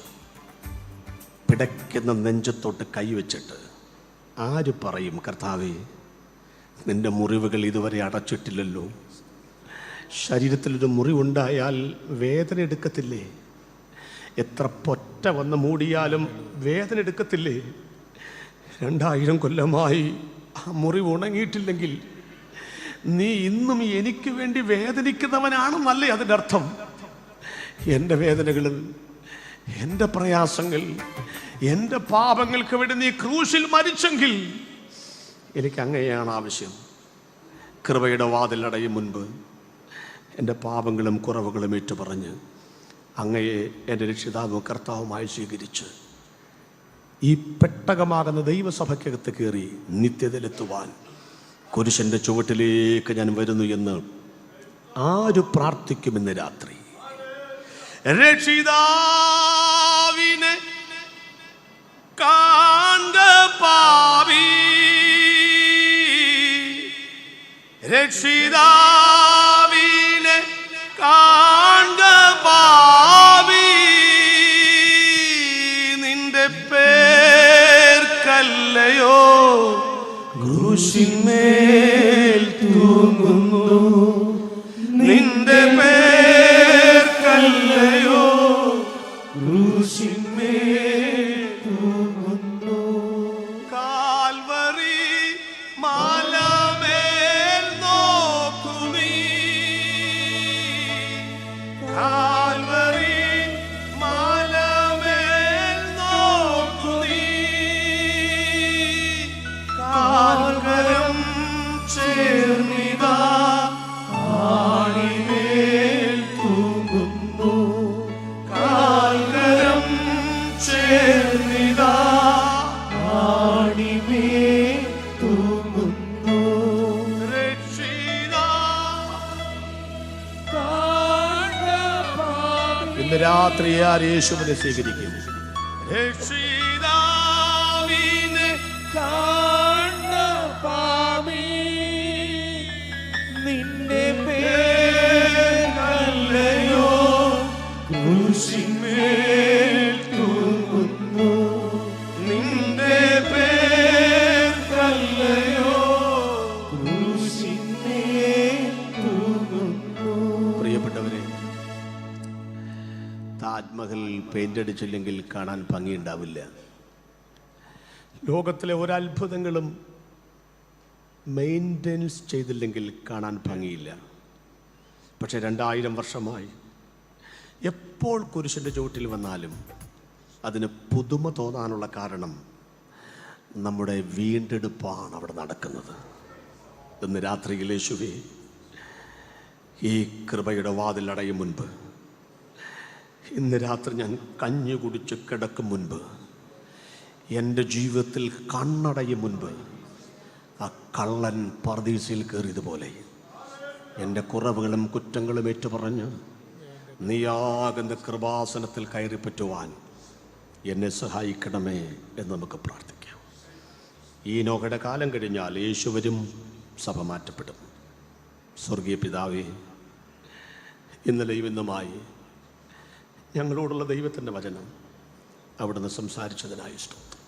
പിടയ്ക്കുന്ന നെഞ്ചത്തോട്ട് കൈവച്ചിട്ട് ആര് പറയും, കർത്താവേ, നിന്റെ മുറിവുകൾ ഇതുവരെ അടച്ചിട്ടില്ലല്ലോ? ശരീരത്തിലൊരു മുറിവുണ്ടായാൽ വേദന എടുക്കത്തില്ലേ? എത്ര പൊറ്റ വന്ന് മൂടിയാലും വേദന എടുക്കത്തില്ലേ? 2000 കൊല്ലമായി ആ മുറിവ് ഉണങ്ങിയിട്ടില്ലെങ്കിൽ നീ ഇന്നും എനിക്ക് വേണ്ടി വേദനിക്കുന്നവനാണെന്നല്ലേ അതിൻ്റെ അർത്ഥം? എൻ്റെ വേദനകൾ, എൻ്റെ പ്രയാസങ്ങൾ, എൻ്റെ പാപങ്ങൾക്ക് വേണ്ടി നീ ക്രൂശിൽ മരിച്ചെങ്കിൽ എനിക്ക് അങ്ങനെയാണ് ആവശ്യം. കൃപയുടെ വാതിലടയും മുൻപ് എൻ്റെ പാപങ്ങളും കുറവുകളും ഏറ്റുപറഞ്ഞ് അങ്ങയെ എൻ്റെ രക്ഷിതാവും കർത്താവുമായി സ്വീകരിച്ച് ഈ പെട്ടകമാകുന്ന ദൈവസഭയ്ക്കകത്ത് കയറി നിത്യതയിലെത്തുവാൻ കുരിശൻ്റെ ചുവട്ടിലേക്ക് ഞാൻ വരുന്നു എന്ന് ആര് പ്രാർത്ഥിക്കുമെന്ന് രാത്രി? രക്ഷിതാവിനെ കാൺക പാപി, രക്ഷിതാവിനെ കാൺക പാപി, നിന്റെ പേർക്കല്ലയോ ക്രൂശിന്മേൽ തൂങ്ങുന്നു, നിന്റെ പേർക്കല്ലയോ ക്രൂശിന്മേൽ തൂങ്ങുന്നു. കാൽവറി മലമേൽ നോക്കു നീ, കാൽവറി മലമേൽ നോക്കു നീ, കാൽകരം ചേർന്നിതാ ആണിമേൽ തൂങ്ങുന്നു, കാൽകരം ചേർന്നിതാ ആണിമേൽ തൂങ്ങുന്നു. ഇന്ന് രാത്രി ആര് യേശുവിനെ സ്വീകരിക്കും? രക്ഷിതാവിനെ കാണ പാപി, നിന്റെ പേരല്ലയോ കല്ലയോ ക്രൂശിന്മേൽ തൂങ്ങുന്നു, നിന്റെ പേർ കല്ലയോ ക്രൂശിന്മേൽ തൂങ്ങുന്നു. പ്രിയപ്പെട്ടവരെ, താജ്മഹൽ പെയിന്റ് അടിച്ചില്ലെങ്കിൽ കാണാൻ ഭംഗിയുണ്ടാവില്ല. ലോകത്തിലെ ഒരത്ഭുതങ്ങളും മെയിൻ്റെനൻസ് ചെയ്തില്ലെങ്കിൽ കാണാൻ ഭംഗിയില്ല. പക്ഷേ 2000 വർഷമായി എപ്പോൾ കുരിശിൻ്റെ ചുവട്ടിൽ വന്നാലും അതിന് പുതുമ തോന്നാനുള്ള കാരണം നമ്മുടെ വീണ്ടെടുപ്പാണ് അവിടെ നടക്കുന്നത്. ഇന്ന് രാത്രിയിൽ യേശുവേ, ഈ കൃപയുടെ വാതിൽ അടയും മുൻപ്, ഇന്ന് രാത്രി ഞാൻ കഞ്ഞി കുടിച്ച് കിടക്കും മുൻപ്, എൻ്റെ ജീവിതത്തിൽ കണ്ണടയും മുൻപ്, ആ കള്ളൻ പർദീസയിൽ കയറിയതുപോലെ എൻ്റെ കുറവുകളും കുറ്റങ്ങളും ഏറ്റുപറഞ്ഞ് നീയാകുന്ന കൃപാസനത്തിൽ കയറിപ്പറ്റുവാൻ എന്നെ സഹായിക്കണമേ എന്ന് നമുക്ക് പ്രാർത്ഥിക്കാം. ഈ നോഹയുടെ കാലം കഴിഞ്ഞാൽ യേശു വരും, സഭ മാറ്റപ്പെടും. സ്വർഗീയ പിതാവേ, ഇന്നലെയും ഇന്നുമായി ഞങ്ങളോടുള്ള ദൈവത്തിൻ്റെ വചനം അവിടുന്ന് സംസാരിച്ചതിനായി സ്തോത്രം.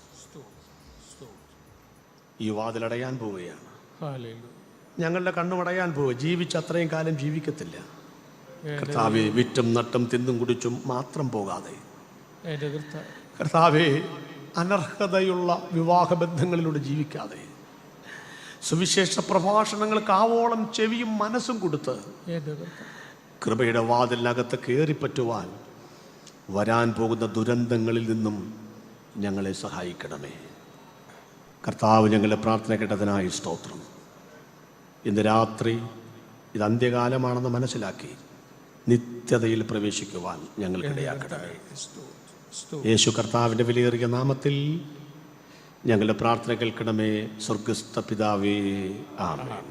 ഈ വാതിലടയാൻ പോവുകയാണ്. ഞങ്ങളുടെ കണ്ണുമടയാൻ പോവുക. ജീവിച്ച അത്രയും കാലം ജീവിക്കത്തില്ല കർത്താവേ. വിറ്റും നട്ടും തിന്നും കുടിച്ചും മാത്രം പോകാതെ കർത്താവേ, അനർഹതയുള്ള വിവാഹബന്ധങ്ങളിലൂടെ ജീവിക്കാതെ, സുവിശേഷ പ്രഭാഷണങ്ങൾക്ക് ആവോളം ചെവിയും മനസ്സും കൊടുത്ത് കൃപയുടെ വാതിലിനകത്ത് കയറിപ്പറ്റുവാൻ വരാൻ പോകുന്ന ദുരന്തങ്ങളിൽ നിന്നും ഞങ്ങളെ സഹായിക്കണമേ. കർത്താവ്, ഞങ്ങളുടെ പ്രാർത്ഥന കേട്ടതിനായി സ്തോത്രം. ഇന്ന് രാത്രി ഇത് അന്ത്യകാലമാണെന്ന് മനസ്സിലാക്കി നിത്യതയിൽ പ്രവേശിക്കുവാൻ ഞങ്ങൾക്കിടയാക്കണമേ. യേശു കർത്താവിൻ്റെ വിലയേറിയ നാമത്തിൽ ഞങ്ങളുടെ പ്രാർത്ഥന കേൾക്കണമേ. സ്വർഗസ്ഥ പിതാവേ, ആമേൻ.